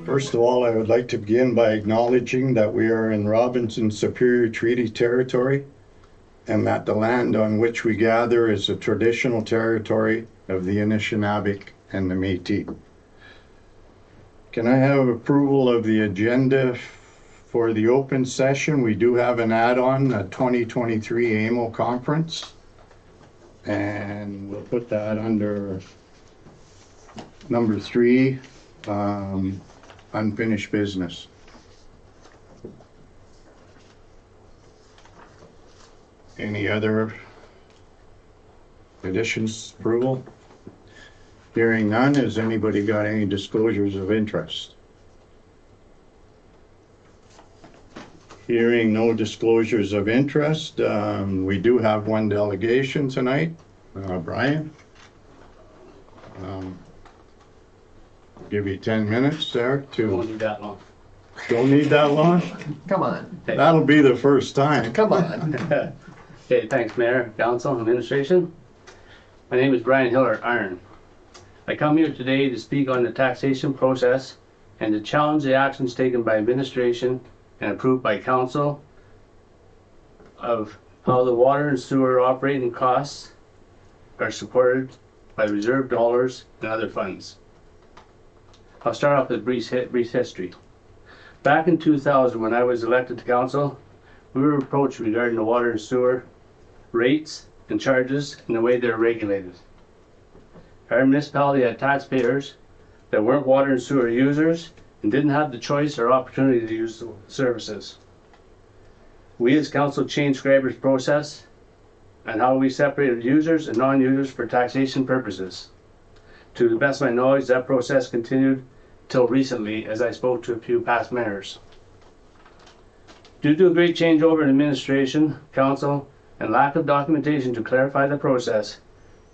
First of all, I would like to begin by acknowledging that we are in Robinson Superior Treaty Territory and that the land on which we gather is a traditional territory of the Anishinaabe and the Métis. Can I have approval of the agenda for the open session? We do have an add-on, a 2023 AMO conference, and we'll put that under number 3. Unfinished business. Any other additions, approval? Hearing none, has anybody got any disclosures of interest? Hearing no disclosures of interest, we do have one delegation tonight, Brian. Give you 10 minutes there to. Don't need that long. Don't need that long? Come on. That'll be the first time. Come on. Okay, thanks, Mayor, Council, Administration. My name is Brian Hiller, Iron. I come here today to speak on the taxation process and to challenge the actions taken by administration and approved by Council of how the water and sewer operating costs are supported by reserve dollars and other funds. I'll start off with brief history. Back in 2000, when I was elected to council, we were approached regarding the water and sewer rates and charges and the way they're regulated. Our municipality had taxpayers that weren't water and sewer users and didn't have the choice or opportunity to use the services. We as council changed Schreiber's process and how we separated users and non-users for taxation purposes. To the best of my knowledge, that process continued till recently as I spoke to a few past mayors. Due to a great changeover in administration, council, and lack of documentation to clarify the process,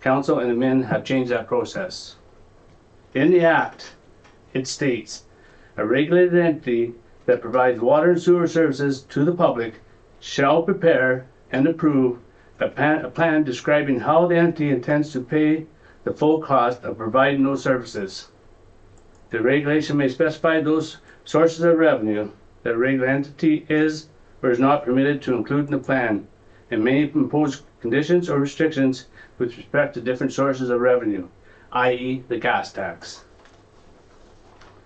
council and admin have changed that process. In the Act, it states, a regulated entity that provides water and sewer services to the public shall prepare and approve a plan describing how the entity intends to pay the full cost of providing those services. The regulation may specify those sources of revenue that a regulated entity is or is not permitted to include in the plan, and may impose conditions or restrictions with respect to different sources of revenue, i.e. the gas tax.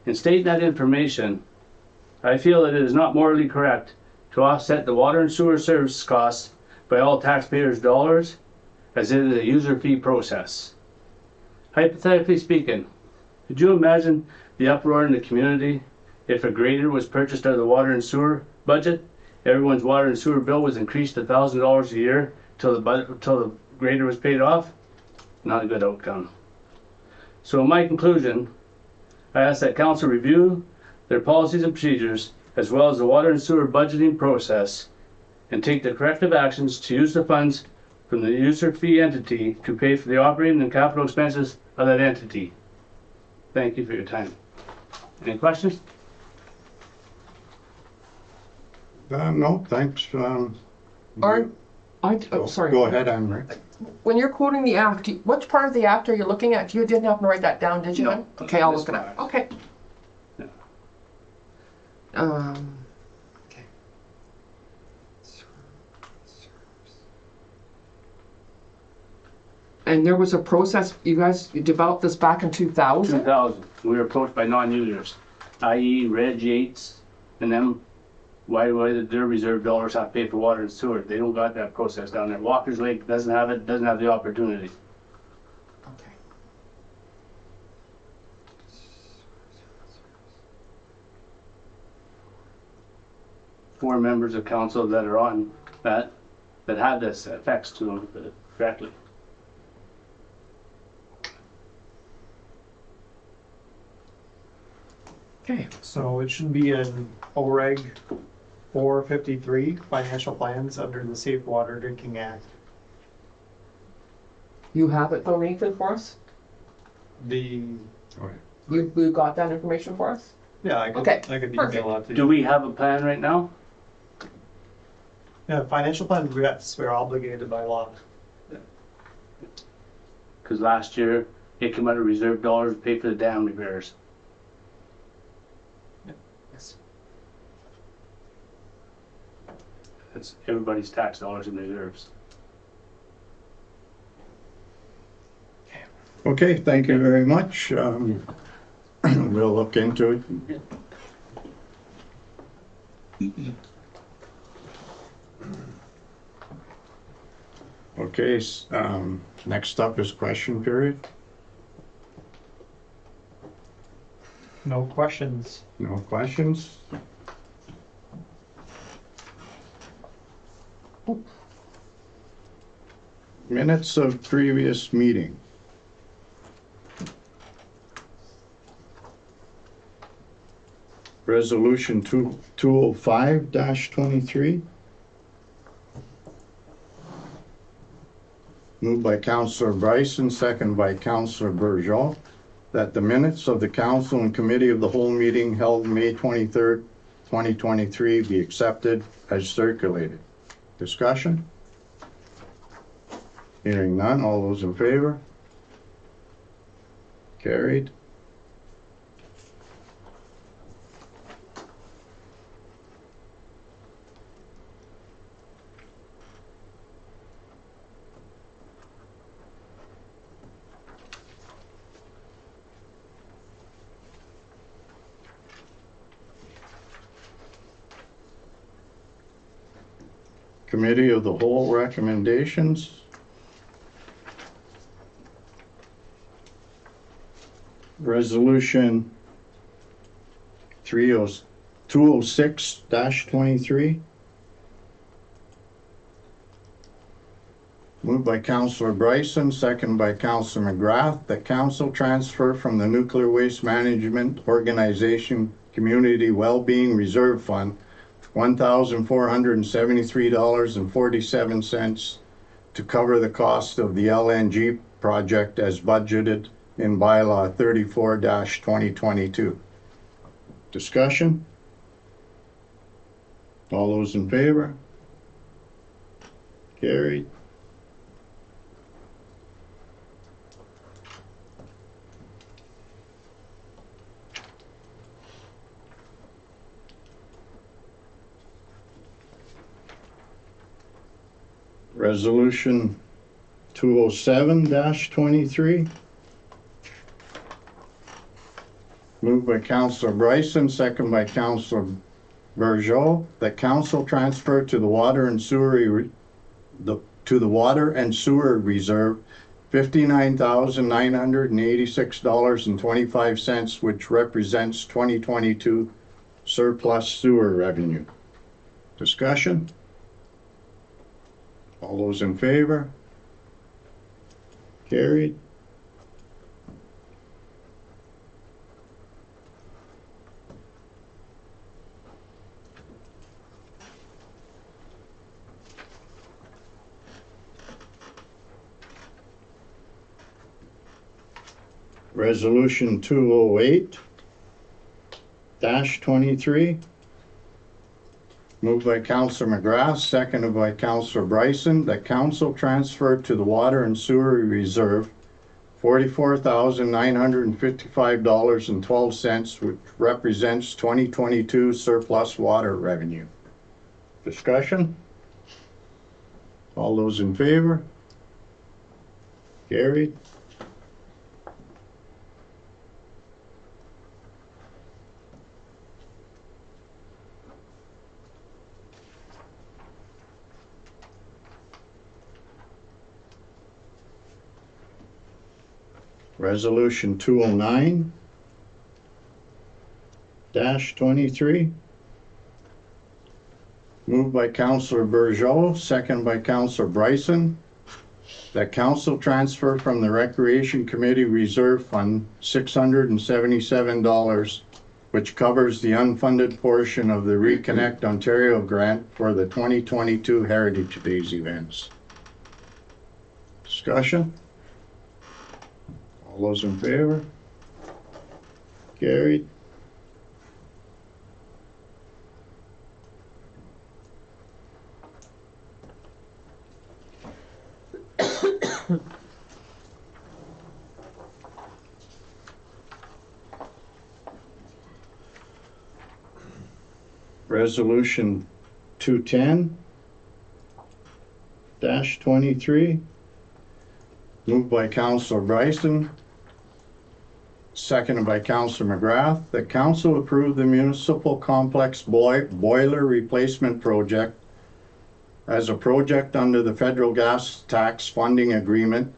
In stating that information, I feel that it is not morally correct to offset the water and sewer service costs by all taxpayers' dollars, as it is a user fee process. Hypothetically speaking, could you imagine the uproar in the community if a grader was purchased out of the water and sewer budget? Everyone's water and sewer bill was increased to $1,000 a year till the grader was paid off? Not a good outcome. So in my conclusion, I ask that council review their policies and procedures as well as the water and sewer budgeting process and take the corrective actions to use the funds from the user fee entity to pay for the operating and capital expenses of that entity. Thank you for your time. Any questions? No, thanks. Sorry. Go ahead, Anne-Marie. When you're quoting the act, which part of the act are you looking at? You didn't happen to write that down, did you? No. Okay, I'll This look it up. part. Okay. No. Okay. And there was a process, you developed this back in 2000? 2000, we were approached by non-users, i.e. Reg Yates and them. Why did their reserve dollars have to pay for water and sewer? They don't got that process down there. Walker's Lake doesn't have it, doesn't have the opportunity. Okay. 4 members of council that are on that have this effects to them directly. Okay. So it should be in OREG 453, financial plans under the Safe Water Drinking Act. You have it though, Nathan, for us? The, You got that information for us? yeah, I could Okay, email that to Do you. we have a plan right now? Yeah, financial plans, yes, we're obligated by law. Cause last year, it came out of reserve dollars to pay for the dam repairs. Yes. That's everybody's tax dollars in reserves. Okay, thank you very much. We'll look into it. Okay, next up is question period. No questions. No questions? Minutes of previous meeting. Resolution 205-23. Moved by Councillor Bryson, second by Councillor Burgeon, that the minutes of the council and committee of the whole meeting held May 23rd, 2023 be accepted as circulated. Discussion? Hearing none, all those in favor? Carried. Committee of the whole recommendations. Resolution 206-23. Moved by Councillor Bryson, second by Councillor McGrath, that council transfer from the Nuclear Waste Management Organization Community Wellbeing Reserve Fund $1,473.47 to cover the cost of the LNG project as budgeted in bylaw 34-2022. Discussion? All those in favor? Carried. Resolution 207-23. Moved by Councillor Bryson, second by Councillor Burgeot, that council transfer to the water and sewer reserve $59,986.25, which represents 2022 surplus sewer revenue. Discussion? All those in favor? Carried. Resolution 208-23. Moved by Councillor McGrath, seconded by Councillor Bryson, that council transfer to the water and sewer reserve $44,955.12, which represents 2022 surplus water revenue. Discussion? All those in favor? Carried. Resolution 209-23. Moved by Councillor Burgeot, second by Councillor Bryson, that council transfer from the Recreation Committee Reserve Fund $677, which covers the unfunded portion of the Reconnect Ontario grant for the 2022 Heritage Days events. Discussion? All those in favor? Carried. Resolution 210-23, moved by Councillor Bryson, seconded by Councillor McGrath, that council approve the municipal complex boiler replacement project as a project under the federal gas tax funding agreement,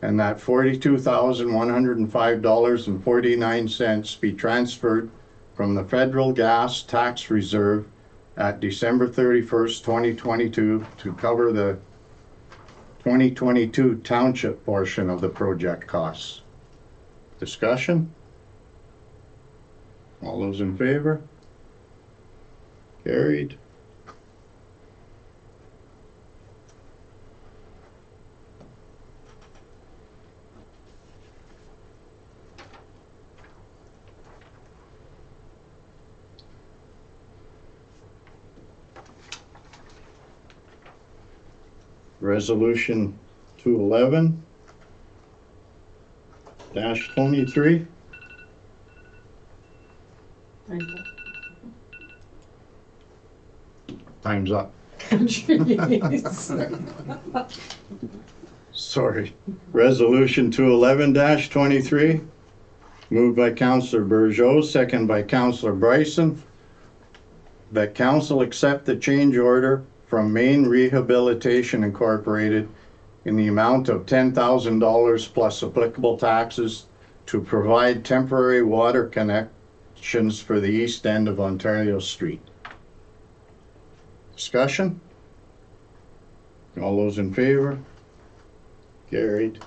and that $42,105.49 be transferred from the federal gas tax reserve at December 31st, 2022 to cover the 2022 township portion of the project costs. Discussion? All those in favor? Carried. Resolution 211-23. Time's up. Jeez. Sorry. Resolution 211-23, moved by Councillor Burgeot, second by Councillor Bryson, that council accept the change order from Maine Rehabilitation Incorporated in the amount of $10,000 plus applicable taxes to provide temporary water connections for the east end of Ontario Street. Discussion? All those in favor? Carried.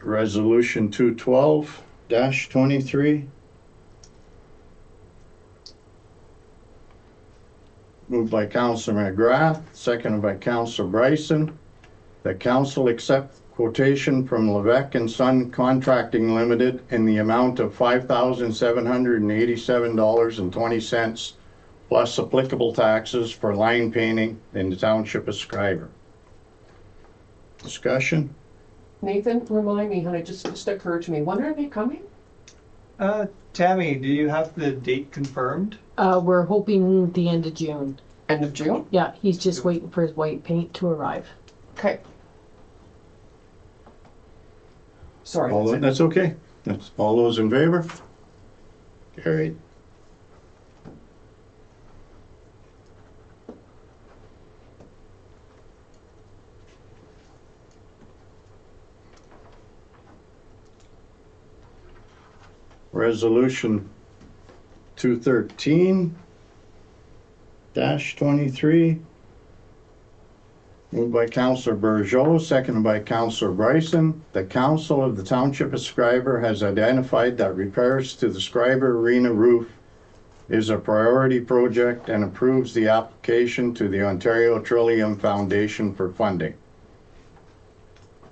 Resolution 212-23. Moved by Councillor McGrath, seconded by Councillor Bryson. The council accept quotation from Levesque and Son Contracting Limited in the amount of $5,787.20 plus applicable taxes for line painting in the township of Schreiber. Discussion? Nathan, remind me, honey, just occurred to me. When are they coming? Tammy, do you have the date confirmed? We're hoping the end of June. End of June? Yeah, he's just waiting for his white paint to arrive. Okay. Sorry. That's okay. That's all those in favor? Carried. Resolution 213-23, moved by Councillor Burgeot, seconded by Councillor Bryson. The council of the township of Schreiber has identified that repairs to the Schreiber Arena roof is a priority project and approves the application to the Ontario Trillium Foundation for funding.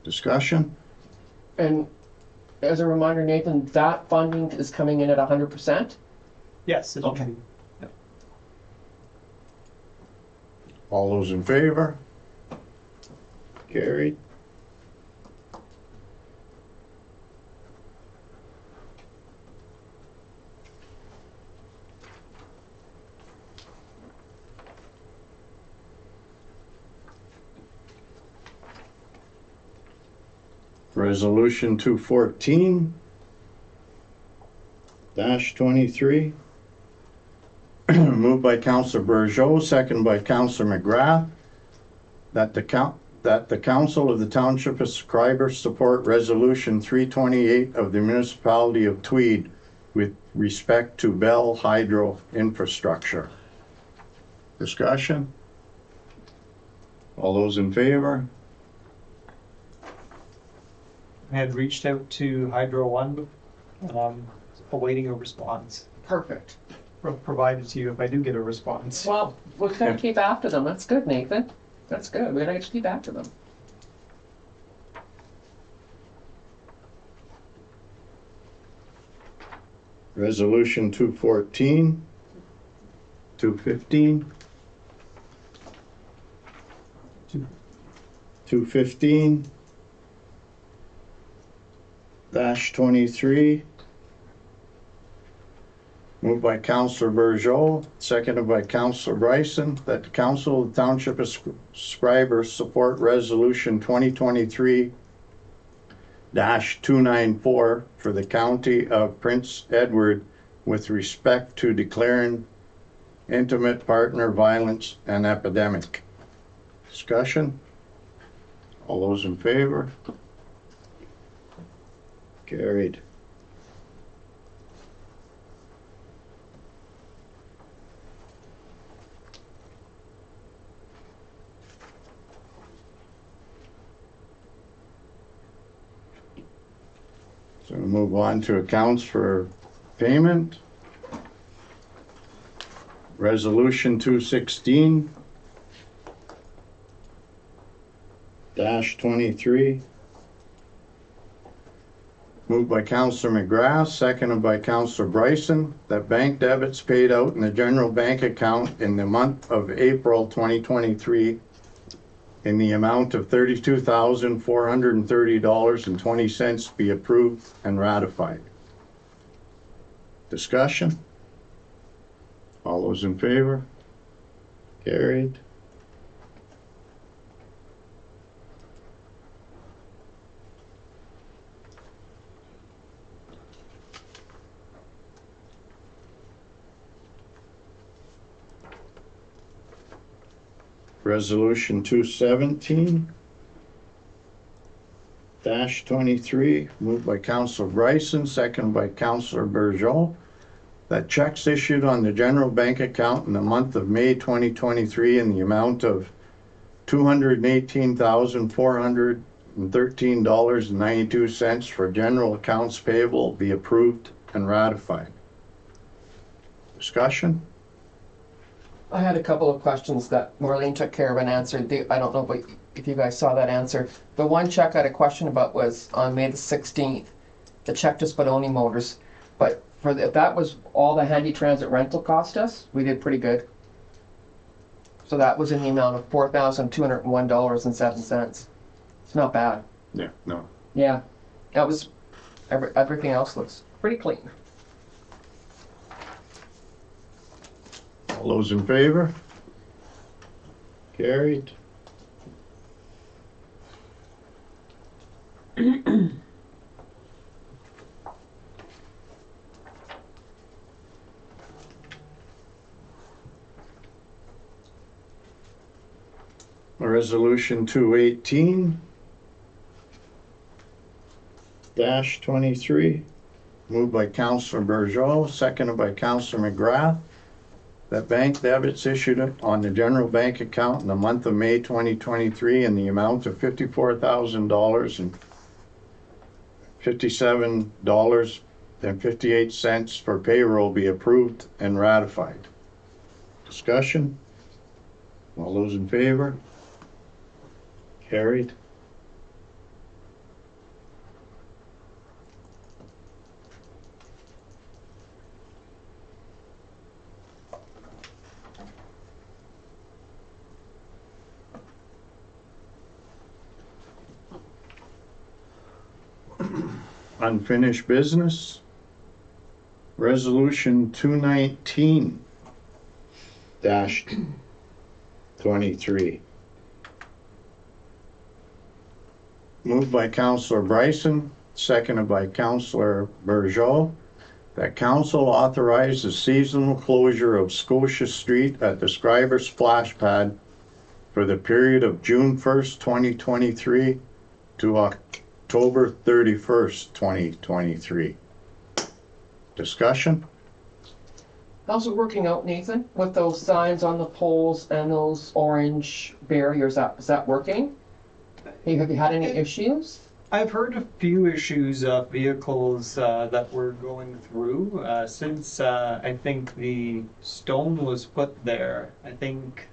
Discussion? And as a reminder, Nathan, that funding is coming in at 100%? Yes. It should Okay. be. All those in favor? Carried. Resolution 214-23. Moved by Councillor Burgeot, seconded by Councillor McGrath, that the council of the township of Schreiber support resolution 328 of the municipality of Tweed with respect to Bell Hydro infrastructure. Discussion? All those in favor? I had reached out to Hydro One, awaiting a response. Perfect. Provided to you if I do get a response. Well, we're gonna keep after them. That's good, Nathan. That's good. We're gonna keep after them. Resolution 214, 215, 215 -23. Moved by Councillor Burgeot, seconded by Councillor Bryson, that the Council of the Township of Schreiber support Resolution 2023-294 for the County of Prince Edward with respect to declaring intimate partner violence an epidemic. Discussion? All those in favor? Carried. So we'll move on to accounts for payment. Resolution 216-23. Moved by Councillor McGrath, seconded by Councillor Bryson, that bank debits paid out in the general bank account in the month of April 2023 in the amount of $32,430.20 be approved and ratified. Discussion? All those in favor? Carried. Resolution 217-23, moved by Councillor Bryson, seconded by Councillor Burgeot, that checks issued on the general bank account in the month of May 2023 in the amount of $218,413.92 for general accounts payable be approved and ratified. Discussion? I had a couple of questions that Marlene took care of and answered. I don't know if you guys saw that answer. The one check I had a question about was on May the 16th, the check to Spadoni Motors. But if that was all the handy transit rental cost us, we did pretty good. So that was in the amount of $4,201.07. It's not bad. Yeah, no. Yeah, that was, everything else looks pretty clean. All those in favor? Carried. Resolution 218-23, moved by Councillor Burgeot, seconded by Councillor McGrath, that bank debits issued on the general bank account in the month of May 2023 in the amount of $54,000 and $57.58 for payroll be approved and ratified. Discussion? All those in favor? Carried. Unfinished business. Resolution 219-23. Moved by Councillor Bryson, seconded by Councillor Burgeot, that council authorize the seasonal closure of Scotia Street at the Schreiber splash pad for the period of June 1st, 2023 to October 31st, 2023. Discussion? How's it working out, Nathan, with those signs on the poles and those orange barriers? Is that working? Have you had any issues? I've heard a few issues of vehicles that were going through since I think the stone was put there. I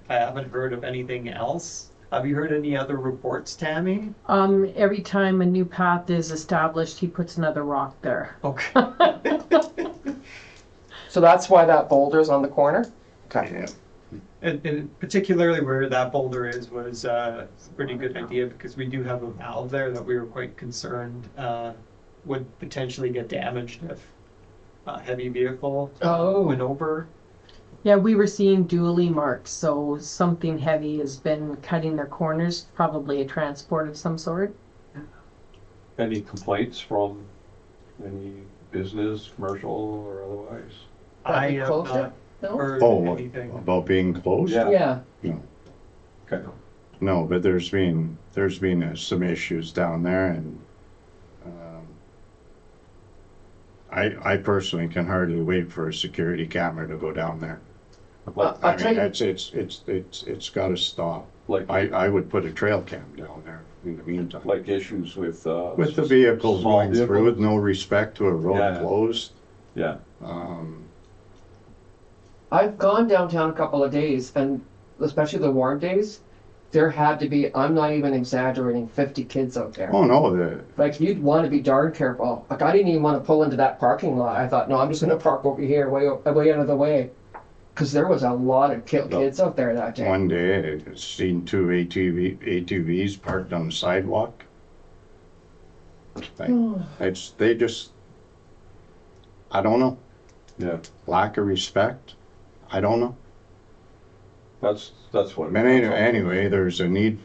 haven't heard of anything else. Have you heard any other reports, Tammy? Every time a new path is established, he puts another rock there. Okay. So that's why that boulder's on the corner? Okay. Yeah. And particularly where that boulder is was a pretty good idea because we do have a valve there that we were quite concerned would potentially get damaged if a heavy vehicle went over. Yeah, we were seeing dually marked, so something heavy has been cutting their corners, probably a transport of some sort. Any complaints from any business, commercial or otherwise? That we I have closed it? not No? heard Oh, anything. about being closed? Yeah. Yeah. No, Okay. no, but there's been some issues down there, and I personally can hardly wait for a security camera to go down there. I'll I tell mean, you, it's got to stop. Like, I would put a trail cam down there in the meantime. like issues with With the vehicles small going through vehicles? with no respect to a road Yeah. closed. Yeah, I've gone downtown a couple of days, and especially the warm days, there had to be, I'm not even exaggerating, 50 kids out there. oh no, Like, you'd want to be darn careful. Like, I didn't even want to pull into that parking lot. I thought, no, I'm just going to park over here, way out of the way. Because there was a lot of kids out there that day. one day I seen two ATVs parked on the sidewalk. They just, I don't know, yeah, lack of respect. I don't know. that's what. But anyway, there's a need.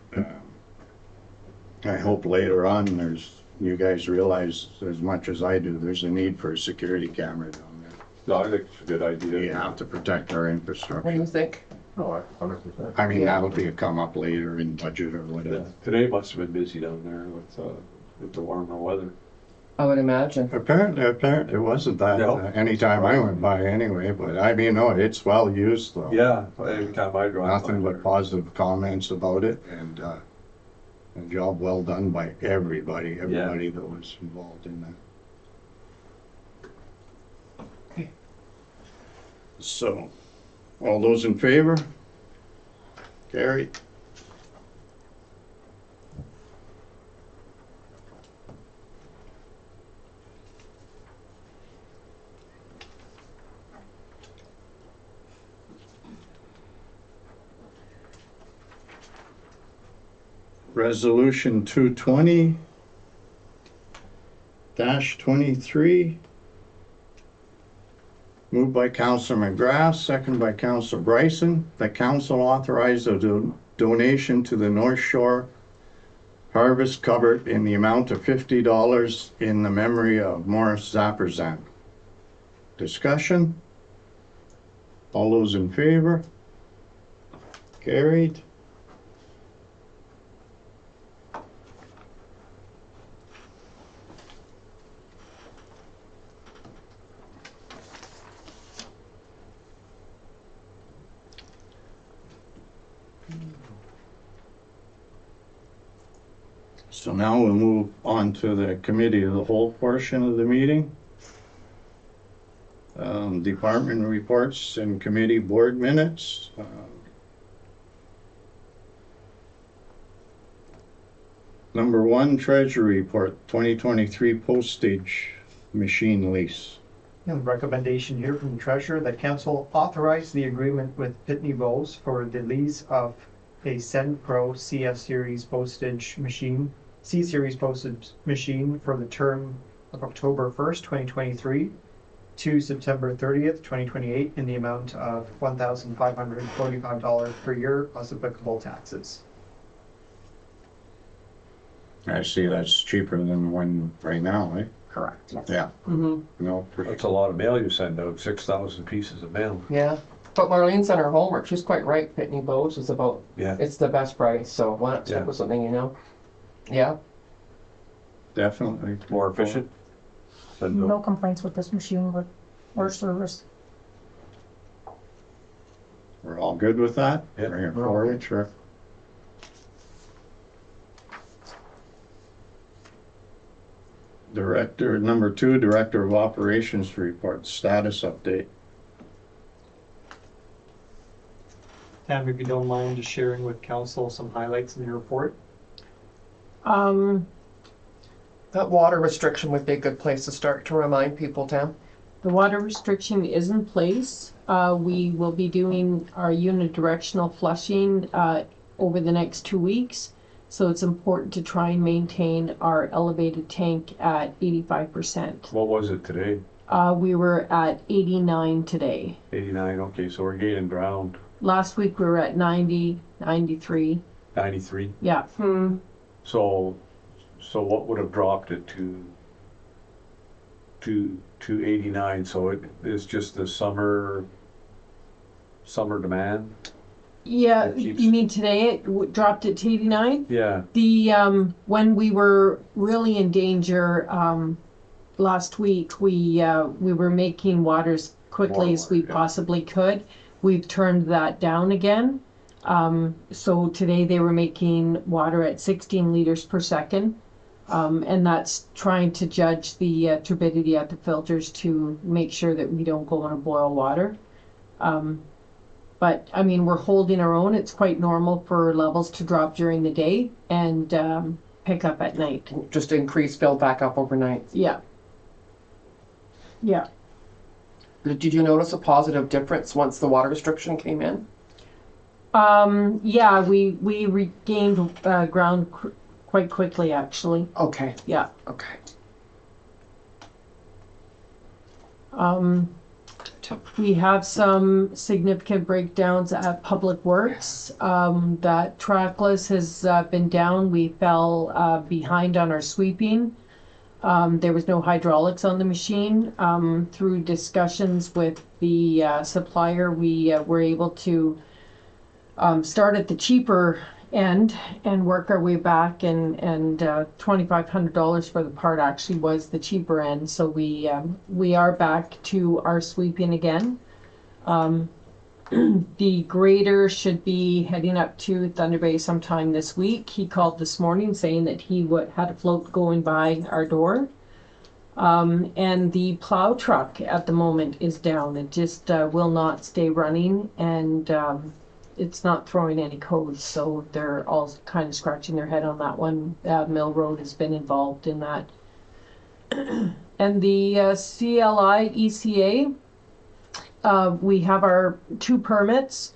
I hope later on you guys realize as much as I do, there's a need for a security camera down there. No, I think it's a good idea. We have to protect our What do infrastructure. you think? Oh, 100%. I mean, Yeah. that'll be a come up later in budget or Yeah. whatever. Today must have been busy down there with the warmer weather. I would imagine. Apparently it wasn't that No. anytime I went by anyway, but I mean, no, it's well used though. Yeah, every time I drive. Nothing by but positive comments about it, and a job well done by everybody that was involved in that. Okay. So, all those in favor? Carried. Resolution 220-23. Moved by Councilor McGrath, second by Councilor Bryson. The council authorized a donation to the North Shore Harvest Cupboard in the amount of $50 in the memory of Morris Zapperzan. Discussion? All those in favor? Carried. So now we'll move on to the committee of the whole portion of the meeting. Department reports and committee board minutes. Number 1, Treasury Report, 2023 postage machine lease. And the recommendation here from the treasurer that council authorize the agreement with Pitney Bowes for the lease of a Send Pro CS series postage machine, C-series postage machine for the term of October 1st, 2023 to September 30th, 2028 in the amount of $1,545 per year plus applicable taxes. I see that's cheaper than one right now, eh? Correct. Yeah. Mm-hmm. No, That's a lot of mail you send out, 6,000 pieces of mail. Yeah. But Marlene's done her homework. She's quite right. Pitney Bowes is about, Yeah. it's the best price. So why not stick Yeah. with something you know? Yeah. definitely. More efficient. Send No out. complaints with this machine or service. We're all good with that? Yeah. Bring it forward, sure. Director, number 2, Director of Operations report, status update. Tam, if you don't mind just sharing with council some highlights in your report. That water restriction would be a good place to start to remind people, Tam. The water restriction is in place. We will be doing our unidirectional flushing over the next 2 weeks. So it's important to try and maintain our elevated tank at 85%. What was it today? We were at 89 today. 89, okay, so we're gaining ground. Last week we were at 90, 93. 93? Yeah. So what would have dropped it to 89? So it is just the summer demand? Yeah, It keeps- you mean today it dropped it to 89? Yeah, The when we were really in danger last week, we were making water as quickly More as we water, yeah. possibly could. We've turned that down again. So today they were making water at 16 liters per second. And that's trying to judge the turbidity at the filters to make sure that we don't go on a boil water. But I mean, we're holding our own. It's quite normal for levels to drop during the day and pick up at night. Just increase, build back up overnight. Yeah. Yeah. Did you notice a positive difference once the water restriction came in? Yeah, we regained ground quite quickly, actually. Okay, Yeah. okay. We have some significant breakdowns at Public Works. That trackless has been down. We fell behind on our sweeping. There was no hydraulics on the machine. Through discussions with the supplier, we were able to start at the cheaper end and work our way back, and $2,500 for the part actually was the cheaper end. So we are back to our sweeping again. The grader should be heading up to Thunder Bay sometime this week. He called this morning saying that he had a float going by our door. And the plow truck at the moment is down. It just will not stay running, and it's not throwing any codes, so they're all kind of scratching their head on that one. Mill Road has been involved in that. And the CLI ECA, we have our 2 permits.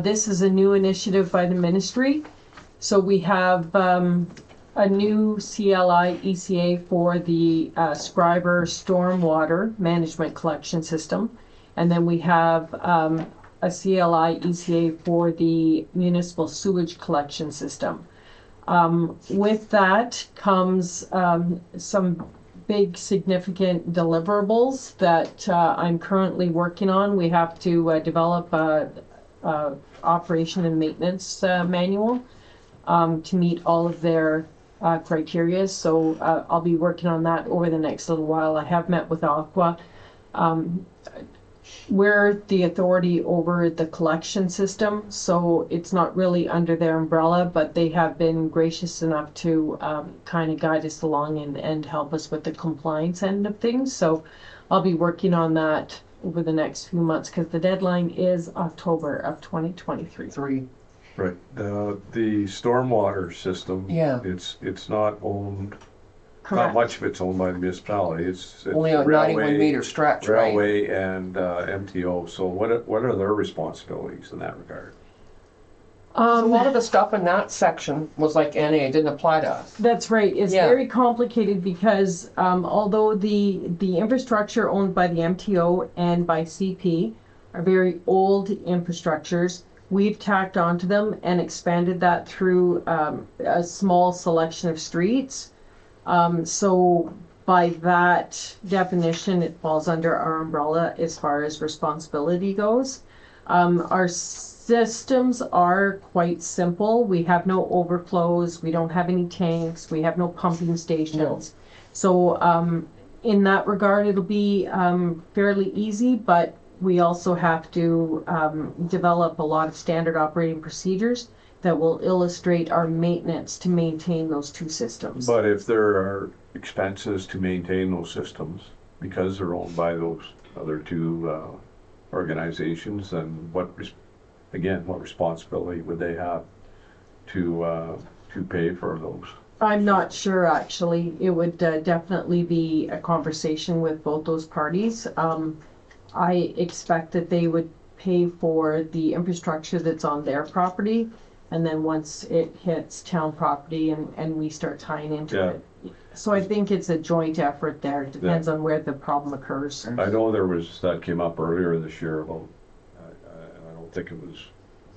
This is a new initiative by the ministry. So we have a new CLI ECA for the Schreiber stormwater management collection system. And then we have a CLI ECA for the municipal sewage collection system. With that comes some big significant deliverables that I'm currently working on. We have to develop a operation and maintenance manual to meet all of their criteria. So I'll be working on that over the next little while. I have met with Aqua. We're the authority over the collection system, so it's not really under their umbrella, but they have been gracious enough to kind of guide us along and help us with the compliance end of things. So I'll be working on that over the next few months because the deadline is October of 2023. 3. right. The stormwater system, Yeah. it's not owned, not Correct. much of it's owned by the municipality. It's Only a 91 meter stretch, right? Railway and MTO. So what are their responsibilities in that regard? A lot of the stuff in that section was like NA, it didn't apply to us. That's right. It's Yeah. very complicated because although the infrastructure owned by the MTO and by CP are very old infrastructures, we've tacked onto them and expanded that through a small selection of streets. So by that definition, it falls under our umbrella as far as responsibility goes. Our systems are quite simple. We have no overflows. We don't have any tanks. We have no pumping stations. So in that regard, it'll be fairly easy, but we also have to develop a lot of standard operating procedures that will illustrate our maintenance to maintain those 2 systems. But if there are expenses to maintain those systems because they're owned by those other 2 organizations, then what responsibility would they have to pay for those? I'm not sure, actually. It would definitely be a conversation with both those parties. I expect that they would pay for the infrastructure that's on their property, and then once it hits town property and we start tying into Yeah. it. So I think it's a joint effort there. It depends on where the problem occurs. I know that came up earlier this year about, I don't think it was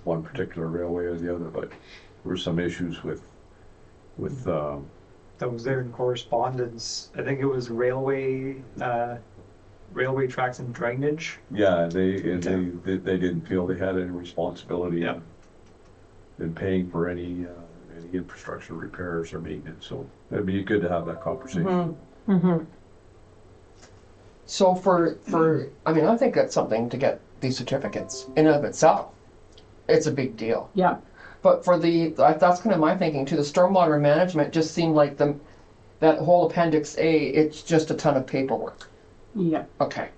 one particular railway or the other, but there were some issues with, That was there in correspondence. I think it was railway tracks and drainage. yeah, they didn't feel they had any responsibility Yeah. in paying for any infrastructure repairs or maintenance, so it'd be good to have that conversation. Mm-hmm. So I mean, I think that's something to get these certificates in and of itself. It's a big deal. Yeah. But that's kind of my thinking too. The stormwater management just seemed like that whole Appendix A, it's just a ton of paperwork. Yeah. Okay.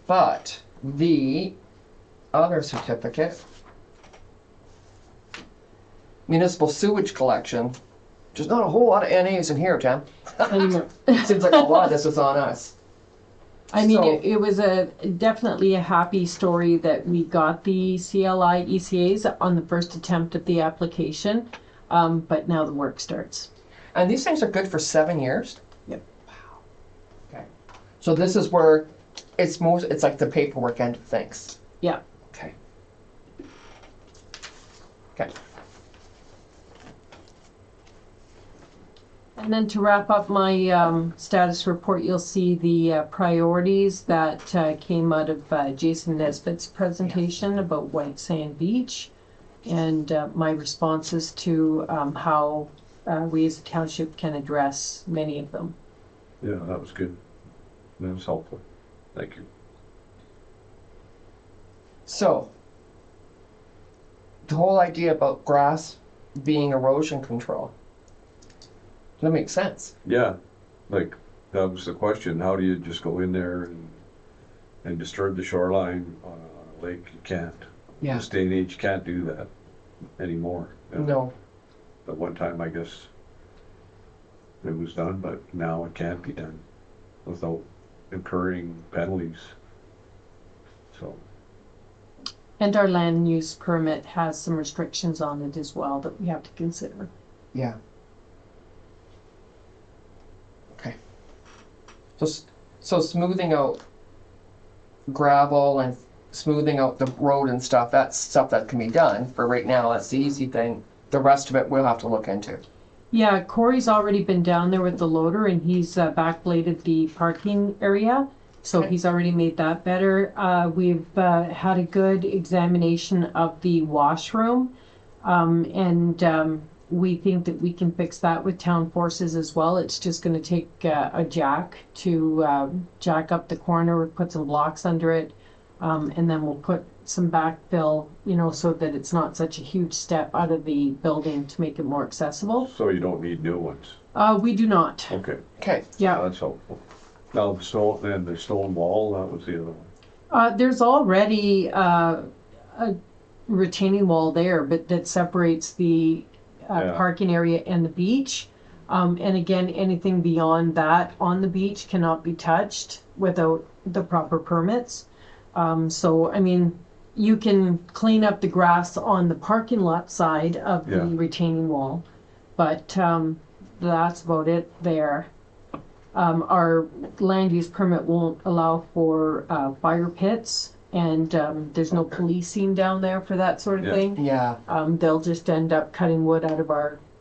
But the other certificate, municipal sewage collection, there's not a whole lot of NAs in here, Tim. Anyway. Seems like a lot of this is on us. I mean, So- it was definitely a happy story that we got the CLI ECAs on the first attempt at the application, but now the work starts. And these things are good for 7 years? Yep. Wow. Okay. So this is where it's like the paperwork end of things. Yeah. Okay. Okay. And then to wrap up my status report, you'll see the priorities that came out of Jason Nesbitt's presentation about White Sand Beach, and my responses to how we as a township can address many of them. Yeah, that was good. That was helpful. Thank you. So, the whole idea about grass being erosion control, that makes sense. Yeah, like, that was the question, how do you just go in there and disturb the shoreline on a lake? You can't. Yeah. This day and age, you can't do that anymore. No. At one time, I guess, it was done, but now it can't be done without incurring penalties. So, And our land use permit has some restrictions on it as well that we have to consider. Yeah. Okay. So smoothing out gravel and smoothing out the road and stuff, that's stuff that can be done. For right now, that's the easy thing. The rest of it we'll have to look into. Yeah, Corey's already been down there with the loader and he's backbladed the parking area. So Okay. he's already made that better. We've had a good examination of the washroom. And we think that we can fix that with town forces as well. It's just gonna take a jack to jack up the corner, put some blocks under it. And then we'll put some backfill, so that it's not such a huge step out of the building to make it more accessible. so you don't need new ones. We do not. Okay, Okay. Yeah. that's helpful. Now, the stone wall, that was the other one. There's already a retaining wall there, but that separates the Yeah. parking area and the beach. And again, anything beyond that on the beach cannot be touched without the proper permits. So, I mean, you can clean up the grass on the parking lot side of the Yeah. retaining wall, but that's about it there. Our land use permit won't allow for fire pits, and there's no policing down there for that sort of Yeah. thing. Yeah. They'll just end up cutting wood out of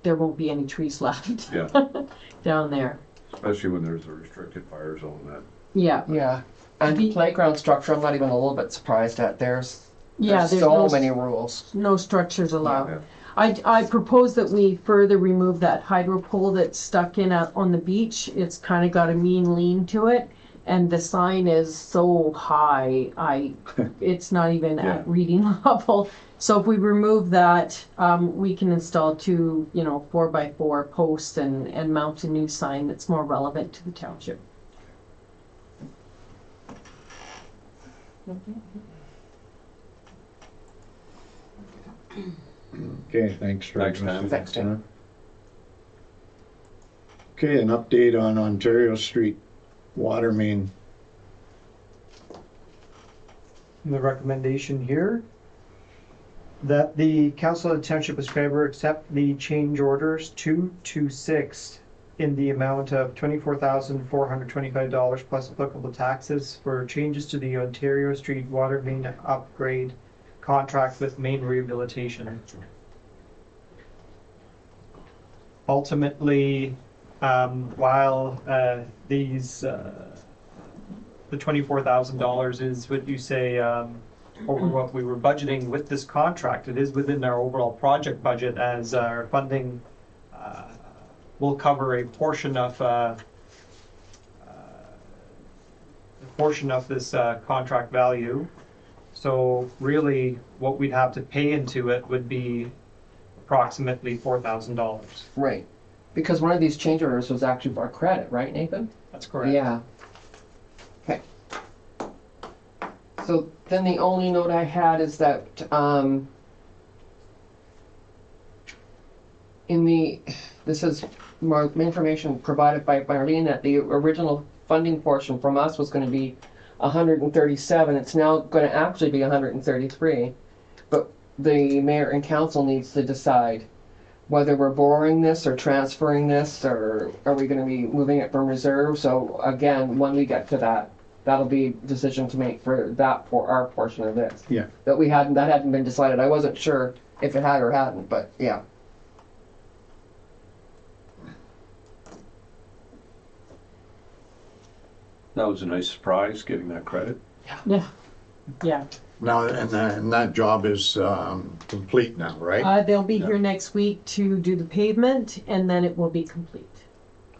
there won't be any trees left Yeah, down there. especially when there's a restricted fire zone that. Yeah, Yeah. And The- playground structure, I'm not even a little bit surprised at. There's there's so many rules. no structures allowed. Yeah. I propose that we further remove that hydro pole that's stuck in on the beach. It's kind of got a mean lean to it, and the sign is so high, it's not even Yeah. at reading level. So if we remove that, we can install 2, 4x4 posts and mount a new sign that's more relevant to the township. Okay, thanks for Thanks, Dan. Thanks, Dan. Okay, an update on Ontario Street water main. The recommendation here that the council of the township of Schreiber accept the change orders 2 to 6 in the amount of $24,425 plus applicable taxes for changes to the Ontario Street water main upgrade contract with main rehabilitation. Ultimately, while the $24,000 is what you say over what we were budgeting with this contract, it is within our overall project budget, as our funding will cover a portion of this contract value. So really, what we'd have to pay into it would be approximately $4,000. Right. Because one of these change orders was actually for credit, right, Nathan? That's correct. Yeah. Okay. So then the only note I had is that, this is more information provided by Marlene, that the original funding portion from us was gonna be 137, it's now gonna actually be 133. But the mayor and council needs to decide whether we're borrowing this or transferring this, or are we gonna be moving it from reserve? So again, when we get to that, that'll be a decision to make for our portion of this. Yeah. That hadn't been decided. I wasn't sure if it had or hadn't, but yeah. That was a nice surprise, getting that credit. Yeah, yeah. Now, and that job is complete now, right? They'll be here next week to do the pavement, and then it will be complete.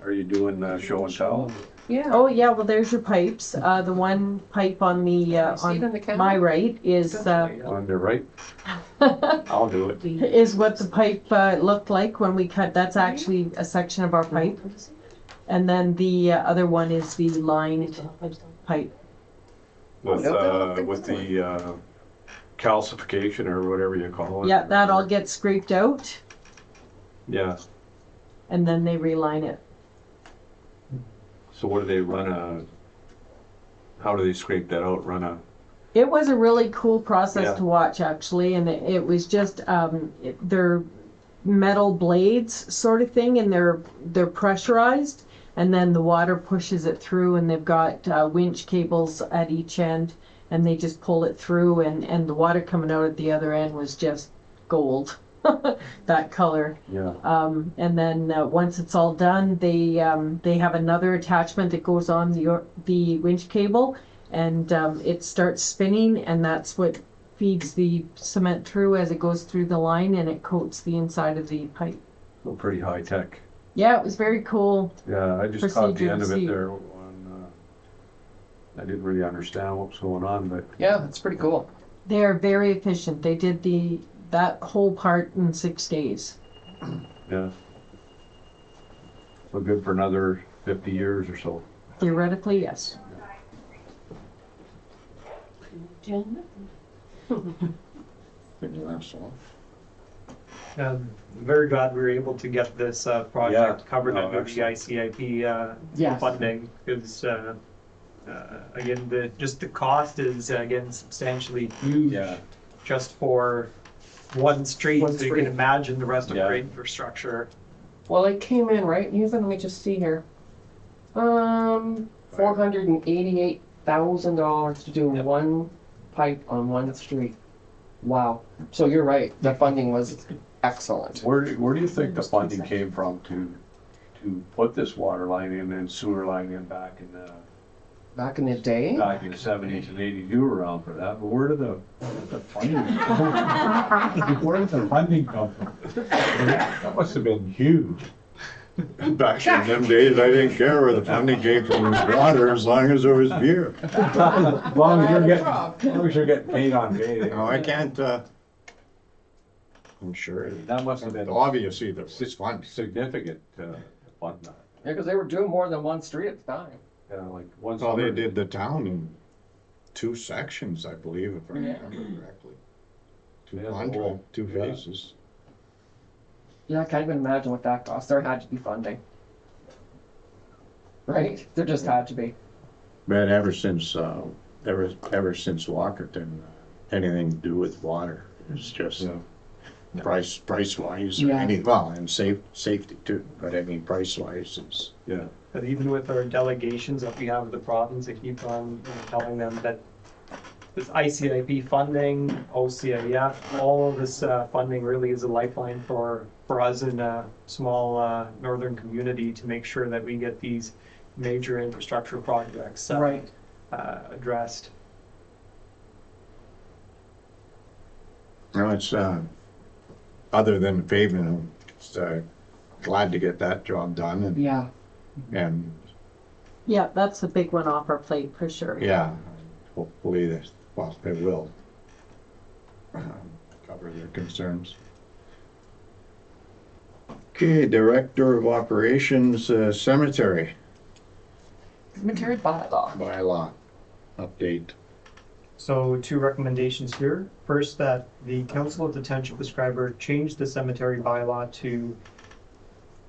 Are you doing show and tell? Yeah. Oh, yeah, well, there's your pipes. The one pipe on See it on the on camera? my right is, On the right? I'll do it. is what the pipe looked like when we cut. That's actually a section of our pipe. And then the other one is the lined pipe. With the calcification or whatever you call it. Yeah, that all gets scraped out, Yeah, and then they reline it. so what do they how do they scrape that out, It was a really cool process Yeah. to watch, actually, and it was just they're metal blades sort of thing, and they're pressurized, and then the water pushes it through, and they've got winch cables at each end, and they just pull it through, and the water coming out at the other end was just gold, that color. Yeah. And then once it's all done, they have another attachment that goes on the winch cable, and it starts spinning, and that's what feeds the cement through as it goes through the line, and it coats the inside of the pipe. So pretty high tech. Yeah, it was very cool. Yeah, I just caught the Procedure end to of see. it there when I didn't really understand what was going on, but Yeah, it's pretty cool. They are very efficient. They did that whole part in 6 days. yeah. So good for another 50 years or so. Theoretically, yes. Very glad we were able to get this project Yeah. covered No, under the excellent. ICIP Yes. funding, because again, the cost is again substantially huge just for one street. One So you street. can imagine the rest of Yeah. our infrastructure. Well, it came in, right, Nathan? Let me just see here. $488,000 to do one pipe on one street. Wow. So you're right, the funding was excellent. Where do you think the funding came from to put this water line in and sewer line in back in the Back in the day? 70s and 80s? You were around for that, but where did the funding come from? That must have been huge. Back in them days, I didn't care where the funding came from, water, as long as there was beer. As long as you're getting paid on day. No, I can't, I'm sure That must have been obvious either, it's fun. significant to fund that. Yeah, because they were doing more than one street at the time. Yeah, like one Well, they summer- did the town in 2 sections, I believe, if I Yeah. remember correctly. Two Yeah, contract, well, 2 yeah. phases. Yeah, I can't even imagine what that cost. There had to be funding. right? There just had to be. But ever since Walkerton, anything to do with water is just Yeah. price wise, Yeah. and safety too, but I mean, price wise, it's, Yeah, But even with our delegations that we have with the province, I keep on telling them that this ICIP funding, OCIF, all of this funding really is a lifeline for us in a small northern community to make sure that we get these major infrastructure projects Right. addressed. it's, other than paving, I'm just, glad to get that job done Yeah. and, Yeah, that's a big one off our plate for sure. yeah, hopefully this, well, it will cover their concerns. Okay, Director of Operations, Cemetery Cemetery bylaw. bylaw update. So 2 recommendations here. First, that the Council of the Township of Schreiber change the cemetery bylaw to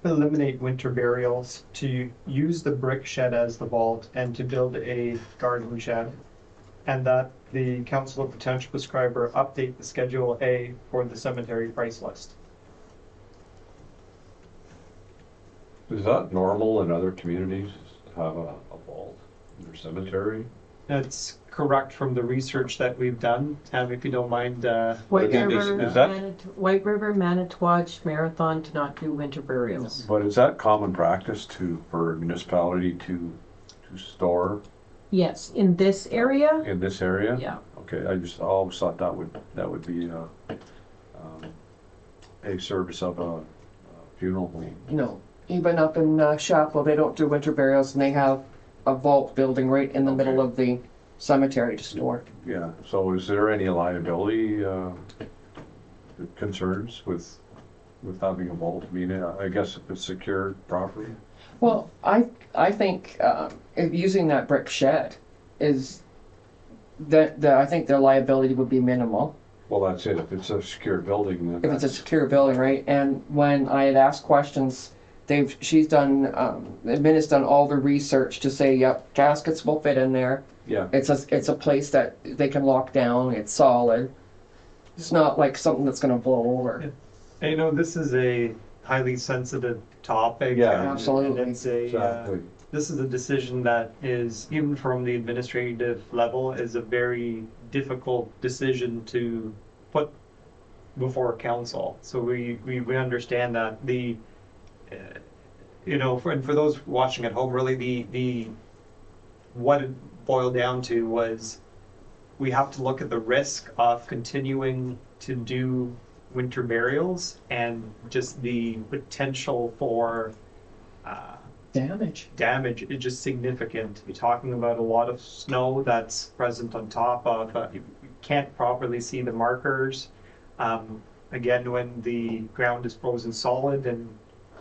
eliminate winter burials, to use the brick shed as the vault, and to build a garden shed. And that the Council of the Township of Schreiber update the Schedule A for the cemetery price list. is that normal in other communities, to have a vault in their cemetery? That's correct from the research that we've done. If you don't mind, White Is River, that- White River, Manitowoc, Marathon do not do winter burials. But is that common practice for a municipality to store Yes, in this area, in this area? yeah. Okay, I always thought that would be a service of a funeral home. No. Even up in Chapel, they don't do winter burials, and they have a vault building right in the middle of the cemetery to store. Yeah, so is there any liability concerns with having a vault? I mean, I guess if it's secured properly? Well, I think if using that brick shed is that I think their liability would be minimal Well, that's it, if it's a secure building, then if it's a that's, secure building, right? And when I had asked questions, she's done admin has done all the research to say, yep, caskets will fit in there. yeah, It's a place that they can lock down. It's solid. It's not like something that's going to blow over. you know, this is a highly sensitive topic. Yeah. and Absolutely. It's a, exactly. this is a decision that is, even from the administrative level, is a very difficult decision to put before council. So we understand that you know, for those watching at home, really the what it boiled down to was we have to look at the risk of continuing to do winter burials and just the potential for damage is just significant. You're talking about a lot of snow that's present on top of, you can't properly see the markers. Again, when the ground is frozen solid and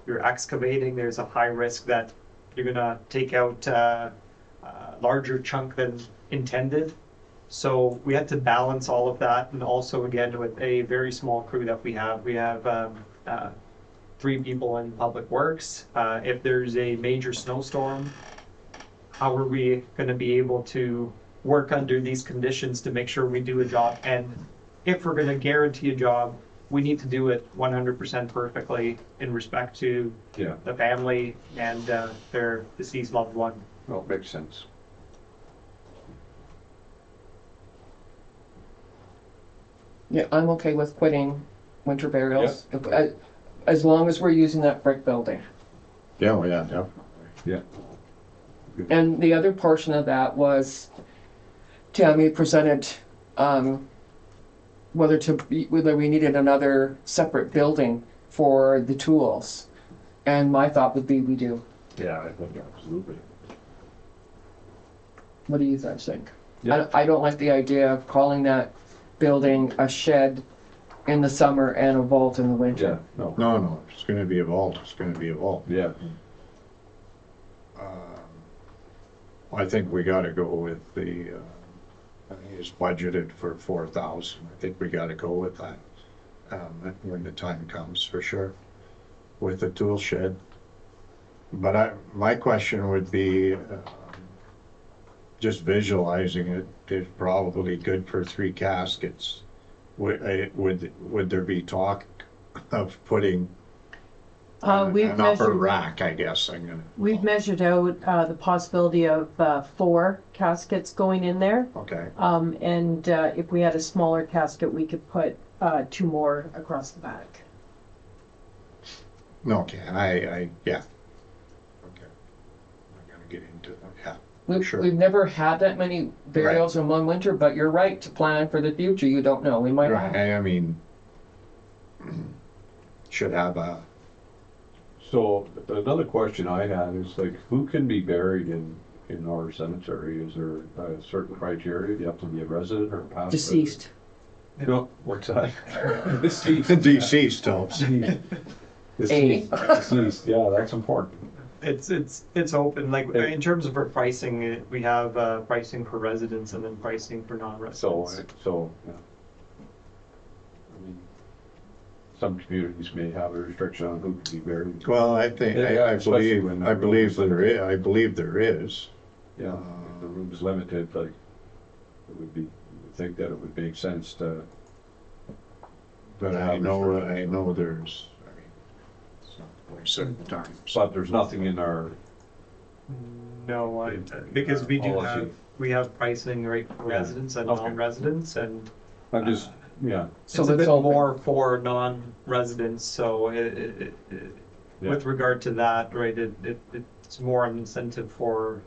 you're excavating, there's a high risk that you're gonna take out a larger chunk than intended. So we had to balance all of that, and also again with a very small crew that we have 3 people in public works. If there's a major snowstorm, how are we going to be able to work under these conditions to make sure we do a job? And if we're going to guarantee a job, we need to do it 100% perfectly in respect to Yeah, the family and their deceased loved one. well, it makes sense. Yeah, I'm okay with quitting winter burials as long as we're using that brick building. Yeah, well, yeah, definitely. Yeah, And the other portion of that was Tammy presented whether we needed another separate building for the tools. And my thought would be we do. yeah, I think absolutely. What do you guys think? Yeah. I don't like the idea of calling that building a shed in the summer and a vault in the Yeah, winter. no, No, it's gonna be a vault, it's gonna be a vault. yeah, I think we gotta go with the, I think it's budgeted for 4,000. I think we gotta go with that, when the time comes, for sure. With the tool shed. But my question would be, just visualizing it is probably good for 3 caskets. Would there be talk of putting We've an upper measured, rack, I guess I'm gonna. we've measured out, the possibility of, 4 caskets going in there. Okay, And if we had a smaller casket, we could put 2 more across the back. no, okay, yeah. Okay. I'm gonna get into it, yeah. Sure. We've never had that many burials in one winter, but you're right, to plan for the future, you don't know, we might Right, have. I mean, should have a, So another question I had is like, who can be buried in our cemetery? Is there a certain criteria? Do you have to be a resident or a past Deceased. resident? No, what's that? Deceased. deceased helps. Deceased, deceased, yeah, that's important. It's open, like, in terms of our pricing, we have pricing for residents and then pricing for non-residents. So, yeah. I mean, some communities may have a restriction on who can be buried. Well, I think, Yeah, especially when I believe the room there is, I believe there is. Yeah, if the room's limited, like, it would be, you would think that it would make sense to, But To I have know restrictions. there's, I mean, it's not for certain times. but there's nothing in our, No, because we do Policy. we have pricing right for Yeah. residents and Okay. non-residents, and I'm just, yeah, So it's a it's bit open. more for non-residents, so Yeah. with regard to that, right, it's more an incentive for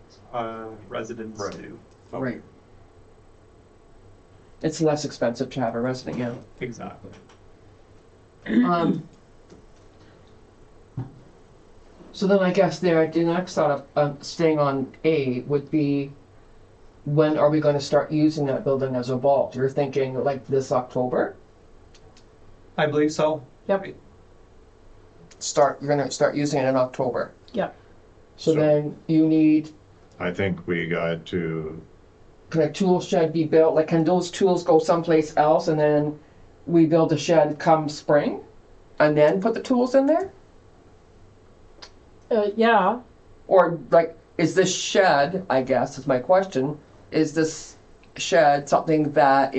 residents Right. to. Right. It's less expensive to have a resident, yeah. Exactly. Um, So then I guess the next thought of staying on A would be, when are we gonna start using that building as a vault? You're thinking like this October? I believe so. Yep. You're gonna start using it in October? Yep. So So- then you need, I think we got to, can a tool shed be built? Like, can those tools go someplace else and then we build a shed come spring? And then put the tools in there? Yeah, Or like, is this shed, I guess is my question, is this shed something that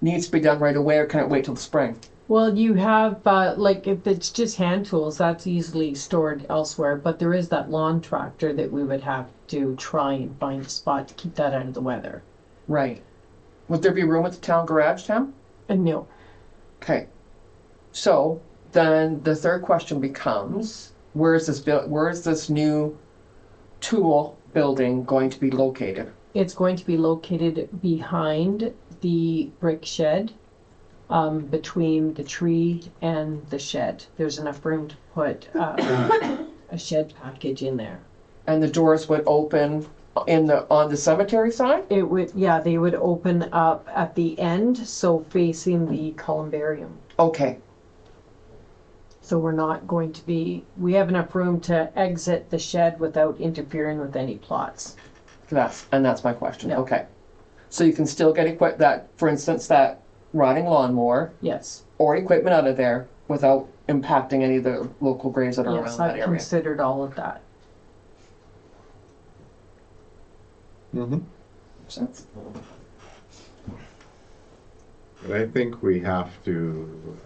needs to be done right away, or can it wait till the spring? well, you have, like, if it's just hand tools, that's easily stored elsewhere, but there is that lawn tractor that we would have to try and find a spot to keep that out of the weather. Right. Would there be room at the town garage, Tim? And no, Okay. So then the third question becomes, where is this new tool building going to be located? it's going to be located behind the brick shed, between the tree and the shed. There's enough room to put a shed package in there. And the doors would open on the cemetery side? It would, yeah, they would open up at the end, so facing the columbarium. Okay. So we're not going to be, we have enough room to exit the shed without interfering with any plots. That's my question. Yeah. Okay. So you can still get for instance, that rotting lawnmower Yes, or equipment out of there without impacting any of the local graves that are yes, around that I've area. considered all of that. Sense? but I think we have to,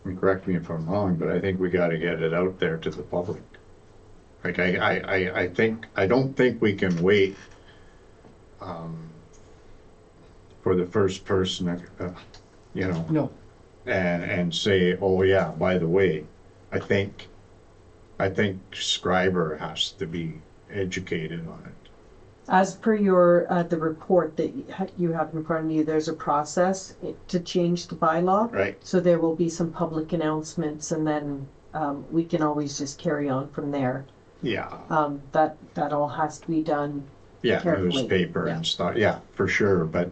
and correct me if I'm wrong, but I think we gotta get it out there to the public. Like, I don't think we can wait, for the first person, No. and say, oh yeah, by the way, I think Schreiber has to be educated on it. As per your, the report that you have in front of you, there's a process to change the bylaw. Right. So there will be some public announcements, and then we can always just carry on from there. Yeah, That all has to be done. yeah, Carefully, newspaper yeah. and stuff, yeah, for sure, but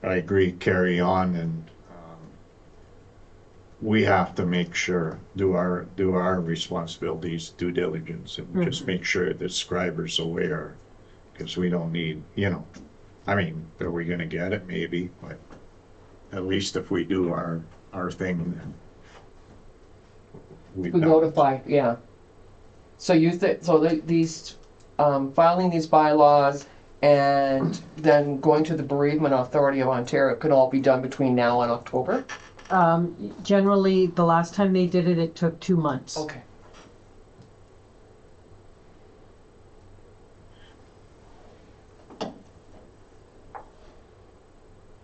I agree, carry on, and we have to make sure, do our responsibilities, due diligence, and just make sure that Schreiber's aware, because we don't need, I mean, are we gonna get it? Maybe, but at least if we do our thing, then we notify, yeah. So these, filing these bylaws and then going to the Bereavement Authority of Ontario could all be done between now and October? Generally, the last time they did it, it took 2 months. Okay.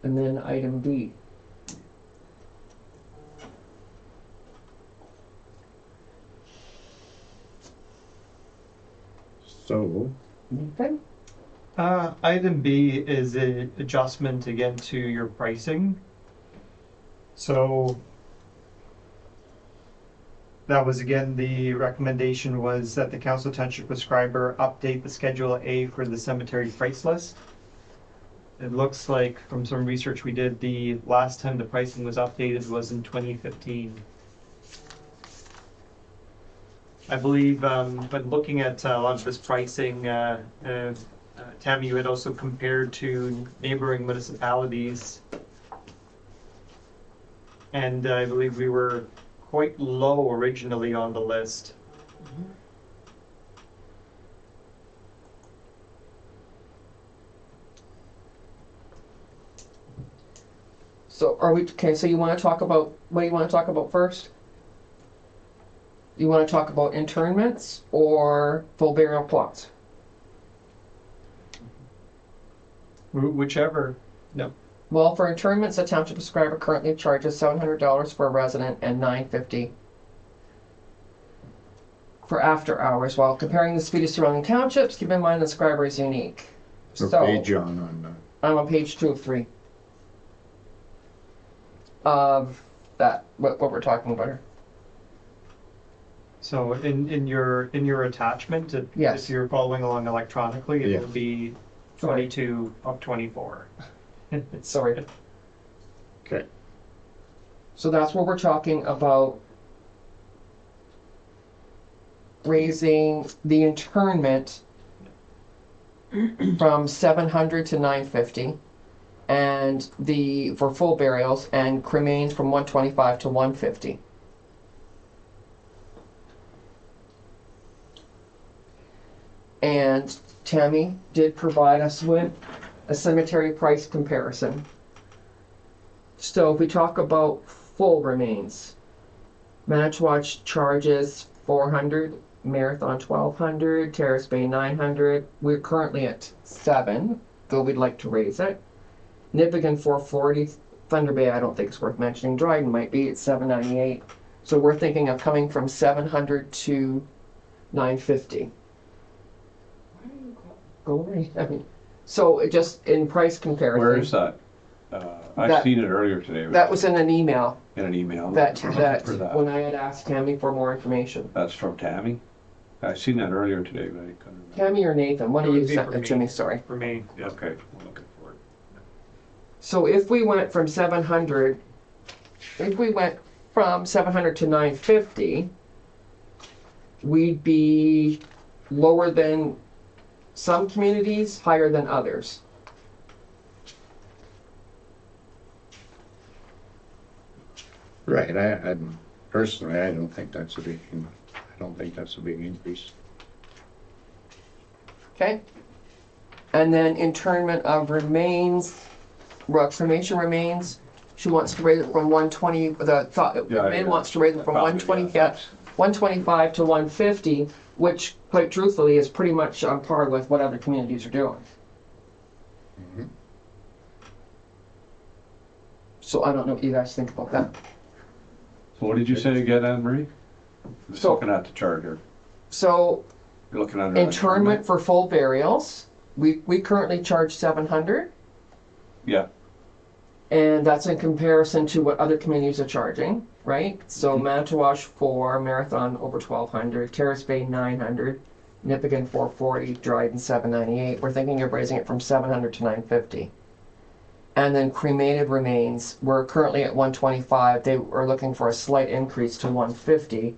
And then item B. So, Okay. Item B is an adjustment again to your pricing. So that was again, the recommendation was that the Council Township of Schreiber update the Schedule A for the cemetery price list. It looks like from some research we did, the last time the pricing was updated was in 2015. I believe, when looking at a lot of this pricing, Tammy, you had also compared to neighboring municipalities. And I believe we were quite low originally on the list. So are we, okay, so you wanna talk about, what do you wanna talk about first? You wanna talk about internments or full burial plots? Whichever. No. Well, for internments, the Township of Schreiber currently charges $700 for a resident and $950 for after hours. While comparing this fee to surrounding townships, keep in mind that Schreiber is unique. what So, page you on that? I'm on page 2 of 3. Of that, what we're talking about here. So in your attachment, Yes. if you're following along electronically, it Yeah. will be 22 of 24. Sorry. Okay. So that's where we're talking about raising the internment from 700 to 950, and for full burials, and cremains from 125 to 150. And Tammy did provide us with a cemetery price comparison. So if we talk about full remains, Manitowoc's charges 400, Marathon 1200, Terrace Bay 900. We're currently at 7, though we'd like to raise it. Nippigan 440, Thunder Bay I don't think it's worth mentioning. Dryden might be at 798. So we're thinking of coming from 700 to 950. Go away. I mean, so it just in price comparison. Where is that? I've That- seen it earlier today. That was in an email in an email. that For when I had asked Tammy for more information. That's from Tammy? I've seen that earlier today, but I couldn't remember. Tammy or Nathan, one It of would you be sent for it to me. me, sorry. For me. Okay, I'm looking for it. So if we went from 700 to 950, we'd be lower than some communities, higher than others. Right, I personally, I don't think that's a big increase. Okay? And then internment of remains, cremation remains, she wants to raise it from 120, Min wants to raise it from 125 to 150, which quite truthfully is pretty much on par with what other communities are doing. Mhm. So I don't know what you guys think about that. So what did you say again, Anne Marie? Just So- looking at the chart here. So You're looking under. internment for full burials, we currently charge 700, Yeah, and that's in comparison to what other communities are charging, right? So Manitowoc 4, Marathon over 1200, Terrace Bay 900, Nippigan 440, Dryden 798. We're thinking of raising it from 700 to 950. And then cremated remains, we're currently at 125. They were looking for a slight increase to 150,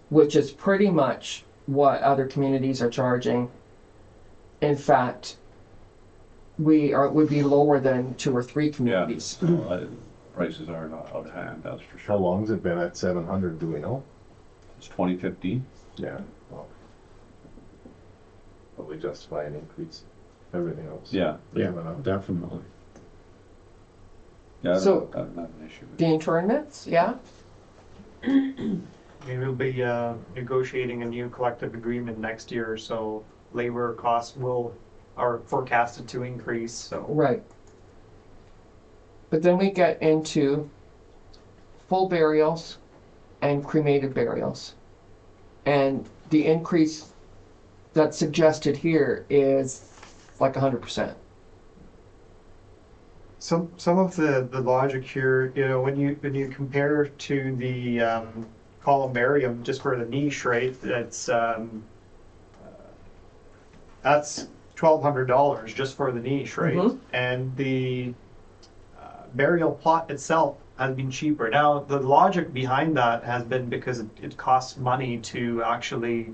which is pretty much what other communities are charging. In fact, would be lower than 2 or 3 yeah. communities. Prices are not out of hand, that's for How sure. long's it been at 700, do we know? It's 2015. Yeah. Well, probably justify an increase. Everything else. Yeah. Yeah, went up. definitely. Yeah, So- I don't have an issue with The internments, yeah? Maybe we'll be negotiating a new collective agreement next year, so labor costs are forecasted to increase, so. Right. But then we get into full burials and cremated burials. And the increase that's suggested here is like 100%. Some of the logic here, you know, when you compare to the columbarium just for the niche, right? That's $1,200 just for the niche, right? Mhm. And the burial plot itself has been cheaper. Now, the logic behind that has been because it costs money to actually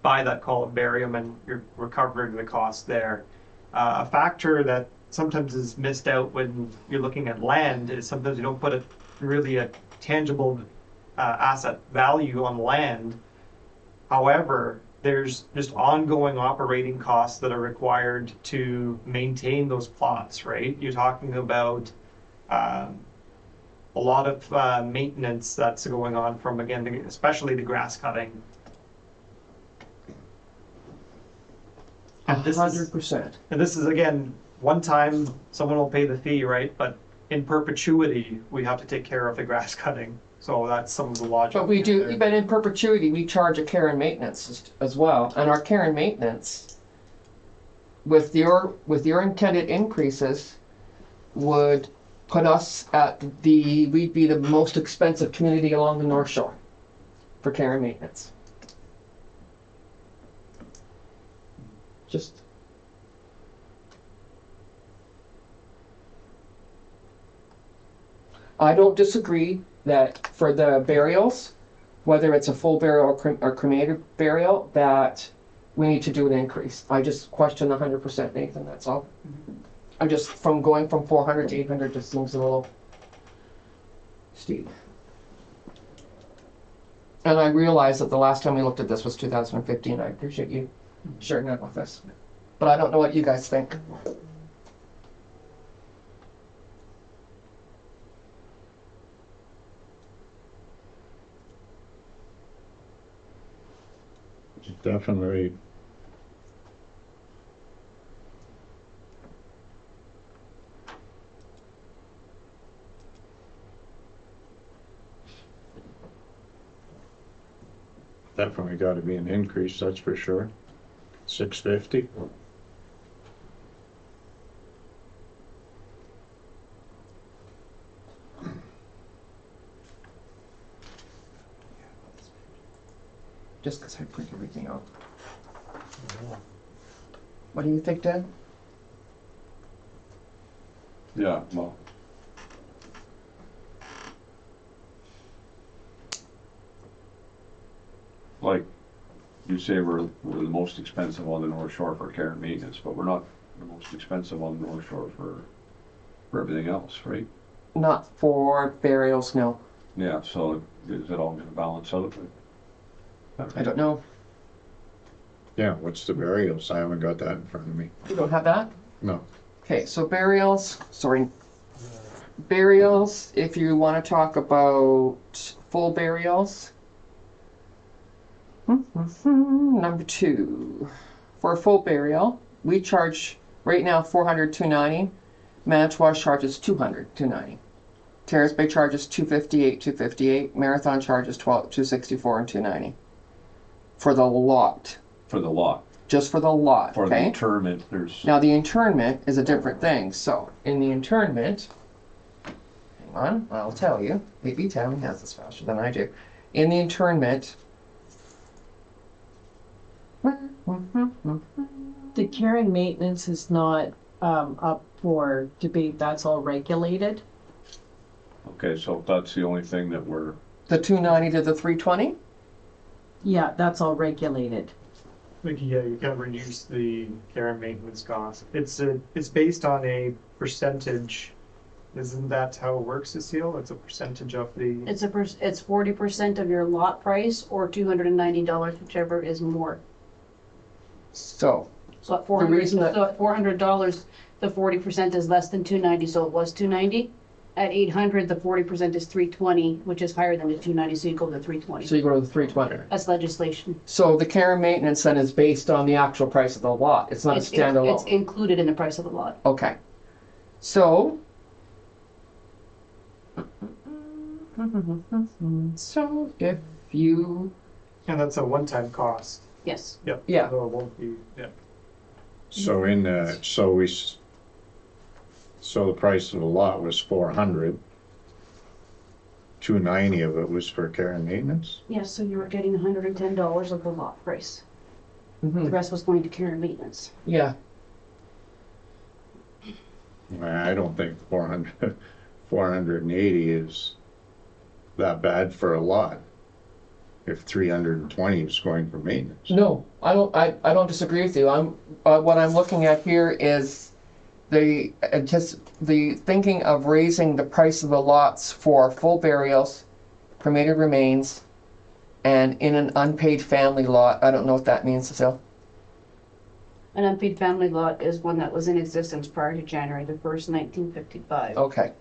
buy that columbarium, and you're recovering the cost there. A factor that sometimes is missed out when you're looking at land is sometimes you don't put a tangible asset value on land. However, there's just ongoing operating costs that are required to maintain those plots, right? You're talking about a lot of maintenance that's going on from, again, especially the grass cutting. And this is, 100%. and this is again, one time someone will pay the fee, right? But in perpetuity, we have to take care of the grass cutting. So that's some of the logic. But we do, there. but in perpetuity, we charge a care and maintenance as well. And our care and maintenance, with your intended increases, would put us we'd be the most expensive community along the North Shore for care and maintenance. Just. I don't disagree that for the burials, whether it's a full burial or cremated burial, that we need to do an increase. I just question 100%, Nathan, that's all. I'm just, going from 400 to 800 just seems a little steep. And I realize that the last time we looked at this was 2015. I appreciate you sharing that with us. But I don't know what you guys think. Definitely. Definitely got to be an increase, that's for sure. 650. Just because I print everything out. What do you think, Dan? Yeah, well. Like you say, we're the most expensive on the North Shore for care and maintenance, but we're not the most expensive on the North Shore for everything else, right? Not for burials, no. Yeah, so is it all gonna balance out? I don't know. Yeah, what's the burials? I haven't got that in front of me. You don't have that? No. Okay, so burials, burials, if you want to talk about full burials. Number 2, for a full burial, we charge right now 400, 290. Manitowoc charges 200, 290. Terrace Bay charges 258, 258. Marathon charges 264 and 290. For the lot. For the lot. Just for the lot, For okay? the interment, there's, Now, the internment is a different thing. So, in the internment, hang on, I'll tell you. Maybe Tammy has this faster than I do. In the internment, The care and maintenance is not up for debate, that's all regulated. okay, so if that's the only thing that we're, the 290 to the 320, Yeah, that's all regulated. Like, yeah, you can reduce the care and maintenance cost. It's based on a percentage Isn't that how it works, Cecile? It's a percentage of the, It's 40% of your lot price or $290, whichever is more. So, So at The 400, reason that- so at $400, the 40% is less than 290, so it was 290. At 800, the 40% is 320, which is higher than the 290, so you go to 320. so you go to the 320. That's legislation. So the care and maintenance then is based on the actual price of the lot. It's not a It's standalone. included in the price of the lot. Okay. So. So if you, and that's a one-time cost. Yes. Yep. Yeah. So it won't be, yeah. So in the, so the price of the lot was 400. 290 of it was for care and maintenance? Yes, so you were getting $110 of the lot price. The mhm, rest was going to care and maintenance. yeah, I don't think 480 is that bad for a lot. If 320 is going for maintenance. no, I don't disagree with you. What I'm looking at here is the thinking of raising the price of the lots for full burials, cremated remains, and in an unpaid family lot. I don't know what that means, Cecile. An unpaid family lot is one that was in existence prior to January the 1st, 1955. Okay.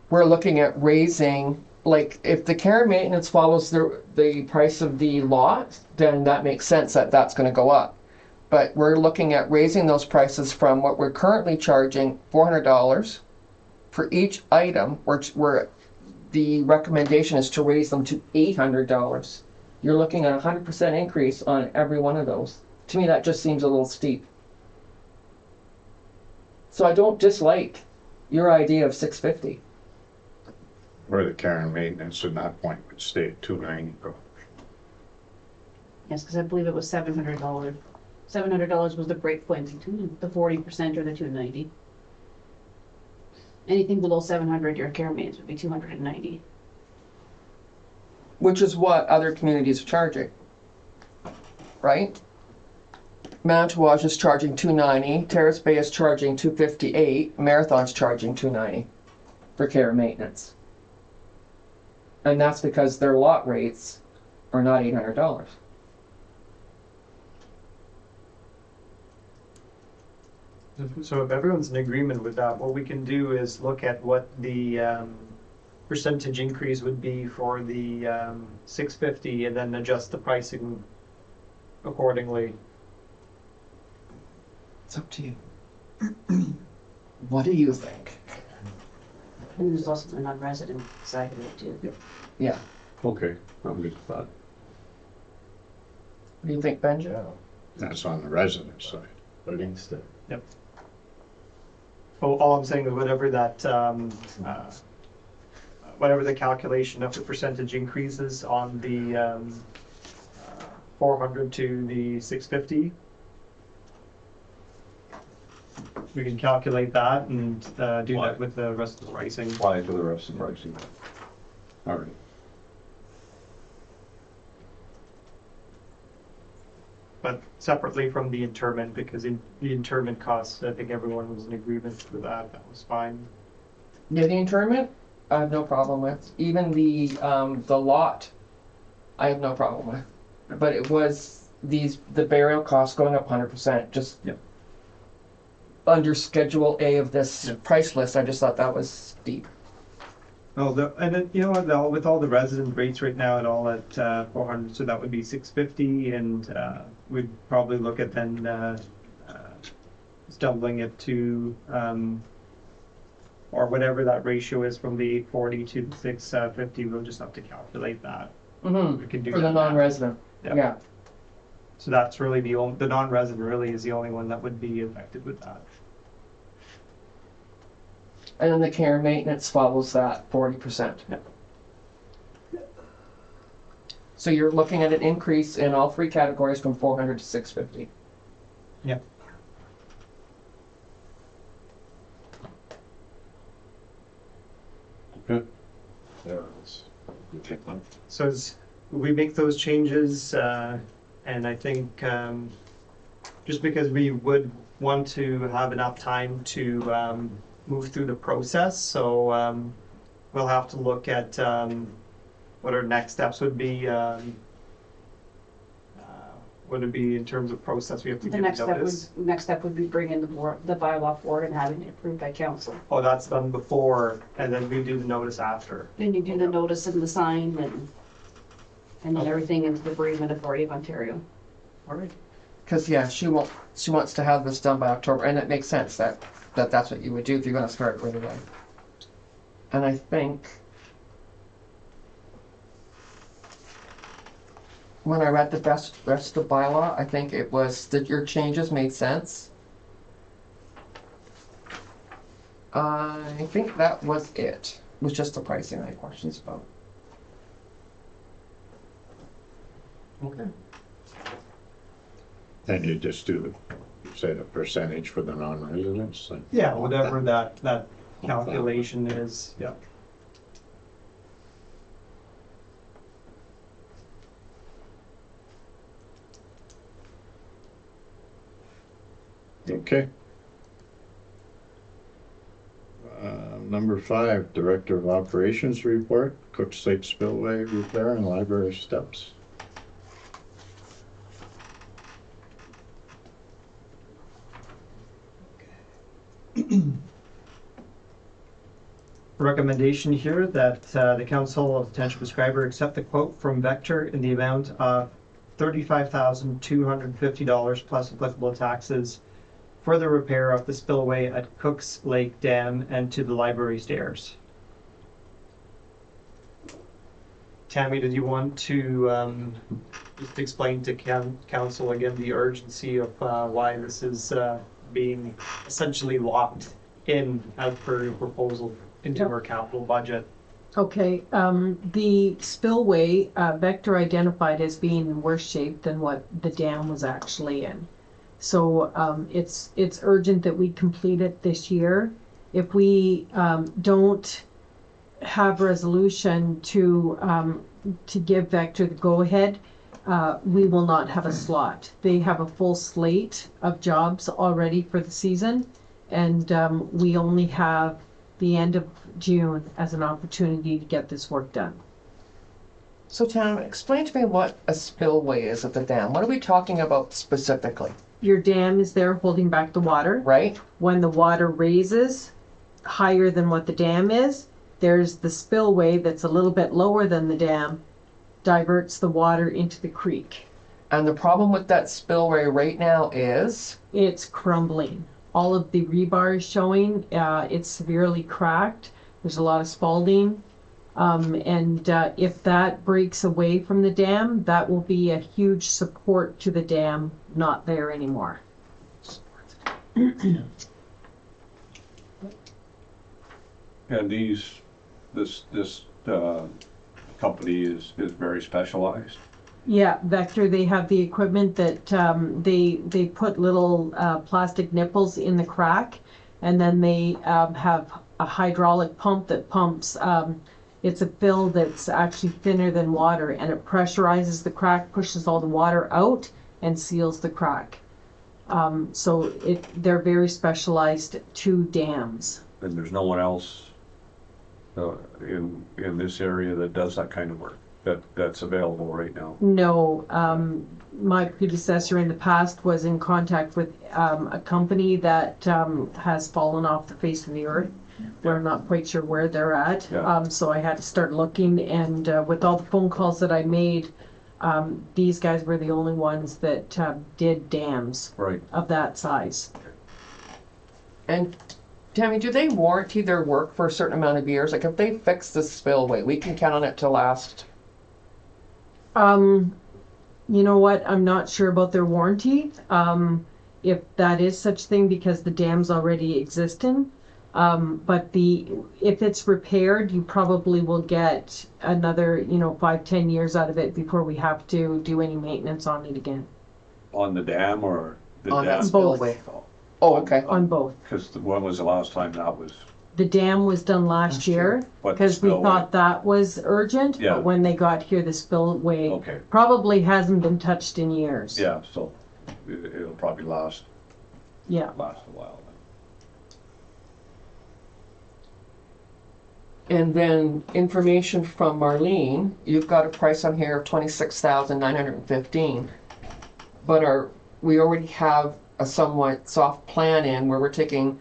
We're looking at raising, like, if the care and maintenance follows the price of the lot, then that makes sense that that's going to go up. But we're looking at raising those prices from what we're currently charging, $400 for each item, where the recommendation is to raise them to $800. You're looking at a 100% increase on every one of those. To me, that just seems a little steep. So I don't dislike your idea of 650. Where the care and maintenance at that point would stay at 290. Yes, because I believe it was $700. $700 was the break point between the 40% or the 290. Anything below 700, your care maintenance would be 290. Which is what other communities are charging, right? Manitowoc's is charging $290, Terrace Bay is charging $258, Marathon's charging $290 for care and maintenance. And that's because their lot rates are not $800. So if everyone's in agreement with that, what we can do is look at what the percentage increase would be for the 650 and then adjust the pricing accordingly. It's up to you. What do you think? And there's also the non-resident side of it too. Yeah. Okay, I'm good with that. What do you think, Benji? Yeah, That's on the resident side. against it. Well, all I'm saying is whatever that, whatever the calculation of the percentage increases on the 400 to the 650, we can calculate that and do that with the rest of the pricing. Apply to the rest of the pricing. All right. But separately from the interment, because in the interment costs, I think everyone was in agreement with that. That was fine. Yeah, the interment, I have no problem with. Even the lot, I have no problem with. But it was the burial costs going up 100%, just Yep. under Schedule A of this Yep. price list. I just thought that was steep. Oh, you know what? With all the resident rates right now, at all at 400, so that would be 650, and we'd probably look at then doubling it to, or whatever that ratio is from the 840 to the 650. We'll just have to calculate that. Mm-hmm. We can do For the that now. non-resident. Yep. Yeah. So that's really the non-resident really is the only one that would be affected with that. And then the care and maintenance follows that 40%. Yep. So you're looking at an increase in all three categories from 400 to 650. Yep. Good. There it is. You take one. So as we make those changes, and I think just because we would want to have enough time to move through the process. So we'll have to look at what our next steps would be. Would it be in terms of process? We have to The give notice. next step would be bringing the bylaw forward and having it approved by council. Oh, that's done before, and then we do the notice after. Then you do the notice and the sign and then everything into the Bereavement Authority of Ontario. All right. Because yeah, she wants to have this done by October, and it makes sense that's what you would do if you're going to start right away. And I think when I read the rest of the bylaw, I think it was that your changes made sense. I think that was it. It was just the pricing I had questions about. Okay. And you just do, you say the percentage for the non-residents? Like, Yeah, whatever that calculation is. Yeah. Okay. Number 5, Director of Operations report, Cook Site spillway repair and library steps. Recommendation here that the Council of the Township of Schreiber accept the quote from Vector in the amount of $35,250 plus applicable taxes for the repair of the spillway at Cooks Lake Dam and to the library stairs. Tammy, did you want to just explain to council again the urgency of why this is being essentially locked in as per your proposal into our capital budget? Okay, the spillway, Vector identified as being in worse shape than what the dam was actually in. So it's urgent that we complete it this year. If we don't have resolution to give Vector the go-ahead, we will not have a slot. They have a full slate of jobs already for the season, and we only have the end of June as an opportunity to get this work done. So Tam, explain to me what a spillway is at the dam. What are we talking about specifically? Your dam is there holding back the water. Right? When the water raises higher than what the dam is, there's the spillway that's a little bit lower than the dam, diverts the water into the creek. And the problem with that spillway right now is? It's crumbling. All of the rebar is showing. It's severely cracked. There's a lot of spalling. And if that breaks away from the dam, that will be a huge support to the dam not there anymore. And this company is very specialized. Yeah, Vector, they have the equipment that they put little plastic nipples in the crack, and then they have a hydraulic pump that pumps. It's a fill that's actually thinner than water, and it pressurizes the crack, pushes all the water out, and seals the crack. So they're very specialized to dams. And there's no one else in this area that does that kind of work that's available right now. No, my predecessor in the past was in contact with a company that has fallen off the face of the earth. We're not quite sure where they're at. Yeah. So I had to start looking, and with all the phone calls that I made, these guys were the only ones that did dams Right. of that size. And Tammy, do they warranty their work for a certain amount of years? Like if they fix the spillway, we can count on it to last. You know what? I'm not sure about their warranty. If that is such thing, because the dam's already existing. But if it's repaired, you probably will get another, 5-10 years out of it before we have to do any maintenance on it again. On the dam or the On dam? that spillway. Oh, okay. On both. Because when was the last time that was? The dam was done last year What, because we spillway? thought that was urgent, Yeah. but when they got here, the spillway Okay. probably hasn't been touched in years. Yeah, so it'll probably last Yeah. a while then. And then information from Marlene, you've got a price on here of 26,915. But we already have a somewhat soft plan in where we're taking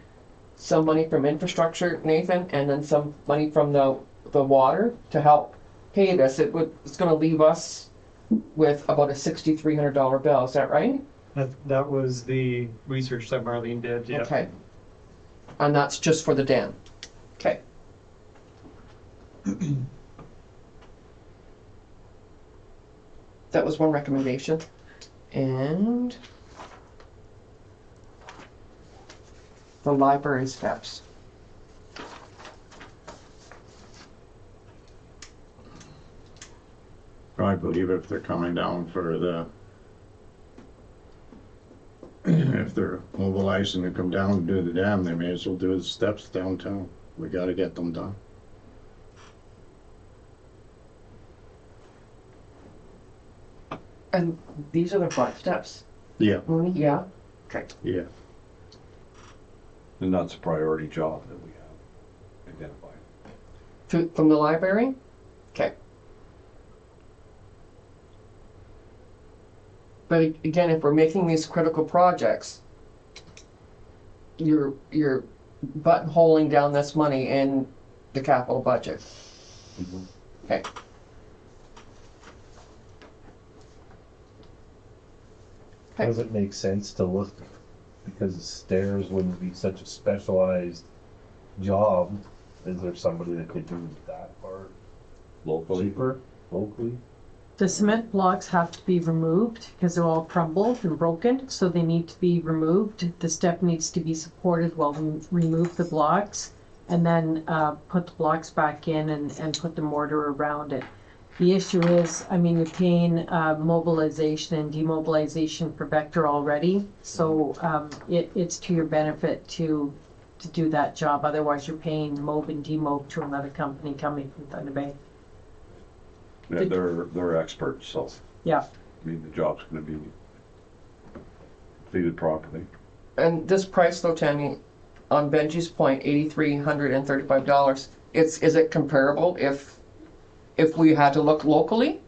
some money from infrastructure, Nathan, and then some money from the water to help pay this. It's gonna leave us with about a $6,300 bill, is that right? That was the research that Marlene did, yeah. Okay. And that's just for the dam. Okay. That was one recommendation. And the library steps. I believe if they're coming down for if they're mobilizing to come down and do the dam, they may as well do the steps downtown. We gotta get them done. And these are the 5 steps. Yeah, Yeah. Okay. yeah. And that's a priority job that we have identified. From the library? Okay. But again, if we're making these critical projects, you're buttonholing down this money in the capital budget. Okay. Does it make sense to look, because stairs wouldn't be such a specialized job, is there somebody that could do that part Locally, cheaper, locally? The cement blocks have to be removed because they're all crumbled and broken, so they need to be removed. The step needs to be supported while we remove the blocks, and then put the blocks back in and put the mortar around it. The issue is, I mean, you're paying mobilization and demobilization for Vector already, so it's to your benefit to do that job. Otherwise, you're paying mob and demob to another company coming from Thunder Bay. yeah, they're experts, so, Yeah. I mean, the job's gonna be completed properly. And this price though, Tammy, on Benji's point, $8,335, is it comparable if we had to look locally?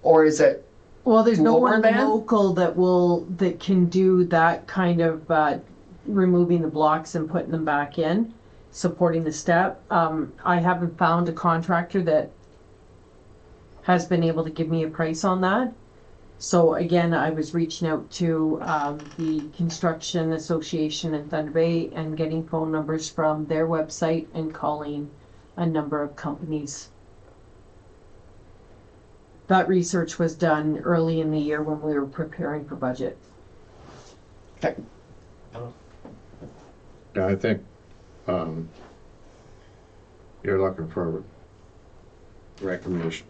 Or is it Well, there's no lower one than? local that can do that kind of removing the blocks and putting them back in, supporting the step. I haven't found a contractor that has been able to give me a price on that. So again, I was reaching out to the Construction Association in Thunder Bay and getting phone numbers from their website and calling a number of companies. That research was done early in the year when we were preparing for budget. Okay. Yeah, I think, you're looking for recommendation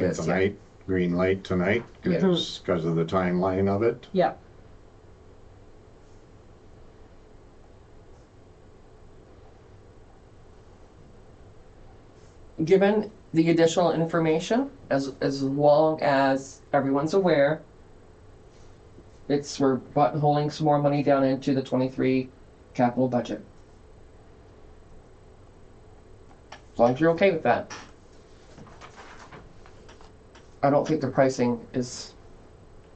Yes, yeah. tonight, green light tonight, Yeah. because of the timeline of it. Yeah. Given the additional information, as long as everyone's aware, we're buttonholing some more money down into the 23 capital budget. As long as you're okay with that. I don't think the pricing is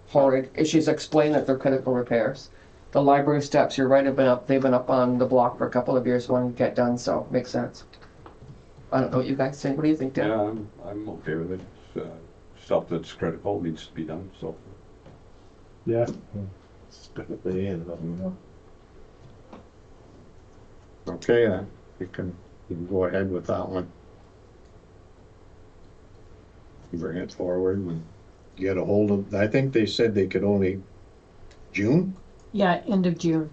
horrid. She's explained that they're critical repairs. The library steps, you're right, they've been up on the block for a couple of years, want to get done, so makes sense. I don't know what you guys think. What do you think, Dan? Yeah, I'm okay with it. Stuff that's critical needs to be done, so. Yeah. It's good at the end of them. Okay, then, you can go ahead with that one. Bring it forward and get a hold of, I think they said they could only June? Yeah, end of June.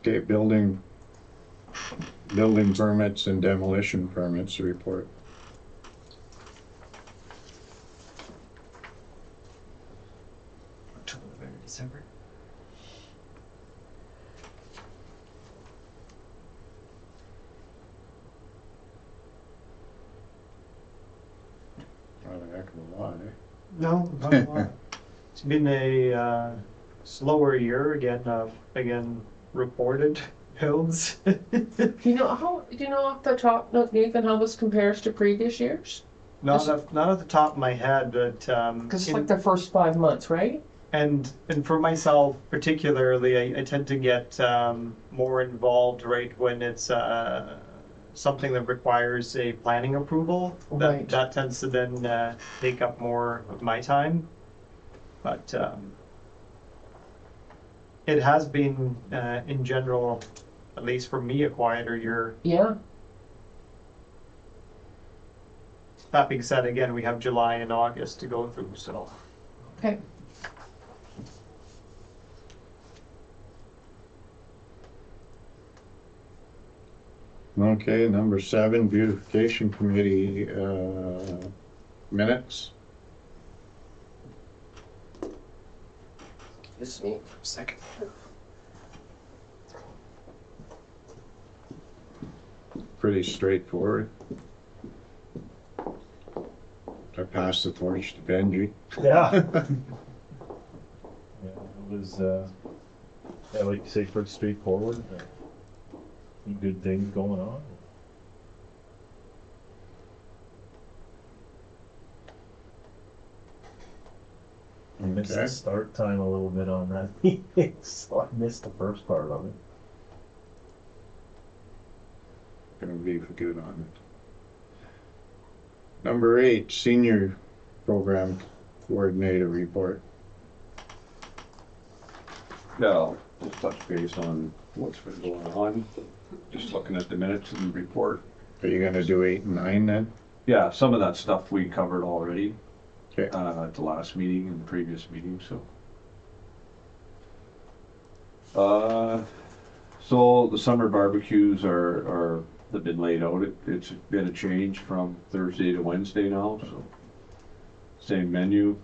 Okay, building permits and demolition permits report. October, December. Not a heck of a lot, eh? No, not a lot. It's been a slower year again reported builds. Do you know off the top, Nathan, how this compares to previous years? Not at the top of my head, but Because it's like the first 5 months, right? and for myself particularly, I tend to get more involved right when it's something that requires a planning approval. Right. That tends to then take up more of my time. But it has been, in general, at least for me, a quieter year. Yeah. That being said, again, we have July and August to go through, so. Okay. Okay, number 7, beautification committee, minutes. Just me for a second. Pretty straightforward. I passed the torch to Benji. Yeah. Yeah, it was, yeah, like you say, pretty straightforward. Some good things going on. I missed Okay. the start time a little bit on that meeting, so I missed the first part of it. Gonna be good on it. Number 8, senior program coordinator report. Yeah, I'll just touch base on what's been going on, just looking at the minutes and the report. Are you gonna do 8 and 9 then? Yeah, some of that stuff we covered already. Okay. At the last meeting and the previous meeting, so. So the summer barbecues have been laid out. It's been a change from Thursday to Wednesday now, so. Same menu.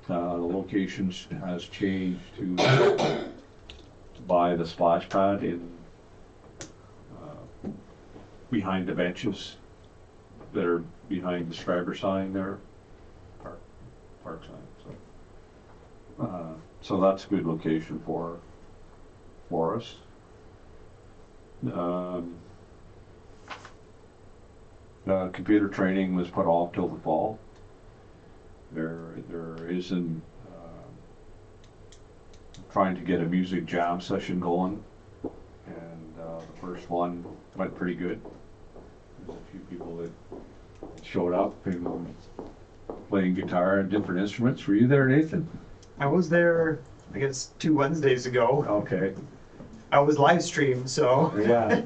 The location has changed to by the splash pad in, behind the benches that are behind the Schreiber sign there. Park sign, so that's a good location for us. Computer training was put off till the fall. There is trying to get a music jam session going, and the first one went pretty good. There's a few people that showed up and playing guitar and different instruments. Were you there, Nathan? I was there, I guess, 2 Wednesdays ago. Okay. I was live streamed, so. Yeah.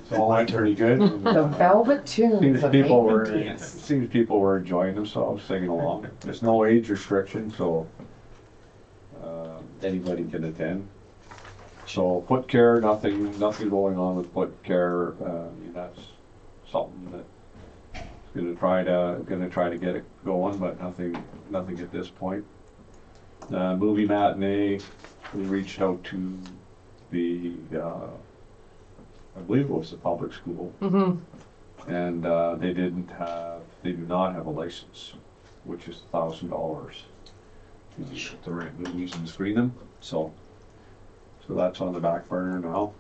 So all went pretty good. The Velvet Tunes. Seems of people were Nathan Keats. seems people were enjoying themselves singing along. There's no age restriction, so anybody can attend. So put care, nothing going on with put care. I mean, that's something that gonna try to get it going, but nothing at this point. Movie matinee, we reached out to the I believe it was the public school, and they do not have a license, which is $1,000 to rent movies and screen them. So that's on the back burner now.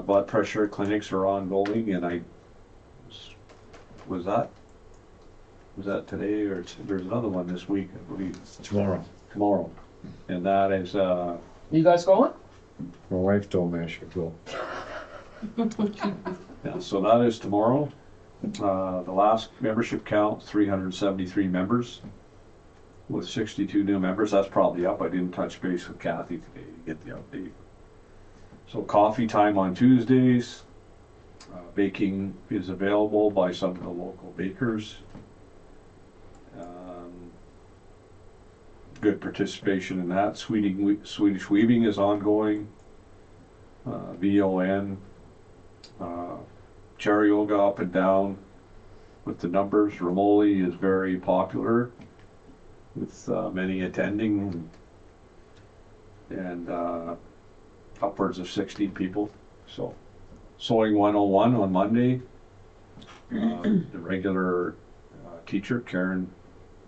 Blood pressure clinics are ongoing, and was that today, or there's another one this week, I believe. Tomorrow. And that is, You guys going? My wife told me I should go. yeah, so that is tomorrow. The last membership count, 373 members with 62 new members. That's probably up. I didn't touch base with Kathy today to get the update. So coffee time on Tuesdays. Baking is available by some of the local bakers. Good participation in that. Swedish weaving is ongoing. VON. Chair yoga up and down with the numbers. Ramoli is very popular with many attending and upwards of 60 people. So Sewing 101 on Monday. The regular teacher, Karen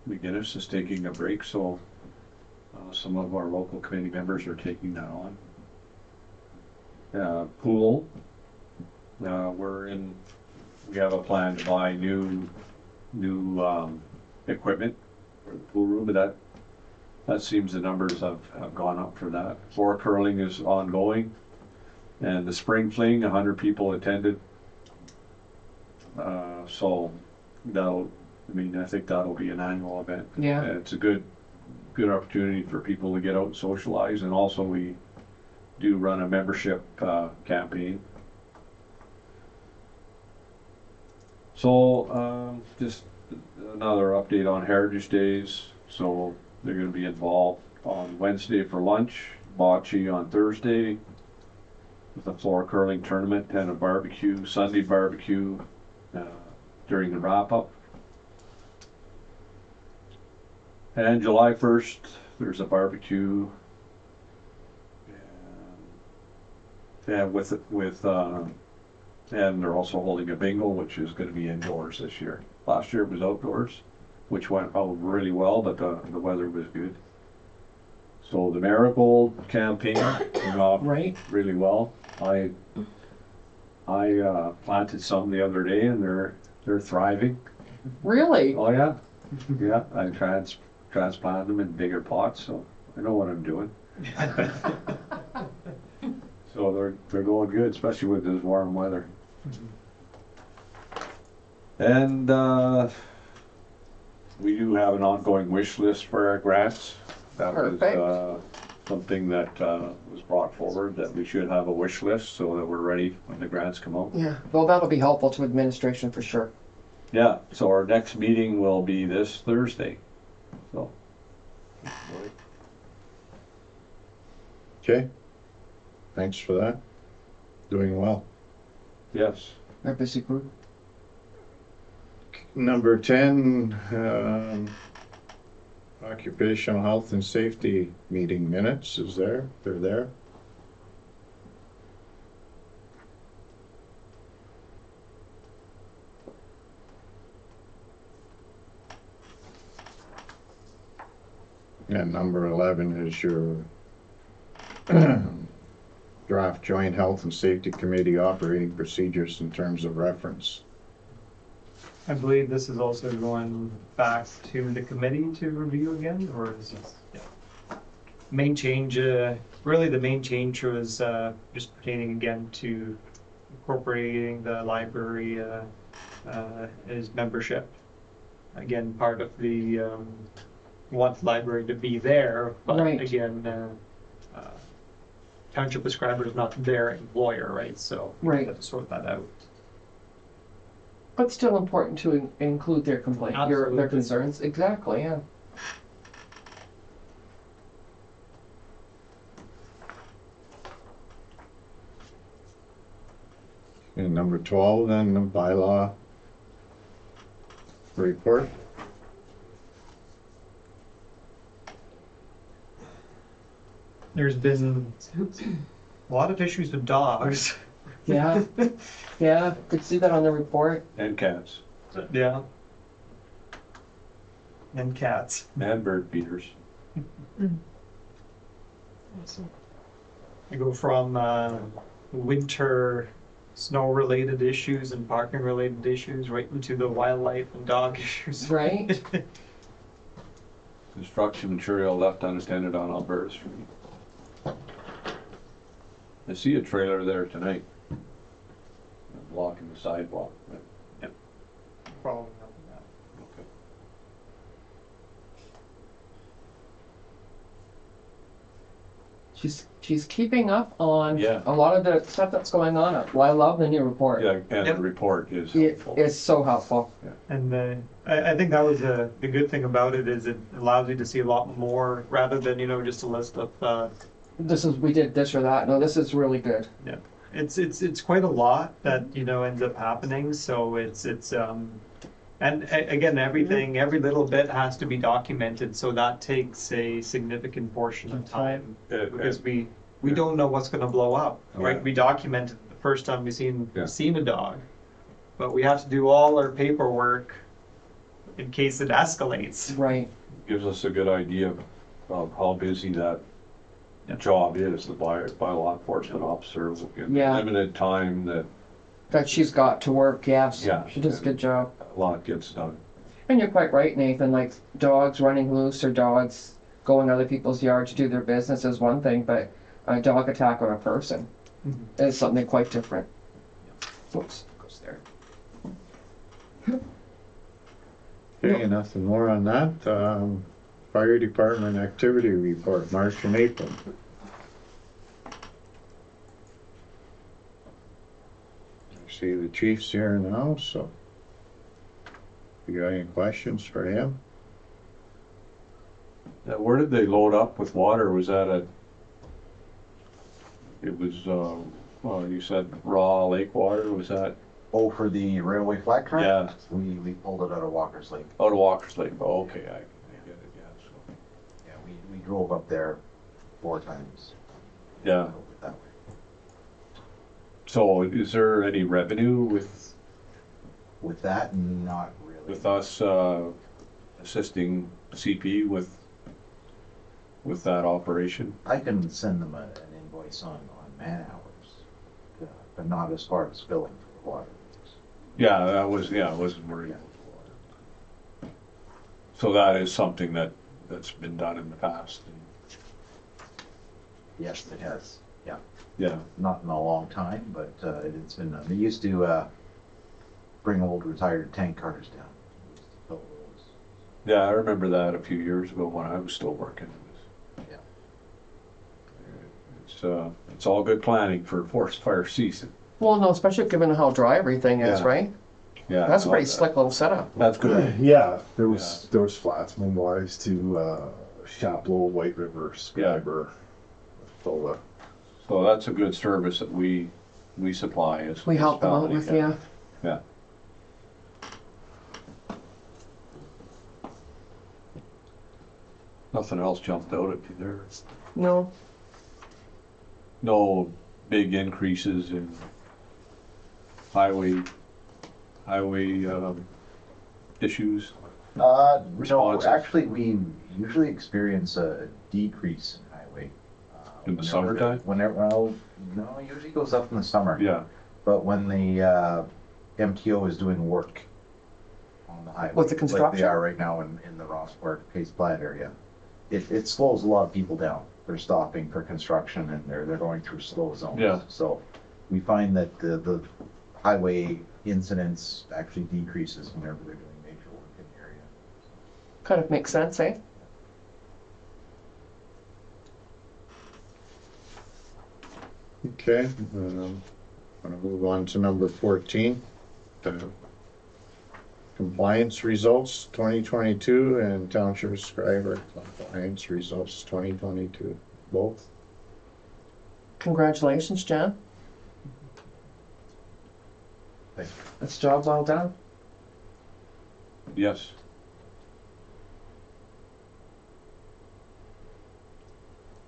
McGinnis, is taking a break, so Some of our local committee members are taking that on. Pool, we have a plan to buy new equipment for the pool room, but that seems the numbers have gone up for that. Floor curling is ongoing, and the spring fling, 100 people attended. So I think that'll be an annual event. Yeah. And it's a good opportunity for people to get out and socialize, and also we do run a membership campaign. So just another update on Heritage Days. So they're going to be involved on Wednesday for lunch, bocce on Thursday, with a floor curling tournament and a barbecue, Sunday barbecue during the wrap-up. And July 1st, there's a barbecue, and and they're also holding a bingo, which is going to be indoors this year. Last year it was outdoors, which went out really well, but the weather was good. So the Marigold campaign went off really well. I planted some the other day, and they're thriving. Really? Oh yeah, yeah. I transplanted them in bigger pots, so I know what I'm doing. So they're going good, especially with this warm weather. And we do have an ongoing wish list for our grants. That was something that was brought forward, that we should have a wish list so that we're ready when the grants come out. Yeah, well, that'll be helpful to administration for sure. Yeah, so our next meeting will be this Thursday. So. Okay. Thanks for that. Doing well. Yes. Our busy group. Number 10, occupational health and safety meeting minutes they're there. And number 11 is your draft joint health and safety committee operating procedures in terms of reference. I believe this is also going back to the committee to review again, or is this, yeah. Main change, really the main change was just pertaining again to incorporating the library as membership. Again, part of the, want the library to be there, but again, Township of Schreiber is not their employer, right? So we have to sort that out. But still important to include their complaint, their concerns. Exactly, yeah. And number 12, then the bylaw report. There's been a lot of issues with dogs. Yeah, yeah, could see that on the report. And cats. Yeah. And cats. And bird feeders. You go from winter snow-related issues and parking-related issues right into the wildlife and dog issues. Right. Construction material left unattended on Alberta Street. I see a trailer there tonight, blocking the sidewalk. Yep. Following up on that. Okay. She's keeping up on Yeah. a lot of the stuff that's going on. Well, I love the new report. Yeah, and the report is It helpful. is so helpful. And I think that was the good thing about it is it allows you to see a lot more rather than, just a list of. We did this or that. No, this is really good. Yeah, it's quite a lot that ends up happening. So and again, every little bit has to be documented. So that takes a significant portion of time because we don't know what's going to blow up, right? Yeah. We documented the first time we seen a dog, but we have to do all our paperwork in case it escalates. Right. Gives us a good idea of of how busy that job is, by law enforcement officer, in Yeah. limited time That she's got to work, yes. Yeah. She does a good job. a lot gets done. And you're quite right, Nathan, like dogs running loose or dogs going other people's yards to do their business is one thing, but a dog attack on a person is something quite different. Oops, goes there. Okay, nothing more on that. Fire department activity report, March and April. I see the chief's here now, so you got any questions for him? Where did they load up with water? Was that it was, well, you said raw lake water, was that? Oh, for the railway flat truck? Yeah. We pulled it out of Walker's Lake. Out of Walker's Lake, oh, okay, I get it, yeah, so, Yeah, we drove up there 4 times. yeah. Over it that way. So is there any revenue With that, not really. with us, assisting CP with that operation? I can send them an invoice on man hours, but not as far as filling for the water. Yeah, I wasn't worried about the water. So that is something that's been done in the past. Yes, it has. Yeah, Yeah, not in a long time, but it's been done. They used to bring old retired tank cars down. Used to fill those. yeah, I remember that a few years ago when I was still working. It's all good planning for forest fire season. Well, no, especially given how dry everything is, Yeah. right? Yeah. That's a no, pretty slick little setup. That's good. Yeah, there was flats mobilized to Chaplow, White River, Schreiber, Fola. So that's a good service that we supply as We help them out municipality, with, yeah. Yeah. Nothing else jumped out at you there. No, No big increases in highway issues. No, Responses. actually, we usually experience a decrease in highway. In the whenever summertime? Well, no, it usually goes up in the summer. Yeah, But when the MTO is doing work on the highway. With the Like construction? they are right now in the Ross Park, Pace Plat area. It slows a lot of people down. They're stopping for construction and they're going through slow zones. Yeah. So we find that the highway incidents actually decreases whenever they're doing major work in the area. kind of makes sense, eh? Okay, I'm gonna move on to number 14. The compliance results 2022 and Township of Schreiber compliance results 2022, both. Congratulations, Jan. Thank you. That's a job well done. yes.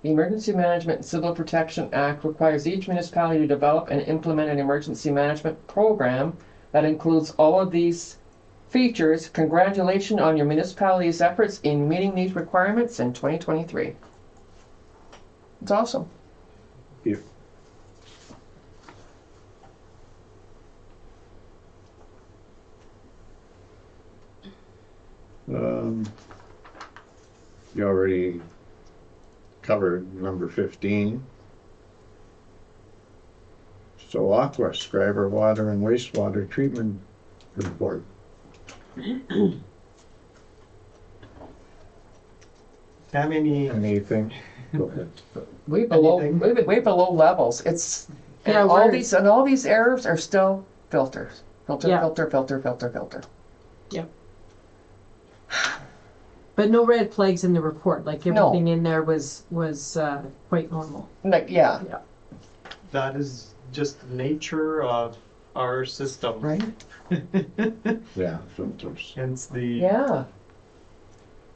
The Emergency Management and Civil Protection Act requires each municipality to develop and implement an emergency management program that includes all of these features. Congratulations on your municipality's efforts in meeting these requirements in 2023. It's awesome. Yeah. You already covered number 15. So Aqua, Schreiber Water and Wastewater Treatment Report. How many, Anything? Go ahead. Way below, Anything? way below levels. It's, and Yeah, all these errors are still filters. Filter, Yeah. filter, filter, filter, filter. But no red flags in the report, like No. everything in there was quite normal. Like, yeah, That is just the nature of our system. right? Yeah, filters. Hence the, Yeah.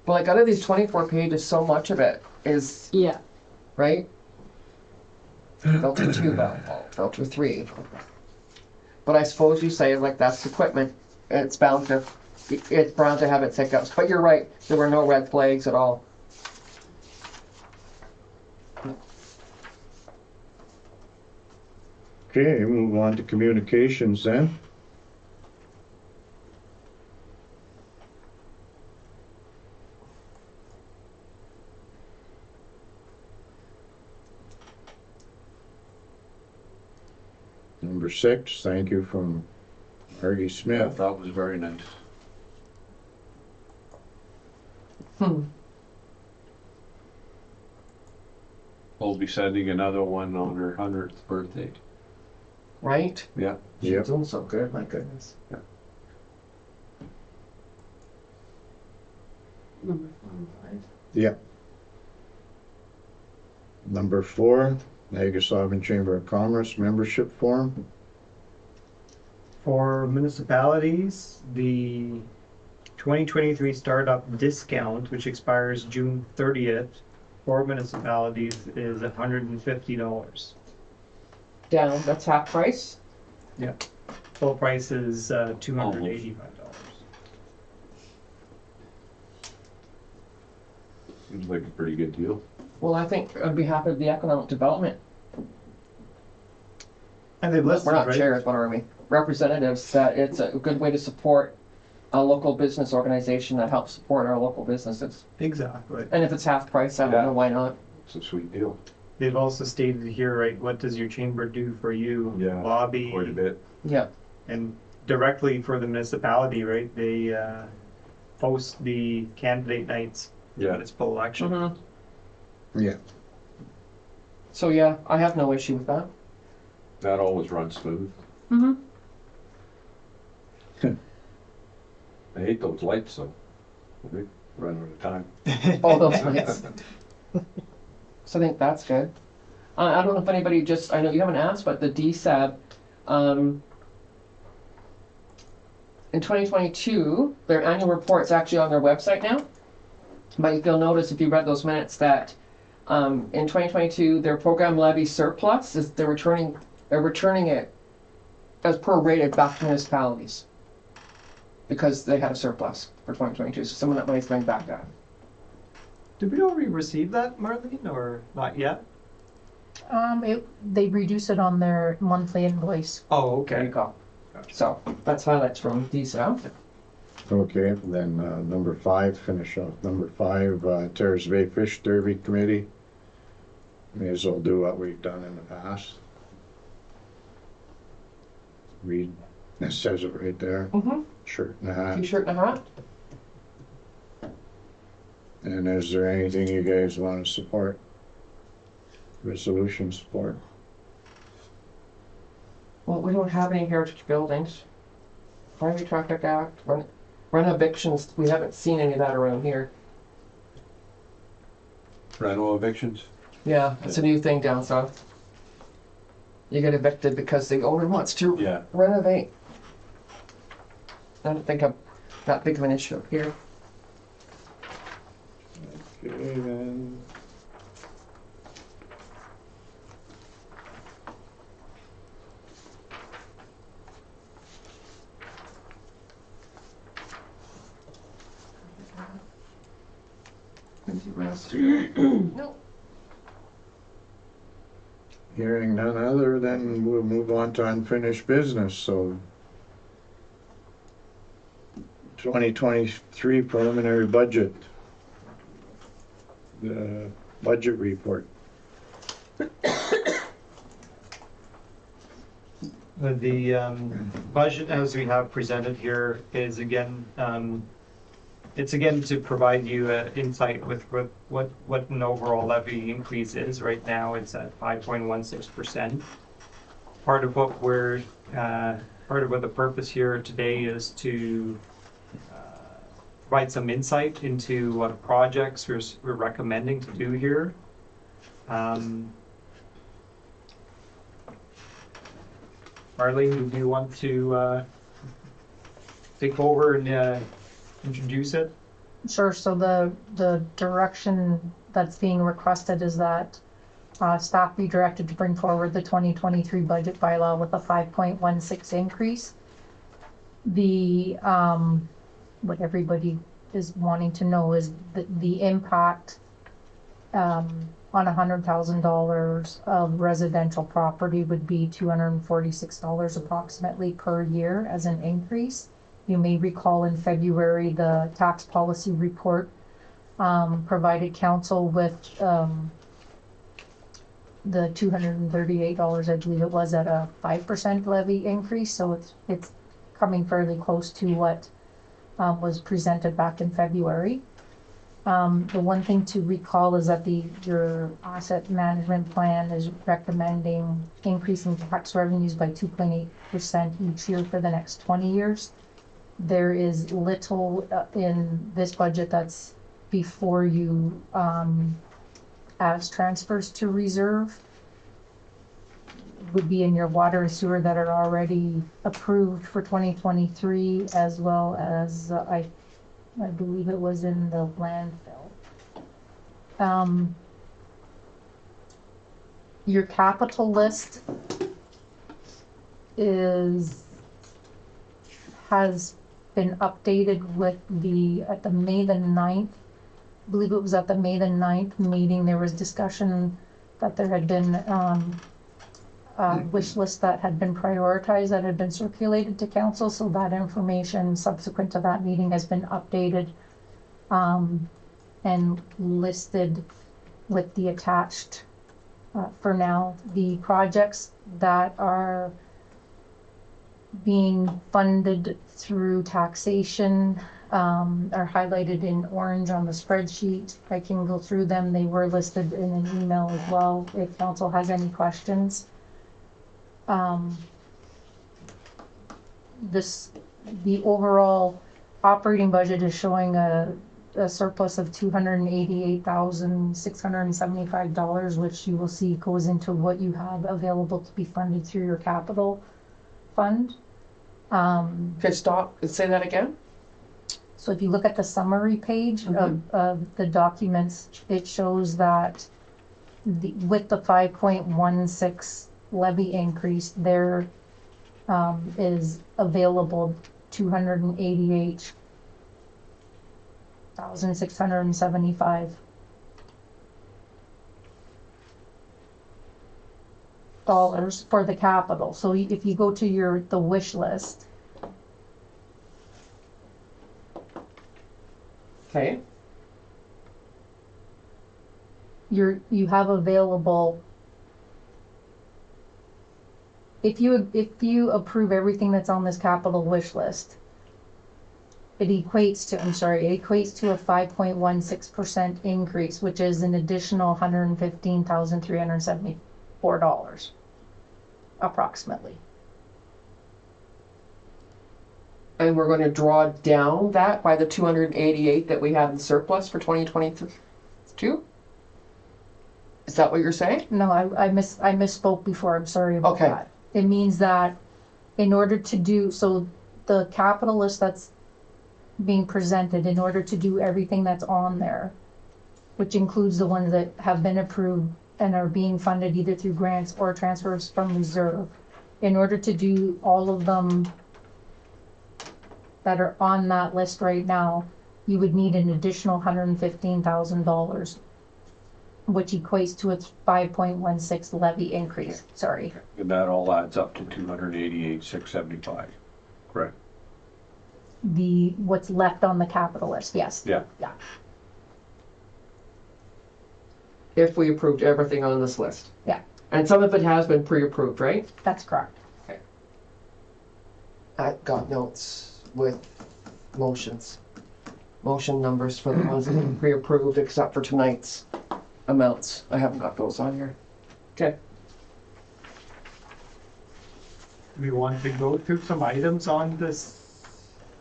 But like out of these 24 pages, so much of it is, Yeah, right? Filter 2, filter 3. But I suppose you say like that's equipment. It's bound to have its hiccups. But you're right, there were no red flags at all. Okay, move on to communications then. Number 6, thank you from Margie Yeah, Smith. that was very nice. We'll be sending another one on her 100th birthday. Right? Yeah. She's Yep. doing so good, my goodness. Number 5. Yep. Number 4, Nagasaugan Chamber of Commerce membership form. For municipalities, the 2023 startup discount, which expires June 30th, for municipalities is $150. Down, that's half price. Full price is $285. Seems like a pretty good deal. Well, I think on behalf of the economic development, And they've we're listed, not right? chairs, what are we? Representatives, that it's a good way to support a local business organization that helps support our local businesses. Exactly. And if it's half price, I don't know why not. It's a sweet deal. They've also stated here, right, what does your chamber do for you? Yeah, Lobby. Quite a bit. Yeah. And directly for the municipality, right, they host the candidate nights. Yeah. Municipal election. Mm-hmm. Yeah. So yeah, I have no issue with that. That always runs smooth. Mm-hmm. I hate those lights though. They run out of time. All those nights. So I think that's good. I don't know if anybody just, I know you haven't asked, but the DSAB, in 2022, their annual report's actually on their website now. But if you'll notice, if you read those minutes, that in 2022, their program levy surplus is they're returning it as prorated back to municipalities because they had a surplus for 2022. So some of that money's going back down. Did we already receive that, Marlene, or not yet? They reduce it on their monthly invoice. Oh, There you okay. go. So that's highlights from DSAB. Okay, then number 5, finish off number 5, Terrace Bay Fish Derby Committee. May as well do what we've done in the past. Read, it says it right there, Mm-hmm. shirt and a hat. T-shirt and a hat. And is there anything you guys want to support? Resolution support? Well, we don't have any heritage buildings. Highway traffic act, rent evictions, we haven't seen any of that around here. Rental evictions? Yeah, it's a new thing down south. You get evicted because the owner wants to Yeah. renovate. I don't think I'm that big of an issue up here. Okay, then. No. Hearing none other, then we'll move on to unfinished business, so 2023 preliminary budget. The budget report. The budget as we have presented here is again, it's again to provide you insight with what an overall levy increase is. Right now, it's at 5.16%. Part of what the purpose here today is to provide some insight into what projects we're recommending to do here. Marlene, do you want to take over and introduce it? Sure, so the direction that's being requested is that staff be directed to bring forward the 2023 budget bylaw with a 5.16 increase. The, what everybody is wanting to know is the impact on $100,000 of residential property would be $246 approximately per year as an increase. You may recall in February, the tax policy report provided council with the $238, I believe it was, at a 5% levy increase. So it's coming fairly close to what was presented back in February. The one thing to recall is that your asset management plan is recommending increasing tax revenues by 2.8% each year for the next 20 years. There is little in this budget that's before you as transfers to reserve. Would be in your water and sewer that are already approved for 2023, as well as I believe it was in the landfill. Your capital list has been updated with at the May the 9th, I believe it was at the May the 9th meeting, there was discussion that there had been wish list that had been prioritized, that had been circulated to council. So that information subsequent to that meeting has been updated and listed with the attached, for now, the projects that are being funded through taxation are highlighted in orange on the spreadsheet. I can go through them. They were listed in an email as well if council has any questions. The overall operating budget is showing a surplus of $288,675, which you will see goes into what you have available to be funded through your capital fund. Okay, stop and say that again. So if you look at the summary page of the documents, it shows that with the 5.16 levy increase, there is available $288,675 for the capital. So if you go to the wish list. Okay. You have available, if you approve everything that's on this capital wish list, it equates to a 5.16% increase, which is an additional $115,374 approximately. And we're going to draw down that by the 288 that we have in surplus for 2022? Is that what you're saying? No, I misspoke before. I'm sorry about Okay. that. It means that in order to do, so the capital list that's being presented, in order to do everything that's on there, which includes the ones that have been approved and are being funded either through grants or transfers from reserve, in order to do all of them that are on that list right now, you would need an additional $115,000, which equates to its 5.16 levy increase. Sorry. And that all adds up to 288,675. Correct. What's left on the capital list, yes. Yeah. Yeah. If we approved everything on this list. Yeah. And some of it has been pre-approved, right? That's correct. Okay. I got notes with motions. Motion numbers for the ones that have been pre-approved except for tonight's amounts. I haven't got those on here. Okay. We want to go through some items on this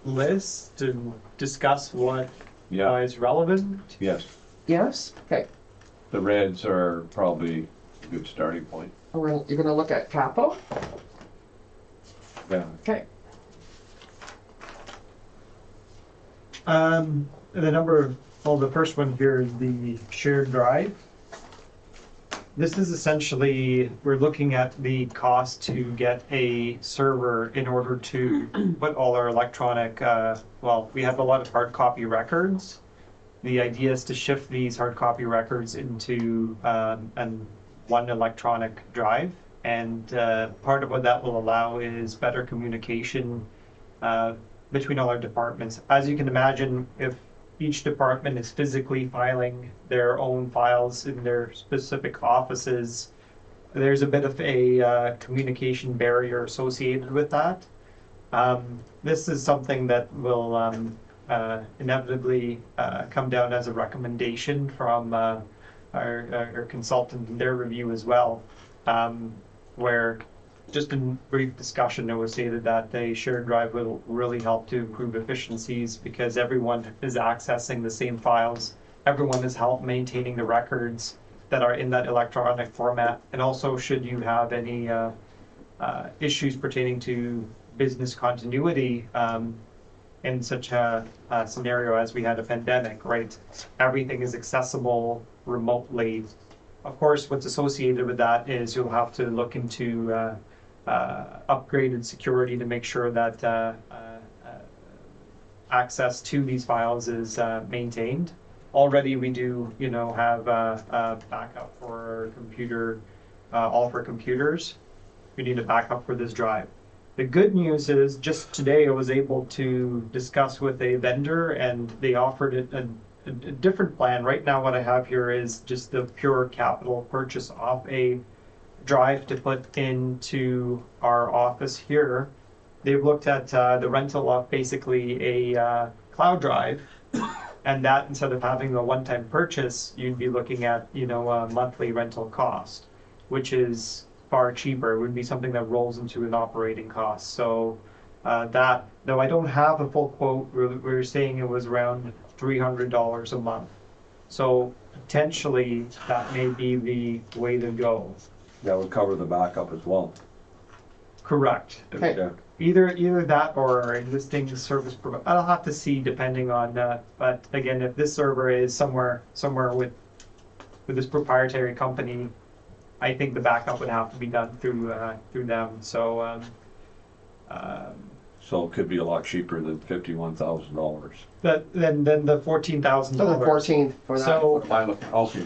list and discuss what Yeah. is relevant. Yes. Yes? Okay. The reds are probably a good starting point. You're going to look at capital? Yeah. Okay. The first one here is the shared drive. This is essentially, we're looking at the cost to get a server in order to put all our electronic, we have a lot of hard copy records. the idea is to shift these hard copy records into one electronic drive. And part of what that will allow is better communication between all our departments. As you can imagine, if each department is physically filing their own files in their specific offices, there's a bit of a communication barrier associated with that. This is something that will inevitably come down as a recommendation from our consultant in their review as well, where just in brief discussion it was stated that the shared drive will really help to improve efficiencies because everyone is accessing the same files, everyone is help maintaining the records that are in that electronic format, and also should you have any issues pertaining to business continuity in such a scenario as we had a pandemic, right? Everything is accessible remotely. Of course, what's associated with that is you'll have to look into upgraded security to make sure that access to these files is maintained. Already we do, have a backup for computer, all for computers. We need a backup for this drive. The good news is just today I was able to discuss with a vendor and they offered it a different plan. Right now what I have here is just the pure capital purchase of a drive to put into our office here. They've looked at the rental of basically a cloud drive, and that instead of having a one-time purchase, you'd be looking at a monthly rental cost, which is far cheaper. It would be something that rolls into an operating cost. So that, though I don't have a full quote, we're saying it was around $300 a month. So potentially that may be the way to go. That would cover the backup as well. Correct. Okay. Yeah. Either that or our existing service provider. I'll have to see depending on that. But again, if this server is somewhere with this proprietary company, I think the backup would have to be done through them. So So it could be a lot cheaper than $51,000. then the $14,000. So the 14 for that. So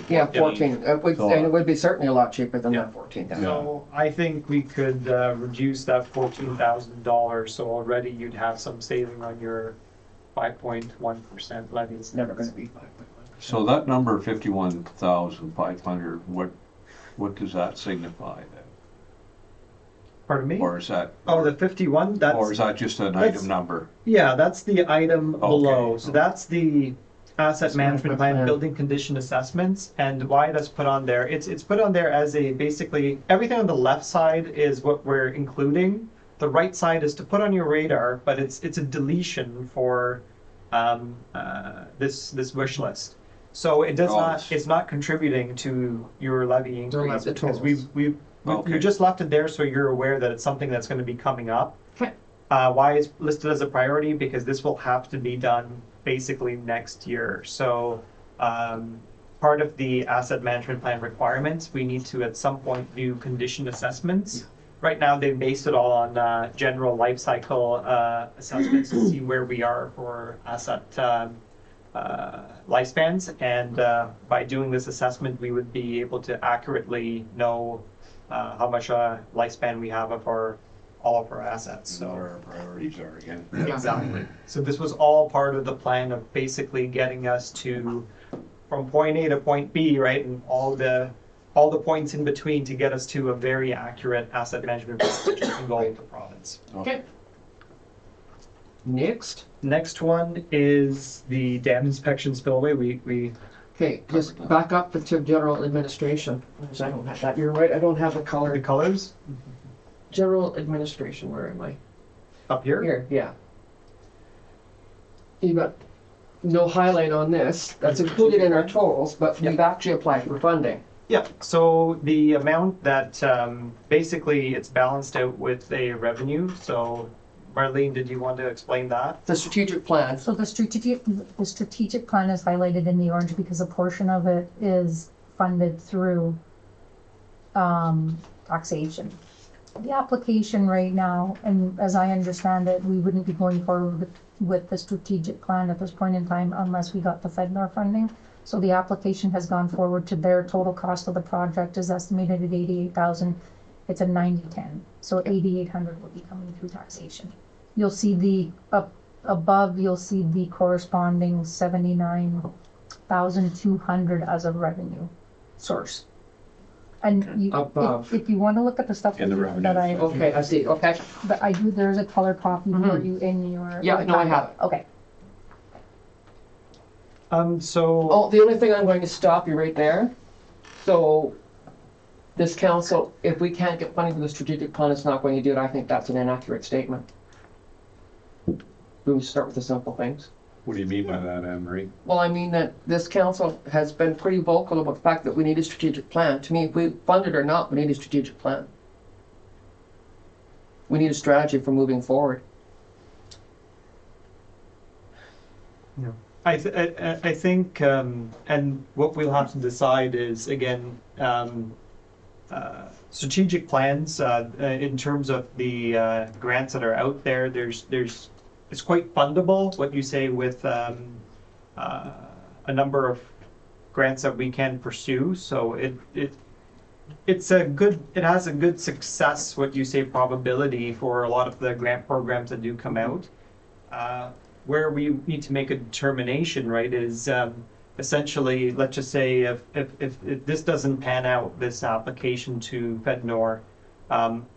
Yeah, 14. And it would be certainly a lot cheaper than Yeah. that 14. So I think we could reduce that $14,000. So already you'd have some saving on your 5.1% levy. It's never going to be 5.1. So that number 51,500, what does that signify then? Pardon me? Or is that? Oh, the 51. Or is that just an item number? Yeah, that's the item below. So that's the asset management plan, plan. building condition assessments, and why that's put on there. It's put on there as a basically everything on the left side is what we're including. The right side is to put on your radar, but it's a deletion for this wish list. So it does not. It's not contributing to your levy increase the because totals. we just left it there so you're aware that it's something that's going to be coming up. Okay. Why it's listed as a priority? Because this will have to be done basically next year. So part of the asset management plan requirements, we need to at some point do condition assessments. Right now they've based it all on general life cycle assessments to see where we are for asset lifespans. And by doing this assessment, we would be able to accurately know how much lifespan we have of all of our assets. So Where our priorities are again. exactly. So this was all part of the plan of basically getting us to from point A to point B, right, and all the points in between to get us to a very accurate asset management goal of the province. Okay. Next. Next one is the dam inspection spillway. We Okay, just back up to general administration. Because I don't have that. You're right, I don't have the the color. colors General administration, where am I? up here. Here, yeah. You got no highlight on this. That's included in our totals, but we've actually applied for funding. Yeah, so the amount that basically it's balanced out with a revenue. So Marlene, did you want to explain that? The strategic plan. So the strategic plan is highlighted in the orange because a portion of it is funded through taxation. The application right now, and as I understand it, we wouldn't be going forward with the strategic plan at this point in time unless we got the FedNor funding. So the application has gone forward to their total cost of the project is estimated at 88,000. It's a 90/10, so 8,800 will be coming through taxation. You'll see the up above. You'll see the corresponding 79,200 as a revenue source. And you, Above. if you want to look at the stuff In the that I, Okay, I see, okay. but I do, there's a color copy for Mhm. you in your. Yeah, no, I have it. Okay. So, Oh, the only thing I'm going to stop you right there. So this council, if we can't get funding for the strategic plan, it's not going to do it. I think that's an inaccurate statement. We start with the simple things. What do you mean by that, Anne Marie? Well, I mean that this council has been pretty vocal about the fact that we need a strategic plan. To me, if we fund it or not, we need a strategic plan. We need a strategy for moving forward. I think, and what we'll have to decide is, again, strategic plans, in terms of the grants that are out there, it's quite fundable, what you say, with a number of grants that we can pursue. So it has a good success, what you say, probability for a lot of the grant programs that do come out. Where we need to make a determination, right, is essentially, let's just say if this doesn't pan out, this application to FedNor,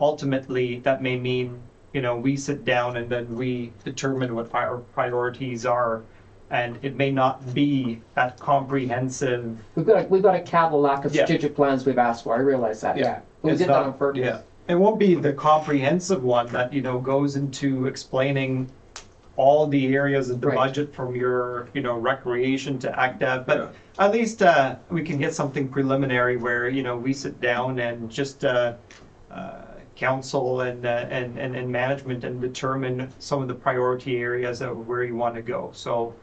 ultimately that may mean, we sit down and then we determine what our priorities are, and it may not be that comprehensive. We've got a Cadillac of Yeah. strategic plans we've asked for. I realize that. Yeah. We It's did that not- on purpose. Yeah. It won't be the comprehensive one that, goes into explaining all the areas of the Right. budget from your, recreation to ACDEV, but at least we can get something preliminary where, we sit down and just council and management and determine some of the priority areas of where you want to go. So,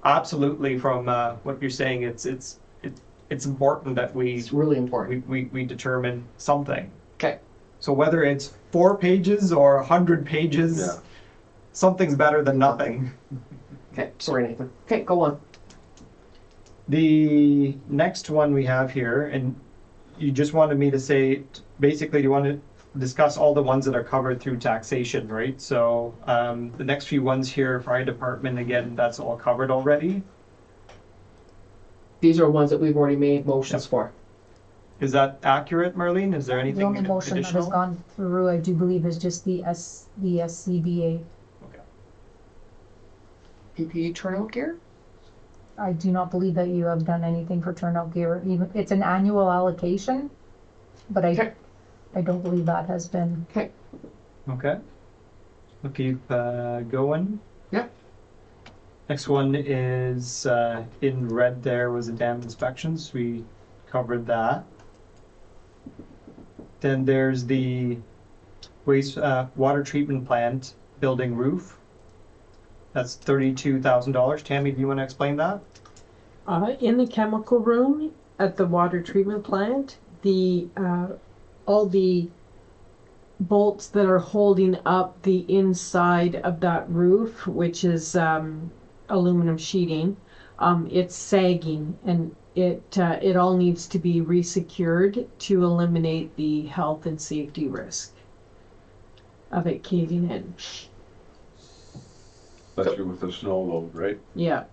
absolutely from what you're saying, it's important that It's really important. we determine something. Okay. So whether it's 4 pages or 100 pages, Yeah. something's better than nothing. Okay. Sorry, Nathan. Okay, go on. The next one we have here, and you just wanted me to say, basically, you want to discuss all the ones that are covered through taxation, right? So the next few ones here, fire department, again, that's all covered already. These are ones that we've already made motions for. Is that accurate, Marlene? Is there The anything only motion that has additional? gone through, I do believe, is just the SCBA. PPE turnout gear? I do not believe that you have done anything for turnout gear. Even, it's an annual allocation, but Okay. I don't believe that has been. Okay. Okay. We'll keep going. Yeah. Next one is in red there was the dam inspections. We covered that. Then there's the waste water treatment plant building roof. That's $32,000. Tammy, do you want to explain that? In the chemical room at the water treatment plant, the all the bolts that are holding up the inside of that roof, which is aluminum sheeting, it's sagging, and it all needs to be resecured to eliminate the health and safety risk of it caving in. Especially with the snow load, right? Yeah. And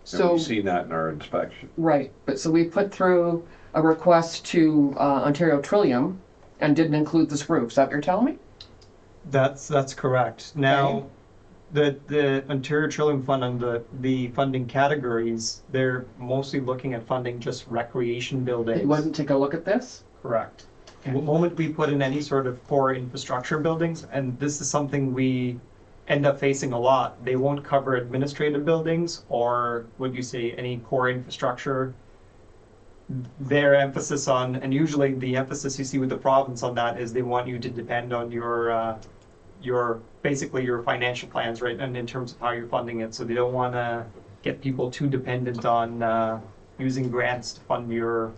So, we've seen that in our inspection. right, but so we put through a request to Ontario Trillium and didn't include this roof. Is that what you're telling me? That's correct. Now, the Ontario Trillium Fund and the funding categories, they're mostly looking at funding just recreation buildings. They wouldn't take a look at this? Correct. The moment we put in any sort of core infrastructure buildings, and this is something we end up facing a lot, they won't cover administrative buildings or, would you say, any core infrastructure. Their emphasis on, and usually the emphasis you see with the province on that is they want you to depend on your basically your financial plans, right? And in terms of how you're funding it, so they don't want to get people too dependent on using grants to fund your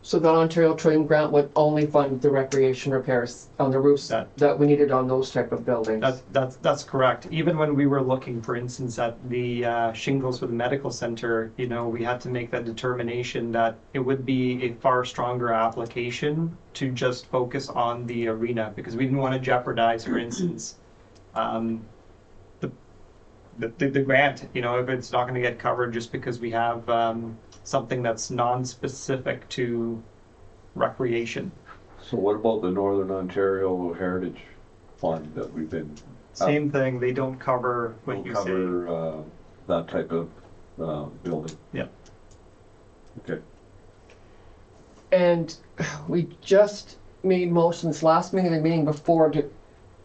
So the Ontario Train Grant would only fund the recreation repairs on the roofs that we needed on those type of buildings? That's correct. Even when we were looking, for instance, at the shingles for the medical center, you know, we had to make that determination that it would be a far stronger application to just focus on the arena, because we didn't want to jeopardize, for instance, the grant, you know, if it's not going to get covered just because we have something that's non-specific to recreation. So what about the Northern Ontario Heritage Fund that we've been? Same thing, they don't cover what you say. Cover that type of building. Yeah. Okay. And we just made motions last meeting and the meeting before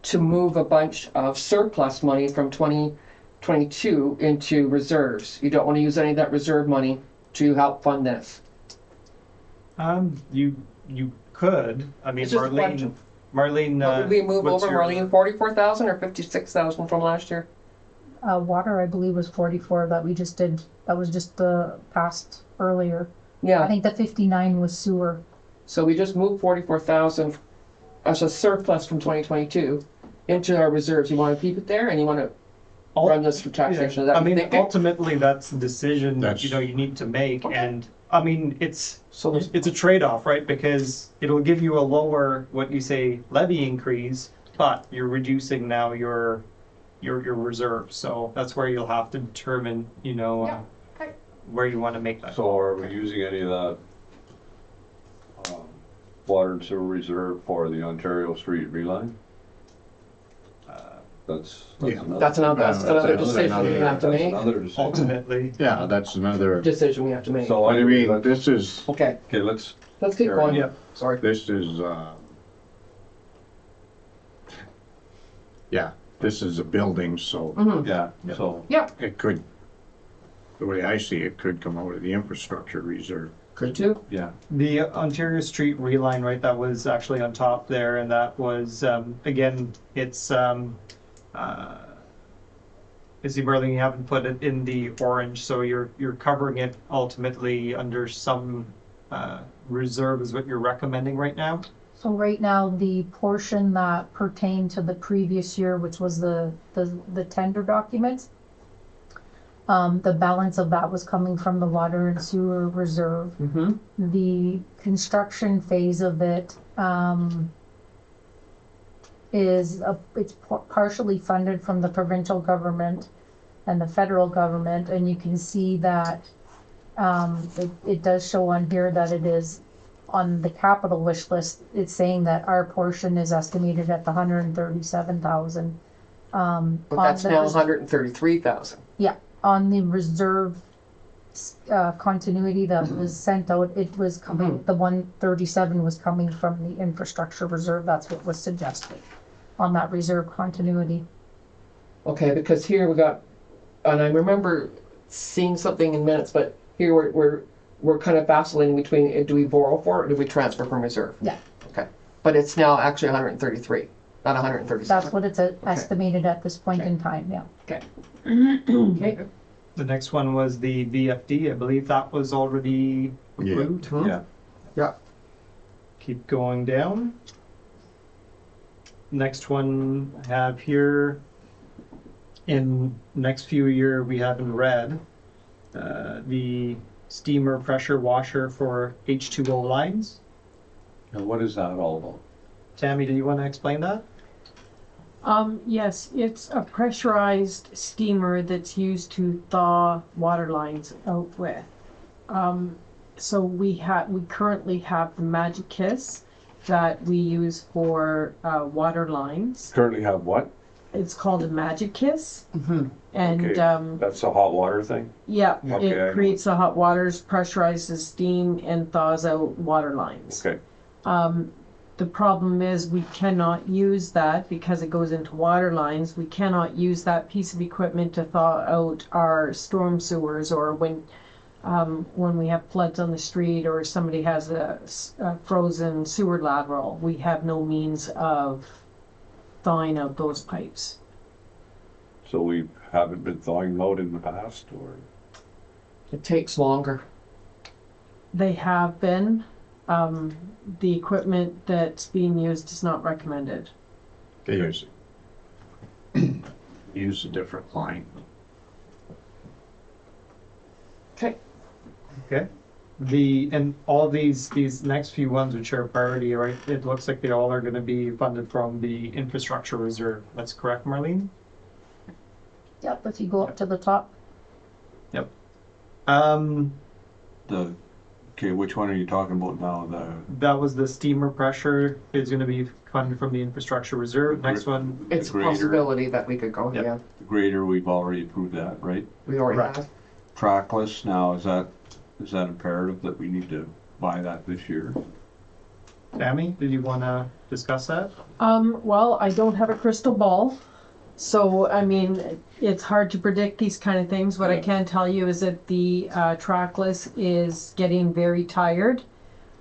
to move a bunch of surplus money from 2022 into reserves. You don't want to use any of that reserve money to help fund this. You could. I mean, It's just a question. Marlene. What did we move what's over, your- Marlene? 44,000 or 56,000 from last year? Water, I believe, was 44 that we just did. That was just the past earlier. I Yeah. think the 59 was sewer. So we just moved 44,000 as a surplus from 2022 into our reserves. You want to keep it there, and you want to run this for taxation? Is that I what you mean, think? ultimately, that's the decision That's- you know you need to make, Okay. and I mean, it's So there's- a trade-off, right? Because it'll give you a lower, what you say, levy increase, but you're reducing now your reserves. So that's where you'll have to determine, you know, Yeah, okay. where you want to make that. So are we using any of that water and sewer reserve for the Ontario Street reline? That's Yeah. another. That's another decision we have to That's make. another decision. Ultimately, Yeah, that's another, Decision we have to make. So I mean, let's- this is, Okay, Okay, let's, let's keep Sure. going. Yeah. Sorry. this is, yeah, this is a building, so Mhm. yeah, so, it could, the way I see it, could come out of the infrastructure reserve. Could too. yeah. the Ontario Street reline, right? That was actually on top there, and that was again, it's. Is the Berlin, you haven't put it in the orange, so you're covering it ultimately under some reserve is what you're recommending right now? So right now, the portion that pertained to the previous year, which was the tender documents, the balance of that was coming from the water and sewer reserve. Mm-hmm. The construction phase of it it's partially funded from the provincial government and the federal government, and you can see that it does show on here that it is on the capital wish list. It's saying that our portion is estimated at the 137,000. But that's now 133,000. On the reserve continuity that was sent out, it was coming, the 137 was coming from the infrastructure reserve. That's what was suggested on that reserve continuity. Okay, because here we got, and I remember seeing something in minutes, but here we're kind of vacillating between, do we borrow for it or do we transfer from reserve? Yeah. Okay, but it's now actually 133, not 137. That's what it's estimated at this point in time, yeah. Okay. The next one was the VFD. I believe that was already Yeah. approved. Hmm? Yeah. Yeah. Keep going down. Next one I have here, in next few year, we have in red, the steamer pressure washer for H2O lines. And what is that all about? Tammy, do you want to explain that? Yes, it's a pressurized steamer that's used to thaw water lines out with. So we currently have the Magic Kiss that we use for water lines. Currently have what? It's called a Magic Kiss. Mm-hmm. And Okay. That's a hot water thing? yeah, Okay, I know. it creates the hot waters, pressurizes steam, and thaws out water lines. Okay. The problem is we cannot use that because it goes into water lines. We cannot use that piece of equipment to thaw out our storm sewers, or when we have floods on the street or somebody has a frozen sewer lateral. We have no means of thawing out those pipes. So we haven't been thawing them out in the past, or? It takes longer. They have been. the equipment that's being used is not recommended. They use a different line. Okay. Okay. And all these next few ones which are priority, right, it looks like they all are gonna be funded from the infrastructure reserve. That's correct, Marlene? Yep, if you go up to the top. Um, Okay, which one are you talking about now? that was the steamer pressure is gonna be funded from the infrastructure reserve. Next one, It's a grader. possibility that we could go, Yep. yeah. The grader, we've already approved that, right? We already Correct. have. Trackless, now, is that imperative that we need to buy that this year? Tammy, did you wanna discuss that? Well, I don't have a crystal ball, so I mean, it's hard to predict these kind of things. What I can tell you is that the trackless is getting very tired.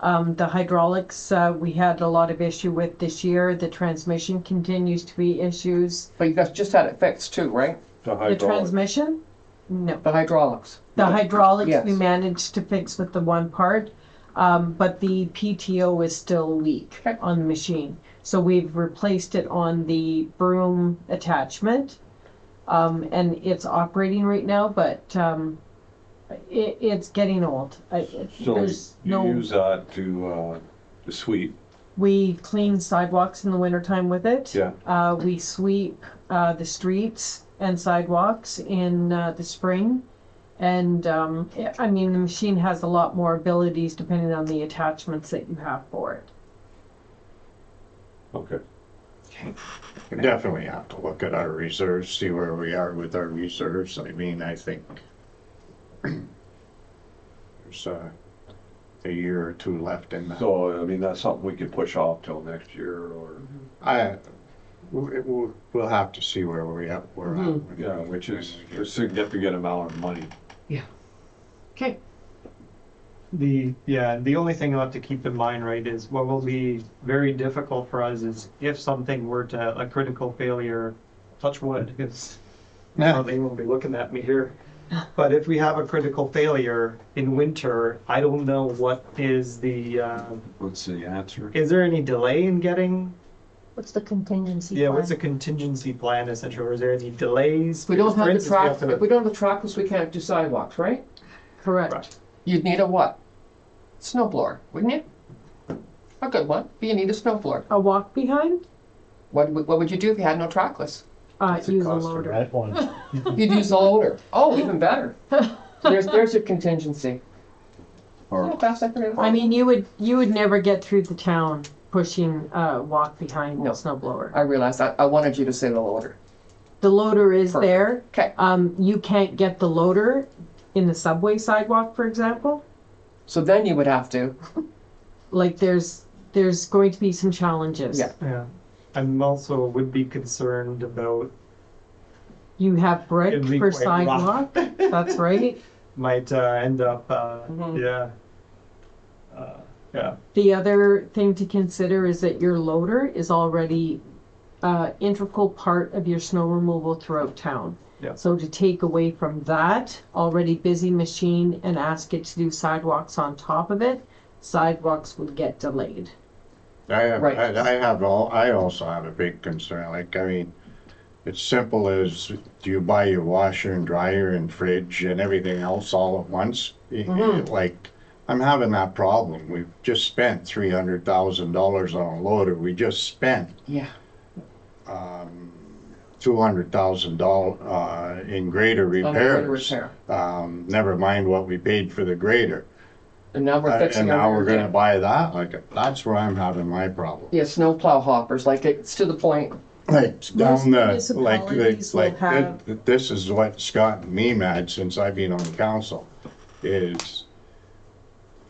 The hydraulics, we had a lot of issue with this year. The transmission continues to be issues. But you guys just had it fixed too, right? The transmission? No. The hydraulics. The hydraulics we Yes. managed to fix with the one part, but the PTO is still weak Okay. on the machine. So we've replaced it on the broom attachment, and it's operating right now, but it's getting old. So There's you no. use that to sweep? We clean sidewalks in the wintertime with it. Yeah. We sweep the streets and sidewalks in the spring. And I mean, the machine has a lot more abilities depending on the attachments that you have for it. Okay. We definitely have to look at our reserves, see where we are with our reserves. I mean, I think there's a year or two left in that. So, I mean, that's something we could push off till next year, or, We'll have to see where we're at. yeah, which is a significant amount of money. Okay. The only thing I'll have to keep in mind, right, is what will be very difficult for us is if something were to, a critical failure, touch wood, because they won't be looking at me here. But if we have a critical failure in winter, I don't know what is What's the answer? is there any delay in getting, What's the contingency yeah, plan? what's the contingency plan essentially, or is there any delays? If we don't For have the instance, we have track, to- if we don't have the trackless, we can't do sidewalks, right? Correct. Right. You'd need a what? Snow blower, wouldn't you? A good one, but you need a snow blower. A walk behind? What would you do if you had no trackless? Use a loader. That one. You'd use a loader. Oh, even better. There's your contingency. See how fast I figured it out? I mean, you would never get through the town pushing walk behind No. a snow blower. I realized that. I wanted you to say the loader. The loader is Perfect. there. Okay. You can't get the loader in the subway sidewalk, for example. So then you would have to. Like there's going to be some challenges. Yeah. Yeah. I'm also would be concerned about You have brick It'd be for quite rough. sidewalk. That's right. might end up, Mhm. yeah. Yeah. The other thing to consider is that your loader is already integral part of your snow removal throughout town. Yeah. So to take away from that already busy machine and ask it to do sidewalks on top of it, sidewalks would get delayed. Right. I also have a big concern. Like, I mean, it's simple as, do you buy your washer and dryer and fridge and everything else all at once? Like, I'm having that problem. We've just spent $300,000 on a loader. We just spent Yeah. $200,000 in grader On the repairs. repair. Never mind what we paid for the grader. And now we're fixing And now our- we're gonna buy that. Like, that's where I'm having my problem. Yeah, snow plow hoppers. Like it's to the point. Like Most down the, municipalities will have- this is what's gotten me mad since I've been on the council, is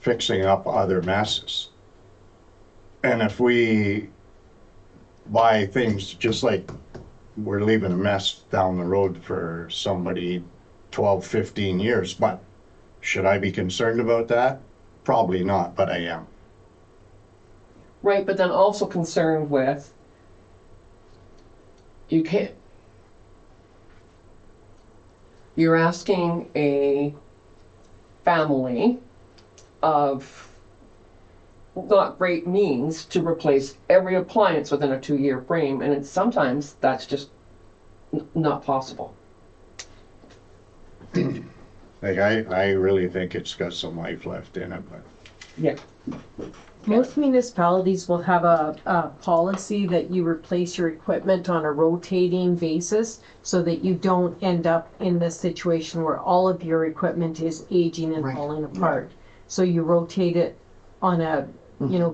fixing up other messes. And if we buy things just like we're leaving a mess down the road for somebody 12, 15 years, but should I be concerned about that? Probably not, but I am. Right, but then also concerned with you can't. You're asking a family of not great means to replace every appliance within a 2-year frame, and sometimes that's just not possible. Like, I really think it's got some life left in it, but Yeah. Most municipalities will have a policy that you replace your equipment on a rotating basis so that you don't end up in this situation where all of your equipment is aging and Right. falling apart. So you rotate it on a,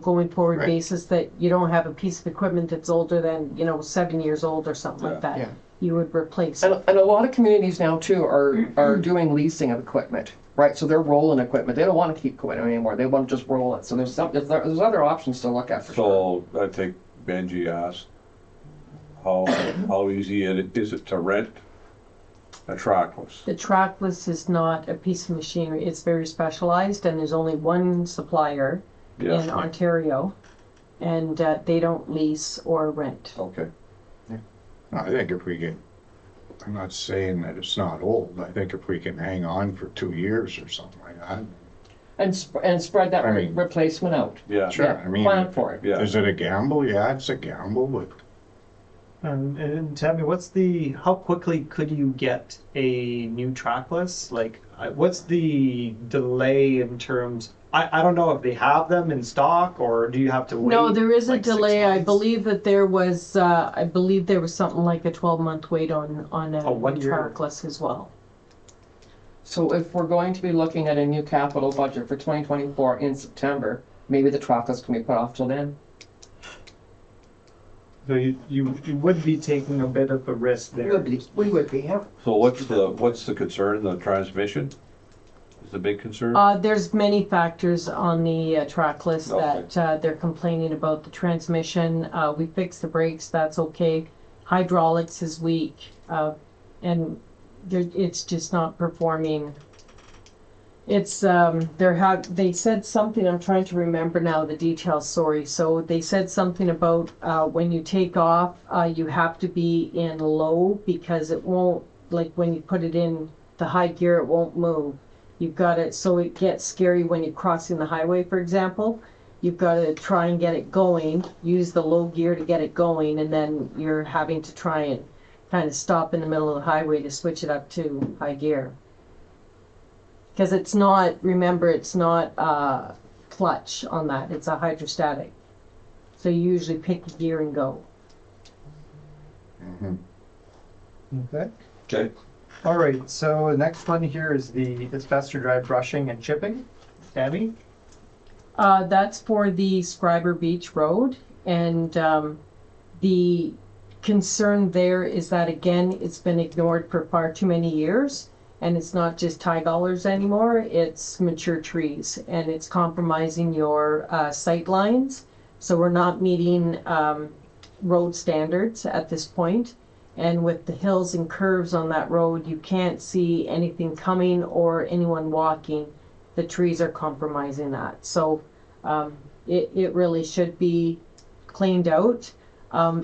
going forward Right. basis, that you don't have a piece of equipment that's older than, 7 years old or something like that. Yeah. You would replace it. And a lot of communities now too are doing leasing of equipment, right? So they're rolling equipment. They don't want to keep equipment anymore. They want to just roll it. So there's other options to look at for sure. So I think Benji asked, how easy is it to rent a trackless? The trackless is not a piece of machinery. It's very specialized, and there's only one supplier in Yeah, Ontario, and they don't lease or rent. okay. I think if we can, I'm not saying that it's not old, I think if we can hang on for 2 years or something like that. And spread that I mean- replacement out. Yeah. Sure, Yeah, I mean, plan for it. Yeah. is it a gamble? Yeah, it's a gamble, but And Tammy, how quickly could you get a new trackless? Like, what's the delay in terms, I don't know if they have them in stock, or do you have to wait? No, there is a like 6 delay. I months? believe that there was, something like a 12-month wait on Oh, 1 a year. trackless as well. So if we're going to be looking at a new capital budget for 2024 in September, maybe the trackless can be put off till then. So you would be taking a bit of a risk there. We would be, yeah. So what's the concern? The transmission is the big concern? There's many factors on the trackless Okay. that they're complaining about. The transmission, we fixed the brakes, that's okay. Hydraulics is weak, and it's just not performing. It's they said something, I'm trying to remember now the details, sorry. So they said something about when you take off, you have to be in low, because it won't, like when you put it in the high gear, it won't move. You've got it, so it gets scary when you're crossing the highway, for example. You've got to try and get it going, use the low gear to get it going, and then you're having to try and kind of stop in the middle of the highway to switch it up to high gear. Because it's not clutch on that, it's a hydrostatic. So you usually pick a gear and go. Okay. Okay. All right, so the next one here is it's best to drive brushing and chipping. Tammy? That's for the Schreiber Beach Road, and the concern there is that, again, it's been ignored for far too many years, and it's not just tie-gallers anymore, it's mature trees, and it's compromising your sight lines. So we're not meeting road standards at this point. And with the hills and curves on that road, you can't see anything coming or anyone walking. The trees are compromising that. So it really should be cleaned out.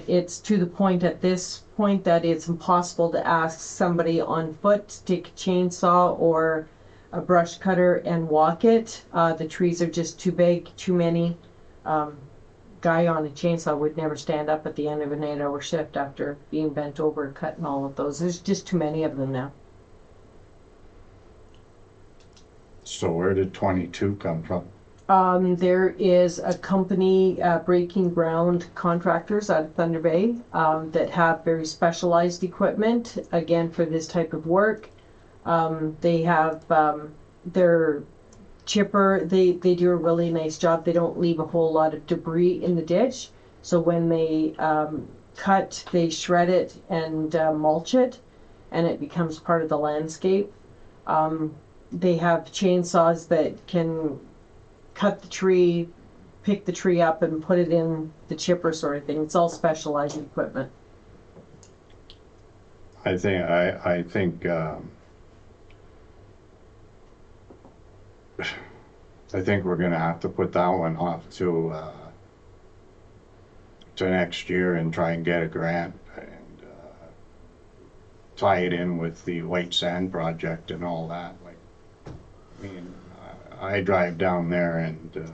It's to the point at this point that it's impossible to ask somebody on foot to take a chainsaw or a brush cutter and walk it. The trees are just too big, too many. Guy on a chainsaw would never stand up at the end of an 8-hour shift after being bent over cutting all of those. There's just too many of them now. so where did 22 come from? There is a company, Breaking Ground Contractors out of Thunder Bay, that have very specialized equipment, again, for this type of work. They have their chipper, they do a really nice job. They don't leave a whole lot of debris in the ditch. So when they cut, they shred it and mulch it, and it becomes part of the landscape. They have chainsaws that can cut the tree, pick the tree up and put it in the chipper sort of thing. It's all specialized equipment. I think we're gonna have to put that one off to next year and try and get a grant and tie it in with the white sand project and all that. Like, I mean, I drive down there and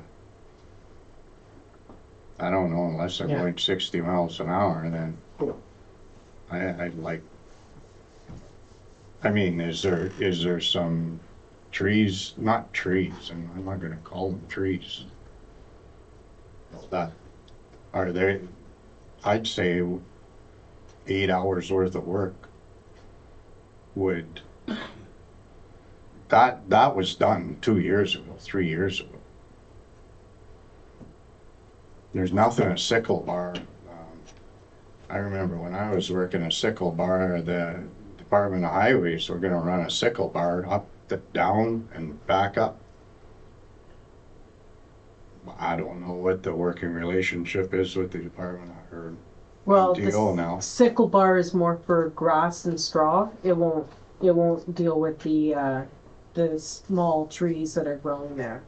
I don't know, unless I'm Yeah. going 60 miles an hour, then I'd like, I mean, is there some trees, not trees, and I'm not gonna call them trees, that, are they, I'd say 8 hours worth of work would, that was done 2 years ago, 3 years ago. There's nothing a sickle bar. I remember when I was working a sickle bar, the Department of Highways were gonna run a sickle bar up, down, and back up. I don't know what the working relationship is with the Department of, or Well, deal now. the sickle bar is more for grass and straw. It won't deal with the small trees that are growing there.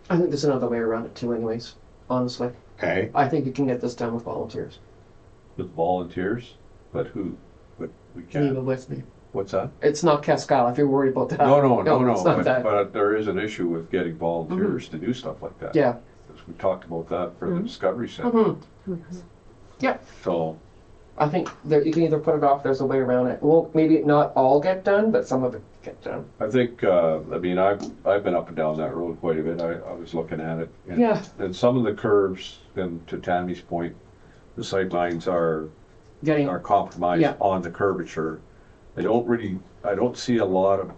I think there's another way around it too anyways, honestly. Okay, I think you can get this done with volunteers. With volunteers, but who, but we Leave can't, it with me. what's that? It's not Cascal if you're worried about that. No, it's not that. but there is an issue with getting volunteers to do stuff like that. Yeah. We talked about that for the Mhm. Discovery Center, Mm-hmm. so, I think that you can either put it off, there's a way around it. Well, maybe not all get done, but some of it get done. I think, I mean, I've been up and down that road quite a bit, I was looking at it. and- Yeah. And some of the curves, and to Tammy's point, the sight lines are Getting, compromised Yeah. on the curvature. I don't see a lot of,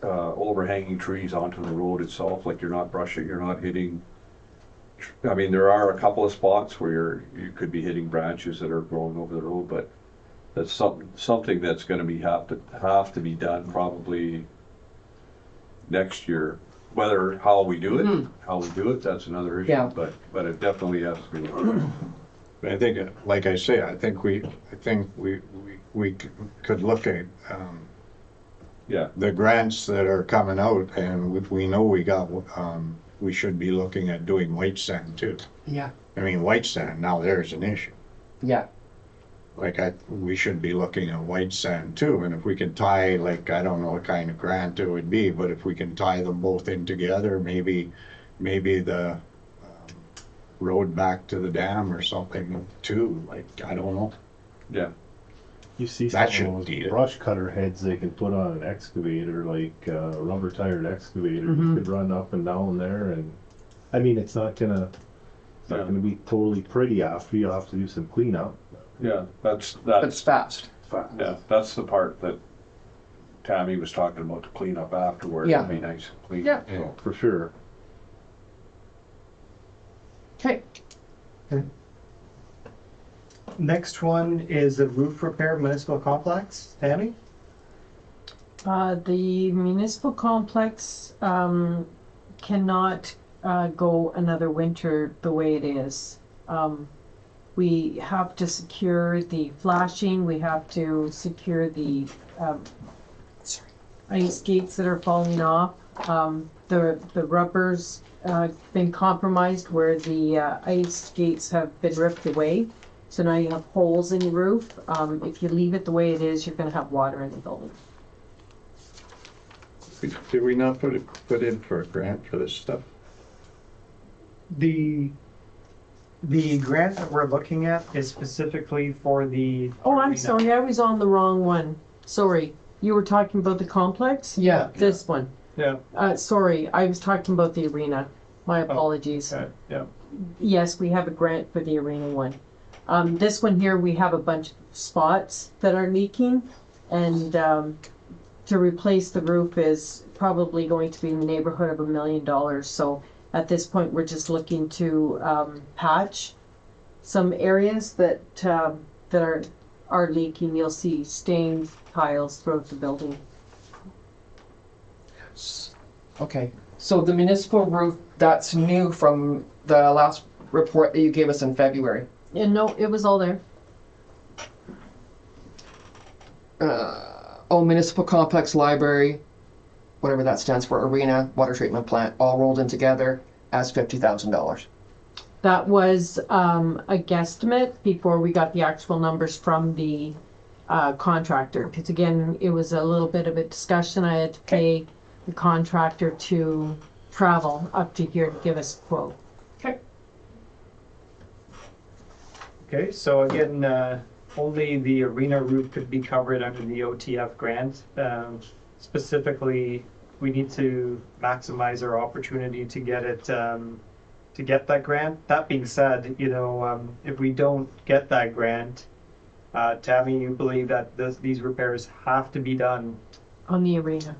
overhanging trees onto the road itself, like you're not brushing, you're not hitting. I mean, there are a couple of spots where you could be hitting branches that are growing over the road, but that's something that's gonna have to be done probably next year. Whether, how we do it, that's another issue, Yeah. but it definitely has to be looked at. I think, like I say, I think we could look at, Yeah, the grants that are coming out, and we know we got, we should be looking at doing white sand too. yeah, I mean, white sand, now there's an issue. yeah. Like we should be looking at white sand too, and if we can tie, like, I don't know what kind of grant it would be, but if we can tie them both in together, maybe the road back to the dam or something too, like, I don't know. yeah. You see That some shouldn't of be those it. brush cutter heads they can put on an excavator, like rubber tired excavator. Mhm. You could run up and down there, and I mean, it's not gonna be totally pretty after. You'll have to do some cleanup. Yeah, But it's that's, fast. yeah, that's the part that Tammy was talking about, to clean up afterward. Yeah. It'd be nice and clean. Yeah. So, For sure. Okay. Next one is the roof repair municipal complex. Tammy? The municipal complex cannot go another winter the way it is. We have to secure the flashing, we have to secure the ice gates that are falling off. The rubber's been compromised where the ice gates have been ripped away. So now you have holes in your roof. If you leave it the way it is, you're gonna have water in the building. Did we not put in for a grant for this stuff? The grant that we're looking at is specifically for the. Oh, I'm arena. sorry, I was on the wrong one. Sorry. You were talking about the complex? Yeah. This one. Yeah. Sorry, I was talking about the arena. My apologies. Okay, yeah. Yes, we have a grant for the arena one. This one here, we have a bunch of spots that are leaking, and to replace the roof is probably going to be in the neighborhood of $1 million. So at this point, we're just looking to patch some areas that are leaking. You'll see stained tiles throughout the building. Okay. So the municipal roof, that's new from the last report that you gave us in February. And no, it was all there. Municipal complex, library, whatever that stands for, arena, water treatment plant, all rolled in together as $50,000. That was a guesstimate before we got the actual numbers from the contractor. Because again, it was a little bit of a discussion. I had to pay the contractor to travel up to here to give us a quote. Okay, so again, only the arena roof could be covered under the OTF grant. Specifically, we need to maximize our opportunity to get it, to get that grant. That being said, if we don't get that grant, Tammy, you believe that these repairs have to be done. On the arena.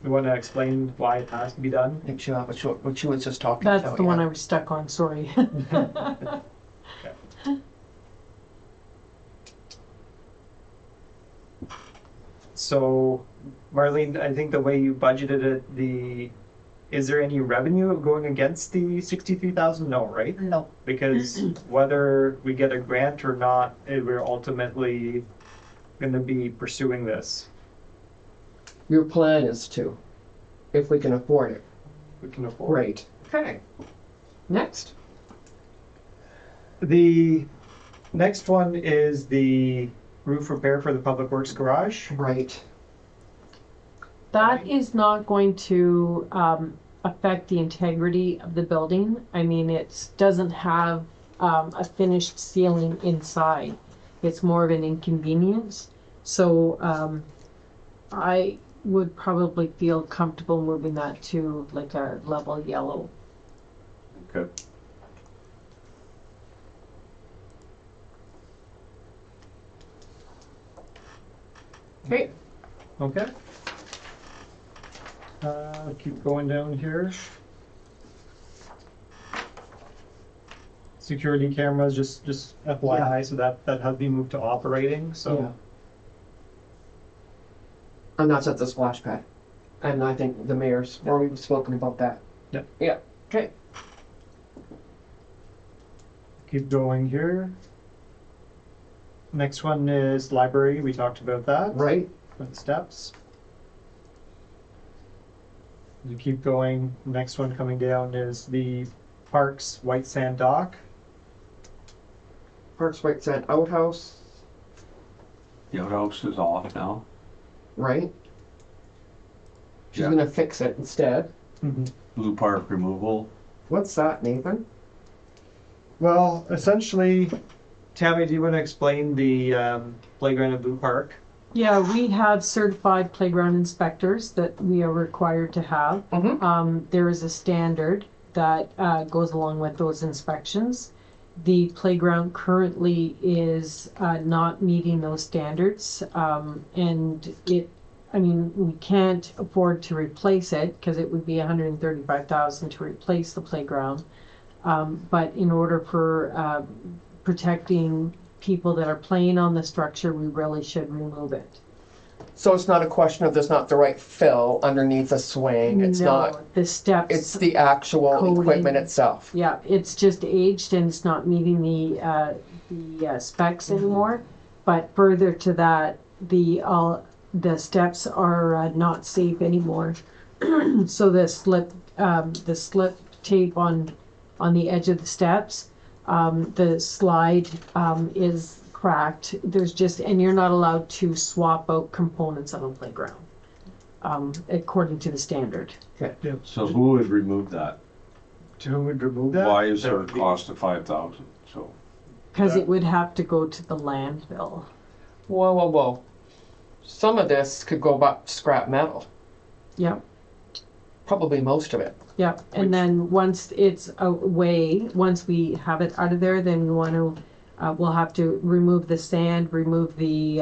You want to explain why it has to be done? I think she what she was just talking about. That's the one I was stuck on, sorry. So, Marlene, I think the way you budgeted it, is there any revenue going against the 63,000? No, right? No. Because whether we get a grant or not, we're ultimately going to be pursuing this. Your plan is to, if we can afford it. We can afford. Great. Okay. Next. The next one is the roof repair for the Public Works garage. Right. That is not going to affect the integrity of the building. I mean, it doesn't have a finished ceiling inside. It's more of an inconvenience. So I would probably feel comfortable moving that to like a level yellow. Okay. Okay. Okay. Keep going down here. Security cameras, just FYI, so that has been moved to operating, so. Yeah. And that's at the splash pad. And I think the mayor's, or we've spoken about that. Yeah. Yeah. Okay. Keep going here. Next one is library, we talked about that. Right. For the steps. You keep going, next one coming down is the parks white sand dock. Parks White Sand Outhouse. The outhouse is off now. Right. She's Yeah. gonna fix it instead. Blue Park removal. What's that, Nathan? Well, essentially, Tammy, do you want to explain the playground at Blue Park? Yeah, we have certified playground inspectors that we are required to have. There is a standard that goes along with those inspections. The playground currently is not meeting those standards, and we can't afford to replace it because it would be $135,000 to replace the playground. But in order for protecting people that are playing on the structure, we really should remove it. So it's not a question of there's not the right fill underneath the swing. It's not. The steps. It's the actual Coating. equipment itself. Yeah, it's just aged and it's not meeting the specs anymore. But further to that, the steps are not safe anymore. So the slip tape on the edge of the steps, the slide is cracked. And you're not allowed to swap out components on a playground, according to the standard. So who would remove that? Who would remove that? Why is there a cost of 5,000? So Because it would have to go to the landfill. Whoa. Some of this could go back to scrap metal. Yep. Probably most of it. Yep. And then once it's away, once we have it out of there, then we want to, we'll have to remove the sand, remove the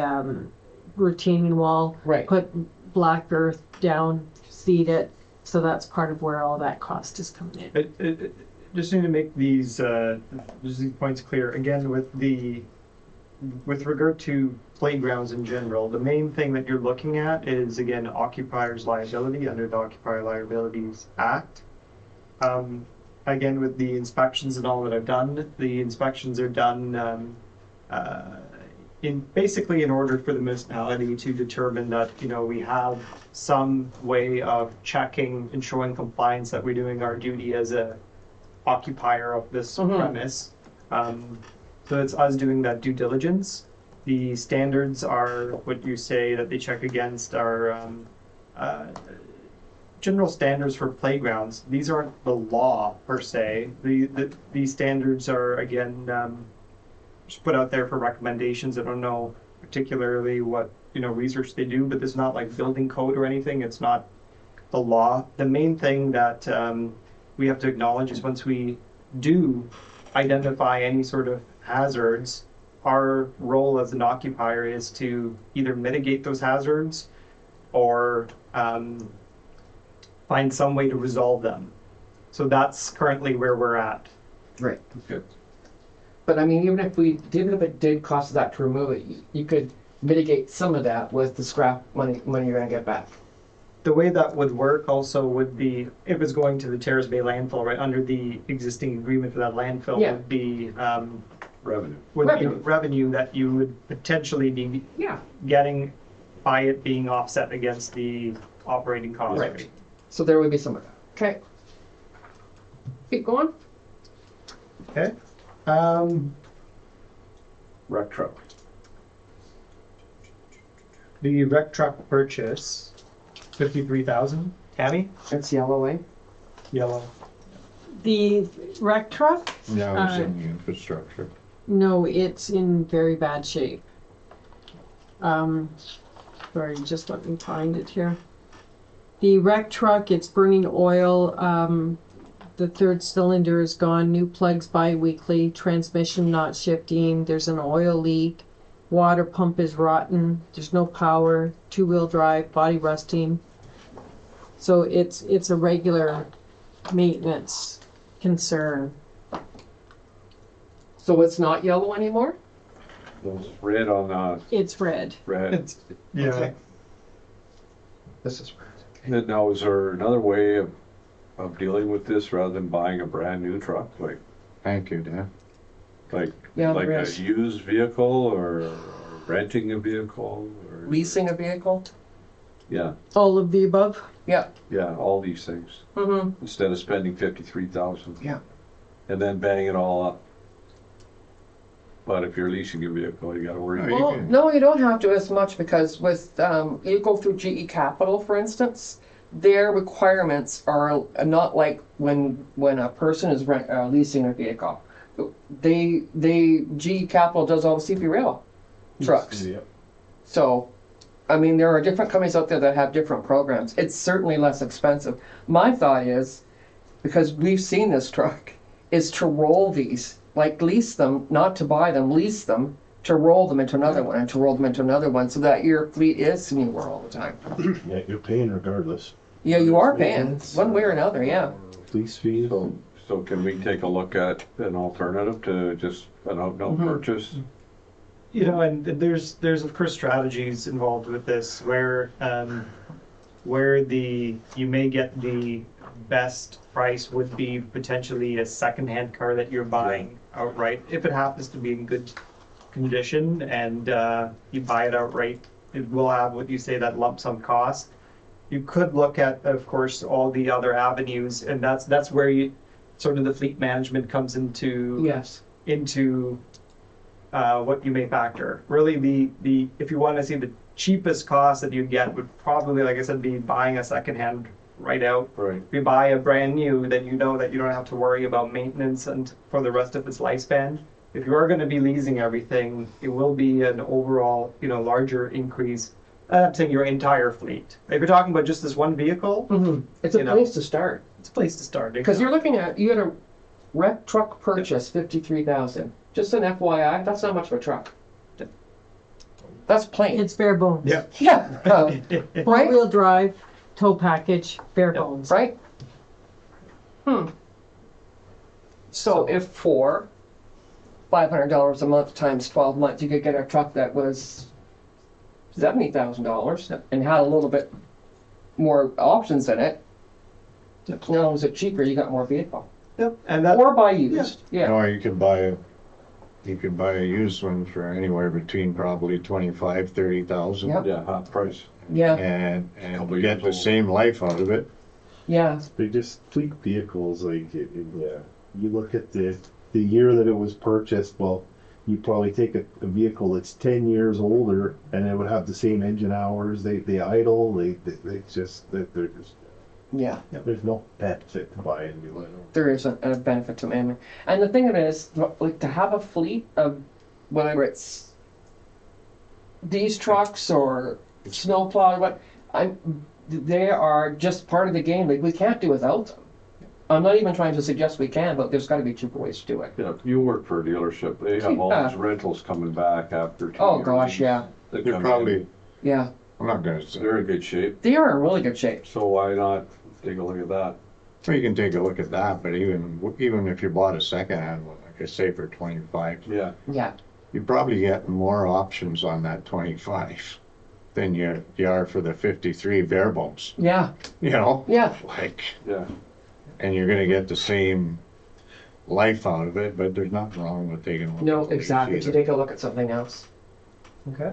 retaining wall, Right. put black earth down, seed it. So that's part of where all that cost is coming in. Just need to make these points clear. Again, with regard to playgrounds in general, the main thing that you're looking at is, again, occupier's liability under the Occupier Liabilities Act. Again, with the inspections and all that I've done, the inspections are done in order for the municipality to determine that, we have some way of checking, ensuring compliance, that we're doing our duty as a occupier of this premise. So it's us doing that due diligence. The standards are what you say that they check against are general standards for playgrounds. These aren't the law per se. These standards are, again, just put out there for recommendations. I don't know particularly what, research they do, but it's not like building code or anything. It's not the law. The main thing that we have to acknowledge is once we do identify any sort of hazards, our role as an occupier is to either mitigate those hazards or find some way to resolve them. So that's currently where we're at. Right. Okay. But I mean, even if it did cost that to remove it, you could mitigate some of that with the scrap money you're gonna get back. The way that would work also would be, if it's going to the Terrace Bay landfill, right, under the existing agreement for that landfill Yeah. would be, Revenue. revenue that you would potentially be Yeah. getting by it being offset against the operating cost. Right. So there would be some of that. Okay. Keep going. Okay. Rec truck. The rec truck purchase, 53,000. Tammy? That's yellow, eh? Yellow. The wreck truck? Now it's in the infrastructure. No, it's in very bad shape. Sorry, just let me find it here. The wreck truck, it's burning oil. The third cylinder is gone. New plugs bi-weekly. Transmission not shifting. There's an oil leak. Water pump is rotten. There's no power. Two-wheel drive. Body rusting. So it's a regular maintenance concern. So it's not yellow anymore? Those red on It's red. red. Yeah. Okay. This is Then now, is there another way of dealing with this rather than buying a brand new truck? Thank you, Dan. Yeah, Like there a is. used vehicle or renting a vehicle or? Leasing a vehicle? Yeah, All of the above. Yeah. yeah, all these things, Mm-hmm. instead of spending 53,000. Yeah. And then bang it all up. But if you're leasing a vehicle, you gotta worry. No, about you Well, can- no, you don't have to as much because with, you go through GE Capital, for instance, their requirements are not like when a person is leasing a vehicle. GE Capital does all the CP rail trucks. Yeah. So, I mean, there are different companies out there that have different programs. It's certainly less expensive. My thought is, because we've seen this truck, is to roll these, like lease them, not to buy them, lease them, to roll them into another one and to roll them into another one so that your fleet is newer all the time. Yeah, you're paying regardless. Yeah, you are paying, Maintenance, one way or another, yeah. Lease fees. So can we take a look at an alternative to just an out-and-out Mhm. purchase? And there's of course strategies involved with this where you may get the best price would be potentially a secondhand car that you're buying outright. If it happens to be in good condition and you buy it outright, it will have what you say, that lump sum cost. You could look at, of course, all the other avenues, and that's where you sort of the fleet management comes into Yes. what you may factor. Really, the if you want to see the cheapest cost that you get would probably, like I said, be buying a secondhand right out. Right. If you buy a brand new, then you know that you don't have to worry about maintenance and for the rest of its lifespan. If you are going to be leasing everything, it will be an overall, larger increase. I'm saying your entire fleet. If you're talking about just this one vehicle, Mm-hmm. It's a You know. place to start. it's a place to start. Because you had a wreck truck purchase, 53,000. Just an FYI, that's not much of a truck. That's plain. It's bare bones. Yeah. Yeah, right? Four-wheel drive, tow package, bare bones. Right? So if for $500 a month times 12 months, you could get a truck that was $70,000 and had a little bit more options in it. Now, is it cheaper? You got more vehicle. Yep. And that Or buy used. Yeah. Or you could buy a used one for anywhere between probably 25, 30,000. Yep. Yeah, half price. Yeah. And Couple get years the old. same life out of it. Yeah. They just fleet vehicles, yeah. You look at the year that it was purchased, well, you probably take a vehicle that's 10 years older and it would have the same engine hours. They idle, they're just, Yeah, There's no benefit to buy a new one. there isn't a benefit to it. And the thing of it is, like, to have a fleet of, whether it's these trucks or snowplow, they are just part of the game. Like, we can't do without them. I'm not even trying to suggest we can, but there's gotta be cheaper ways to do it. Yeah, if you work for a dealership, they have all Yeah. these rentals coming back after 2 Oh, years. gosh, yeah. They They're come probably, in, Yeah, I'm not gonna say, they're in good shape, they are in really good shape. so why not take a look at that? well, you can take a look at that, but even if you bought a secondhand one, like I say for 25, Yeah, Yeah, you probably get more options on that 25 than you are for the 53 bare bones, yeah, you know? yeah. Like, yeah. and you're gonna get the same life out of it, but there's nothing wrong with taking a look. No, at these exactly. To either. take a look at something else. Okay.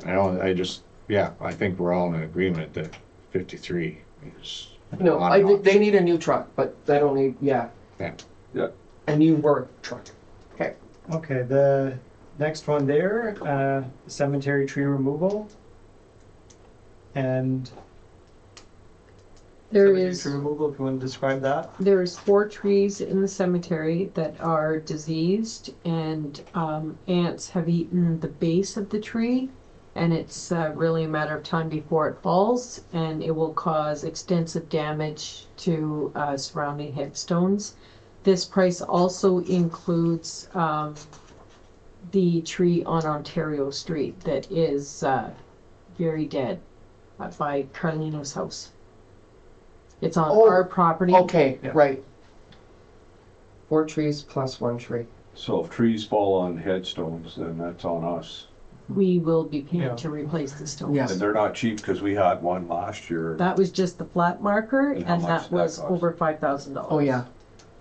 I think we're all in agreement that 53 is. No, a lot of options. they need a new truck, but they don't need, yeah. Yeah. Yeah. A new work truck. Okay, the next one there, cemetery tree removal. And There cemetery is, tree removal, if you want to describe that. there's 4 trees in the cemetery that are diseased, and ants have eaten the base of the tree, and it's really a matter of time before it falls, and it will cause extensive damage to surrounding headstones. This price also includes the tree on Ontario Street that is very dead by Carlino's house. It's on Oh, our property. Okay, Yeah. right. 4 trees plus 1 tree. So if trees fall on headstones, then that's on us. We will be paying Yeah. to replace the stones. Yes. And they're not cheap, because we had one last year. That was just the flat marker, And how and much that did that was cost? over $5,000. Oh, yeah.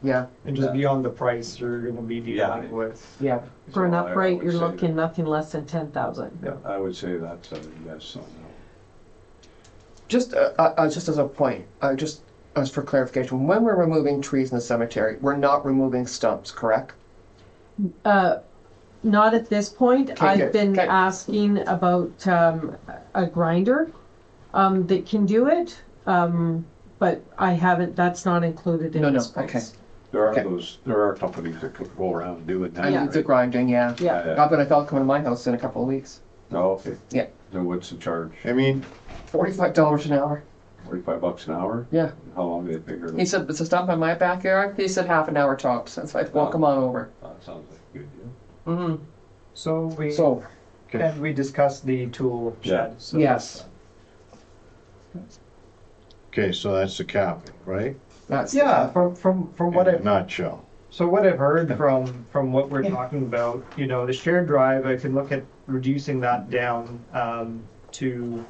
Yeah, And just beyond the price you're gonna be Yeah. dealing with. yeah. For an So I upright, would you're say looking nothing less than 10,000. I would say that's a yes on that. Just as a point, just as for clarification, when we're removing trees in the cemetery, we're not removing stumps, correct? Not at this point. Okay, I've good. been Okay. asking about a grinder that can do it, but I haven't. That's not included in No, this okay. price. Okay. There are companies that could go around and do it now. I need the grinding, yeah. Yeah. Not that I felt coming to my house in a couple of weeks. Oh, okay. Yeah. So what's the charge? I mean, $45 an hour. $45 an hour? Yeah. How long do they figure? He said, it's a stump in my backyard. He said half an hour tops. That's like, well, come on over. That sounds like a good deal. Mm-hmm. So Okay. and we discussed the tool Yeah. shed. So Yes. okay, so that's the cap, right? That's Yeah, from what In a I've nutshell. So what I've heard from what we're talking about, the shared drive, I can look at reducing that down to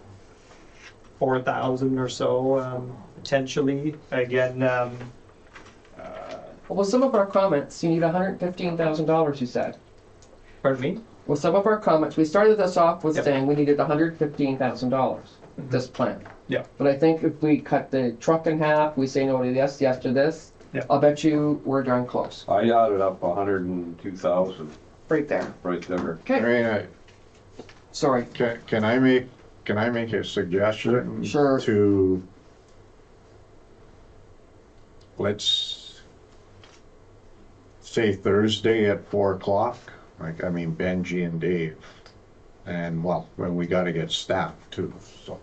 4,000 or so, potentially. Again, Well, with some of our comments, you need $115,000, you said. pardon me? With some of our comments, we started this off with Yep. saying we needed $115,000 with this plan. Yeah. But I think if we cut the truck in half, we say no to this, yes to this, Yeah. I'll bet you we're darn close. I added up 102,000 Right there. right there. Okay. Right, Sorry. can I make a suggestion? Sure. To, let's say Thursday at 4 o'clock, Benji and Dave. And well, when we gotta get staff too, so.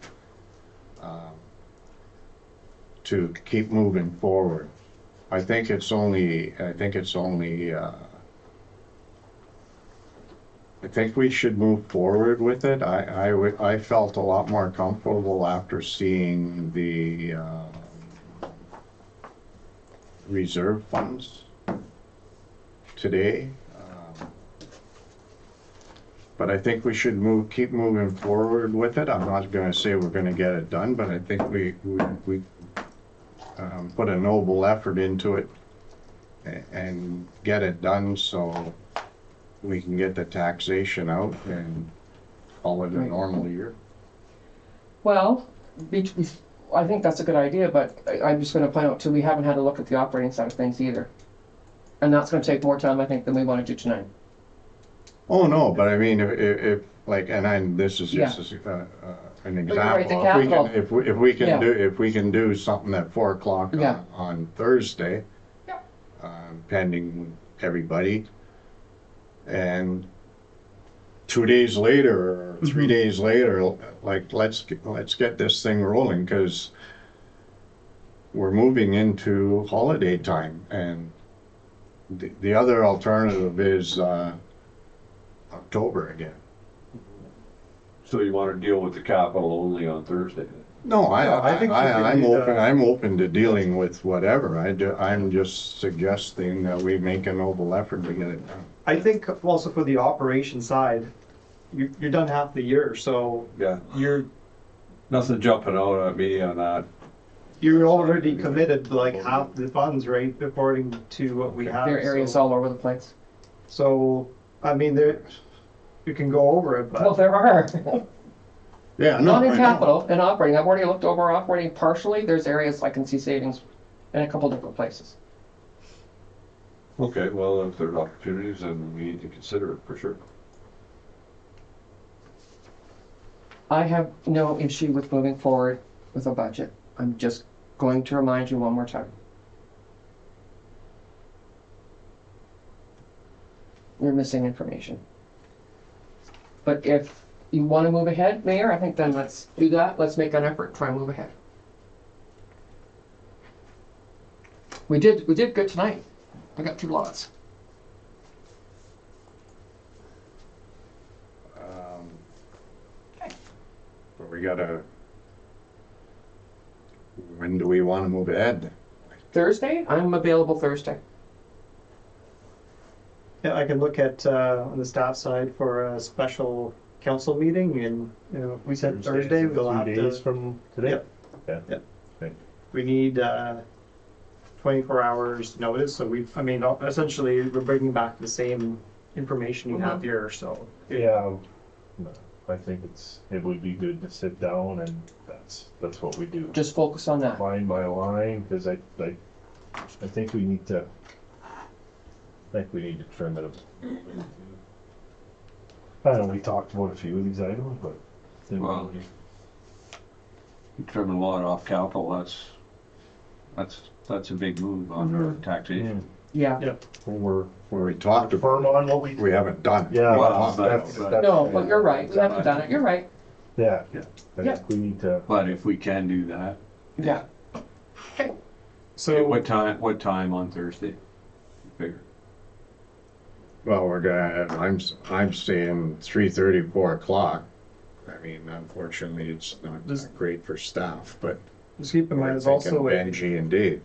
To keep moving forward. I think it's only, I think we should move forward with it. I felt a lot more comfortable after seeing the reserve funds today. But I think we should keep moving forward with it. I'm not gonna say we're gonna get it done, but I think we put a noble effort into it and get it done so we can get the taxation out and call it a Right. normal year. Well, I think that's a good idea, but I'm just gonna point out too, we haven't had a look at the operating side of things either. And that's gonna take more time, I think, than we wanna do tonight. Oh, no, but I mean, like, this is just an But you're right, example. the capital. If we Yeah. can do something at 4 o'clock Yeah. on Thursday, Yeah. pending everybody, and 2 days later or 3 days later, like, let's get this thing rolling, because we're moving into holiday time, and the other alternative is October again. So you wanna deal with the capital only on Thursday? No, I think you can I'm do that. open, I'm open to dealing with whatever. I'm just suggesting that we make a noble effort to get it done. I think also for the operation side, you're done half the year, so Yeah. you're Nothing jumping out at me on that. already committed like half the funds, right, according to what we have. There are areas so- all over the place. So, I mean, you can go over it, Well, but there are. Yeah, no, Not I in know. capital, in operating. I've already looked over operating partially. There's areas I can see savings in a couple different places. Okay, well, if there's opportunities, then we need to consider it for sure. I have no issue with moving forward with a budget. I'm just going to remind you one more time. You're missing information. But if you want to move ahead, Mayor, I think then let's do that. Let's make an effort, try and move ahead. We did good tonight. We got 2 lots. But we gotta, when do we wanna move ahead? Thursday? I'm available Thursday. yeah, I can look at, on the staff side for a special council meeting, and, you know, if we said Thursday, we'll have 2 days to, from today? Yep. Yeah. Yep. Okay. we need, 24 hours notice, so I mean, essentially, we're bringing back the same information you have here, so. Yeah, no, I think it would be good to sit down and that's what we do. Just focus on that. Line by line, because I think we need to, trim it a bit. I know we talked about a few of these items, but. Well, you trim a lot off capital, that's a big move on our taxation. Yeah. We're We talked about, firm on what we. we haven't done. Yeah, Well, that's. No, but you're right. We haven't done it. You're right. Yeah, Yeah. I Yeah. think we need to. But if we can do that, Yeah. So, what time on Thursday? You figure? Well, I'm saying 3:30, 4 o'clock. I mean, unfortunately, it's not great for staff, but just keep in mind, we're there's thinking also Benji and Dave.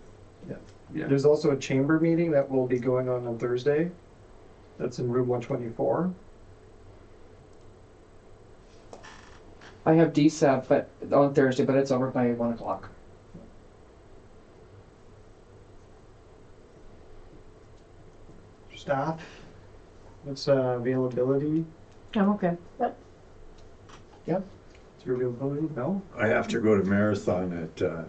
there's also a chamber meeting that will be going on Thursday. That's in room 124. I have DSAP but on Thursday, but it's over by 1 o'clock. Staff, what's availability? I'm okay. Is your availability? No? I have to go to marathon at, I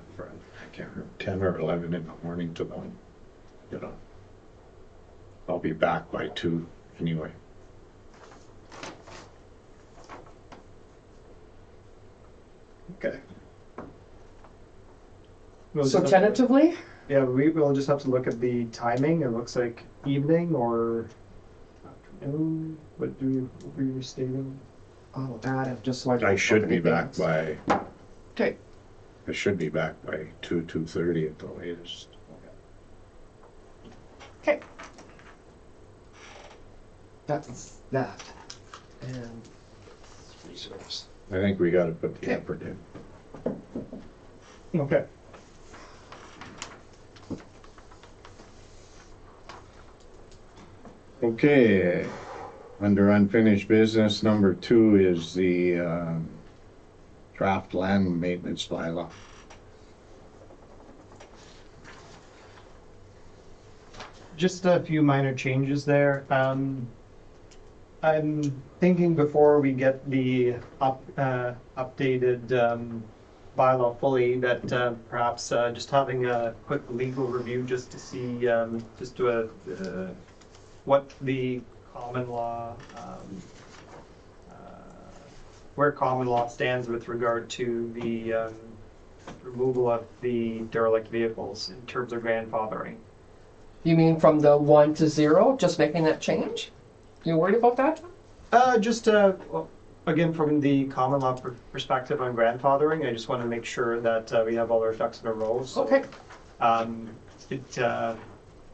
can't remember, 10 or 11 in the morning to the, I'll be back by 2 anyway. Okay. So tentatively, Yeah, we will just have to look at the timing. It looks like evening or afternoon. What were you stating? I'll add it just so I should be back else. by, Okay. I should be back by 2:30 at the latest. Okay. That's that. And reserves. I think we gotta put the Okay. effort in. Okay. Okay, under unfinished business, number 2 is the draft land maintenance bylaw. Just a few minor changes there. I'm thinking before we get the updated bylaw fully, that perhaps just having a quick legal review just to see what the common law where common law stands with regard to the removal of the derelict vehicles in terms of grandfathering. You mean from the 1 to 0, just making that change? You worried about that? Well, again, from the common law perspective on grandfathering, I just want to make sure that we have all our ducks in a row. So, Okay.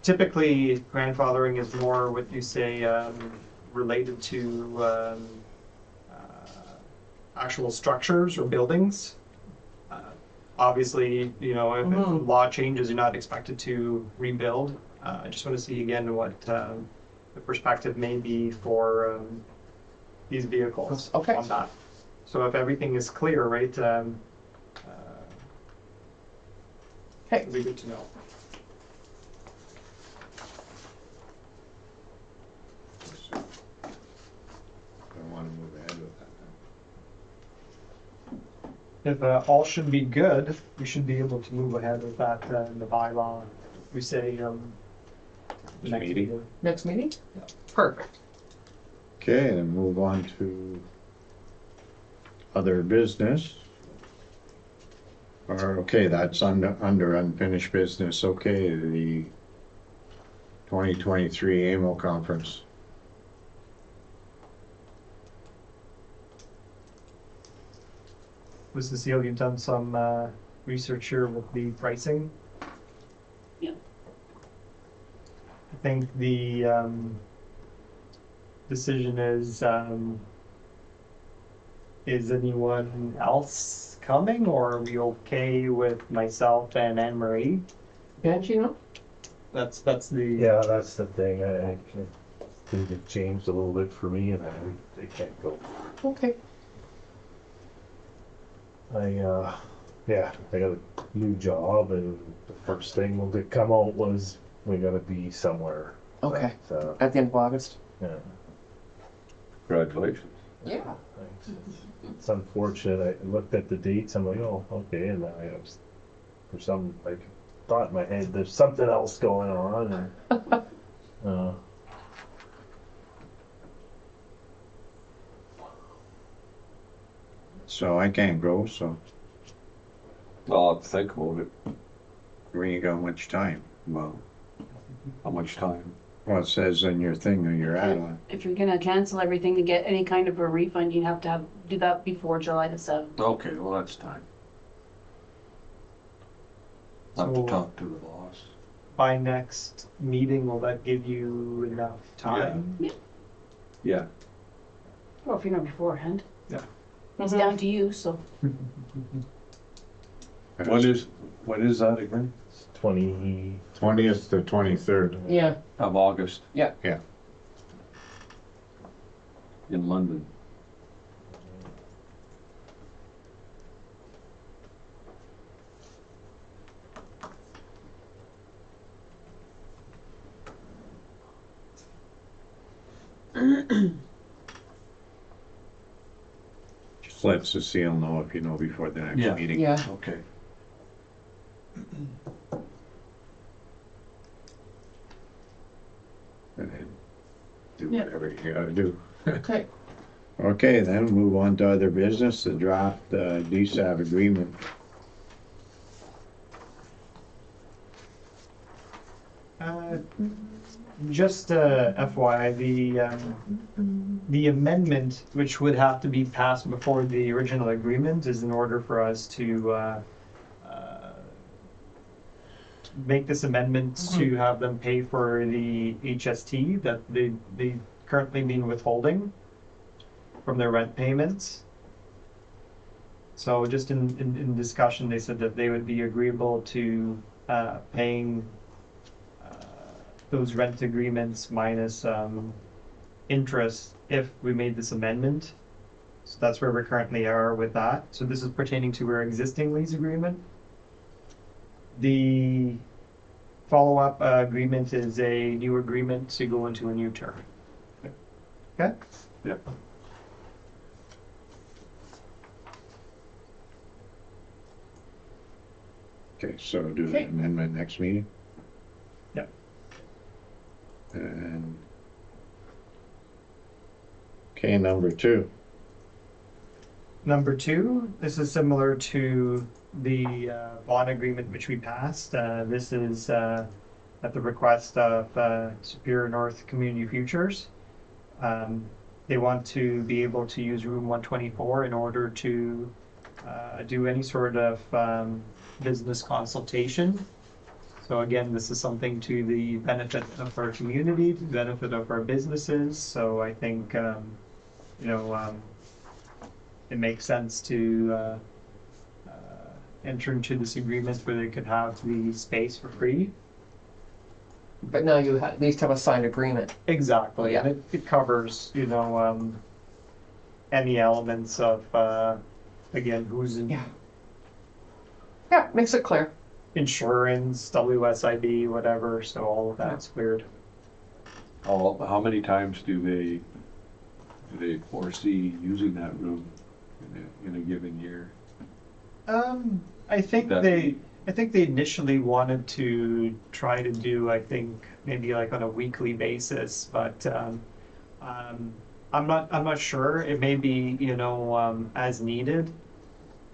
Typically, grandfathering is more what you say related to actual structures or buildings. Obviously, you know, if law changes, you're not expected to rebuild. I just want to see again what the perspective may be for these vehicles Okay. on that. So if everything is clear, right, Okay. it'd be good to know. I want to move ahead with that. If all should be good, we should be able to move ahead with that in the bylaw. We say next meeting. Next meeting? Yeah. Perfect. Okay, then move on to other business. Okay, that's under unfinished business. Okay, the 2023 AMO conference. Was Cecile, you've done some research here with the pricing? Yeah. I think the decision is anyone else coming, or are we okay with myself and Anne Marie? Can't you know? That's the Yeah, that's the thing. I think it changed a little bit for me, and they can't go. Okay. Yeah, I got a new job, and the first thing that come out was we gotta be somewhere. Okay. So, At the end of August? yeah. Congratulations. Yeah. Thanks. It's unfortunate. I looked at the dates. I'm like, oh, okay. And I was, for some like thought in my head, there's something else going on. And, So I can't go, so I'll have to think about it. we ain't got much time. Well, How much time? well, it says in your thing that you're at on. If you're gonna cancel everything to get any kind of a refund, you have to do that before July the 7th. Okay, well, that's time. I'll have So- to talk to the boss. by next meeting. Will that give you enough time? Yeah. Well, if you're not beforehand. Yeah. It's down to you, so. What is that again? it's 20. 20th to 23rd. Yeah. Of August. Yeah. Yeah. In London. Just let Cecile know if you know before the next Yeah. meeting. Yeah. Okay. And then do Yeah. whatever you gotta do. Okay. Okay, then move on to other business, the draft DSAB agreement. Just FYI, the amendment, which would have to be passed before the original agreement, is in order for us to make this amendment to have them pay for the HST that they currently been withholding from their rent payments. So just in discussion, they said that they would be agreeable to paying those rent agreements minus interest if we made this amendment. So that's where we currently are with that. So this is pertaining to our existing lease agreement. The follow-up agreement is a new agreement to go into a new term. Okay? Yep. Okay, so do the Okay. amendment next meeting? Yep. And okay, number 2. Number two, this is similar to the bond agreement which we passed. This is at the request of Superior North Community Futures. They want to be able to use room 124 in order to do any sort of business consultation. So again, this is something to the benefit of our community, to the benefit of our businesses. So I think, it makes sense to enter into this agreement where they could have the space for free. But now you at least have a signed agreement. Exactly, Yeah. and it covers, any elements of, again, who's in Yeah. Yeah, makes it clear. insurance, WSIB, whatever, so all of that's cleared. How many times do they foresee using that room in a given year? I think That- I think they initially wanted to try to do, I think, maybe like on a weekly basis, but, I'm not sure. It may be, as needed,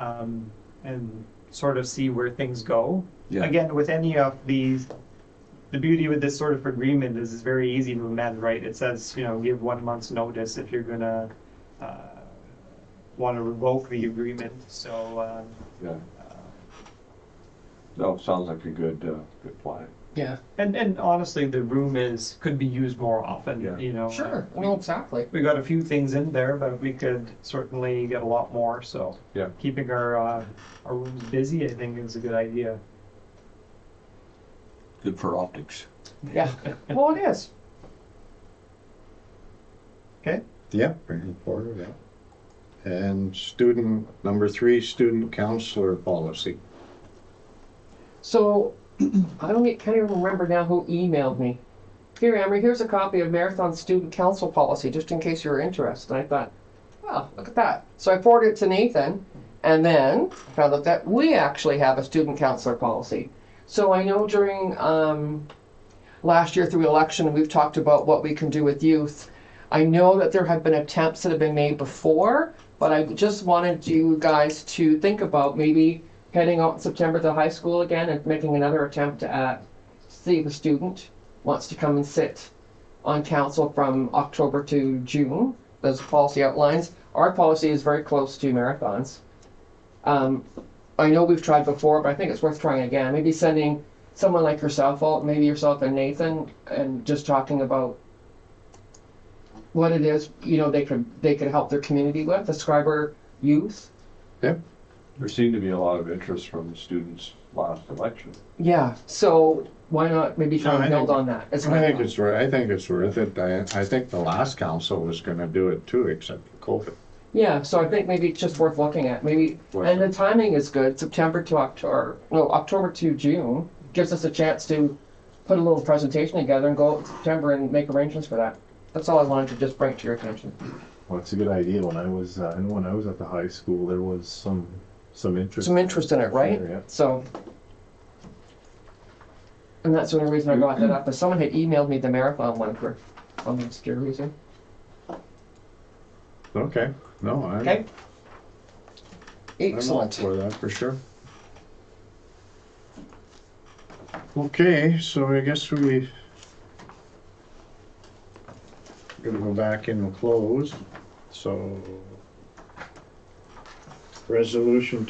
and sort of see where things go. Yeah. Again, with any of these, the beauty with this sort of agreement is it's very easy to amend, right? It says, give 1 month's notice if you're gonna, want to revoke the agreement, so, Yeah. No, sounds like a good plan. Yeah. and honestly, the room could be used more often, Yeah. Sure. Well, exactly. We got a few things in there, but we could certainly get a lot more, so. Yeah. Keeping our rooms busy, I think, is a good idea. Good for optics. Yeah. Well, it is. Yeah, bring forward, yeah. And number 3, student counselor policy. So, can't even remember now who emailed me. Here, Emery, here's a copy of Marathon Student Council Policy, just in case you're interested. And I thought, oh, look at that. So I forwarded it to Nathan, and then found out that we actually have a student counselor policy. So I know during last year through election, we've talked about what we can do with youth. I know that there have been attempts that have been made before, but I just wanted you guys to think about maybe heading out in September to high school again and making another attempt at see if a student wants to come and sit on council from October to June, as the policy outlines. Our policy is very close to marathons. I know we've tried before, but I think it's worth trying again. Maybe sending someone like yourself out, maybe yourself and Nathan, and just talking about what it is, they could help their community with, the Schreiber youth. There seemed to be a lot of interest from the students last election. Yeah, so why not maybe try No, and I build think- on that? I think it's worth it. I think the last council was gonna do it too, except for COVID. Yeah, so I think maybe it's just worth looking at, maybe, and the timing is good, October to June, gives us a chance to put a little presentation together and go out in September and make arrangements for that. That's all I wanted to just bring to your attention. Well, it's a good idea. When I was at the high school, there was some interest. Some interest in it, right? Yeah. So, and that's the only reason I brought that up, is someone had emailed me the marathon one for some obscure reason. Okay, no, I'm Okay? all Excellent. for that for sure. Okay, so I guess we're gonna go back and close, so. Resolution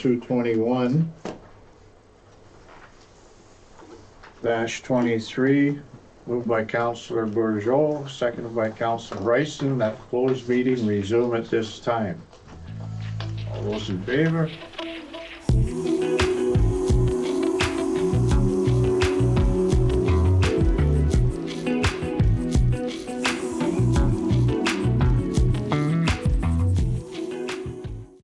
221-23, moved by Councillor Bourgeois, seconded by Councillor Ryston, that closed meeting resume at this time. All those in favor?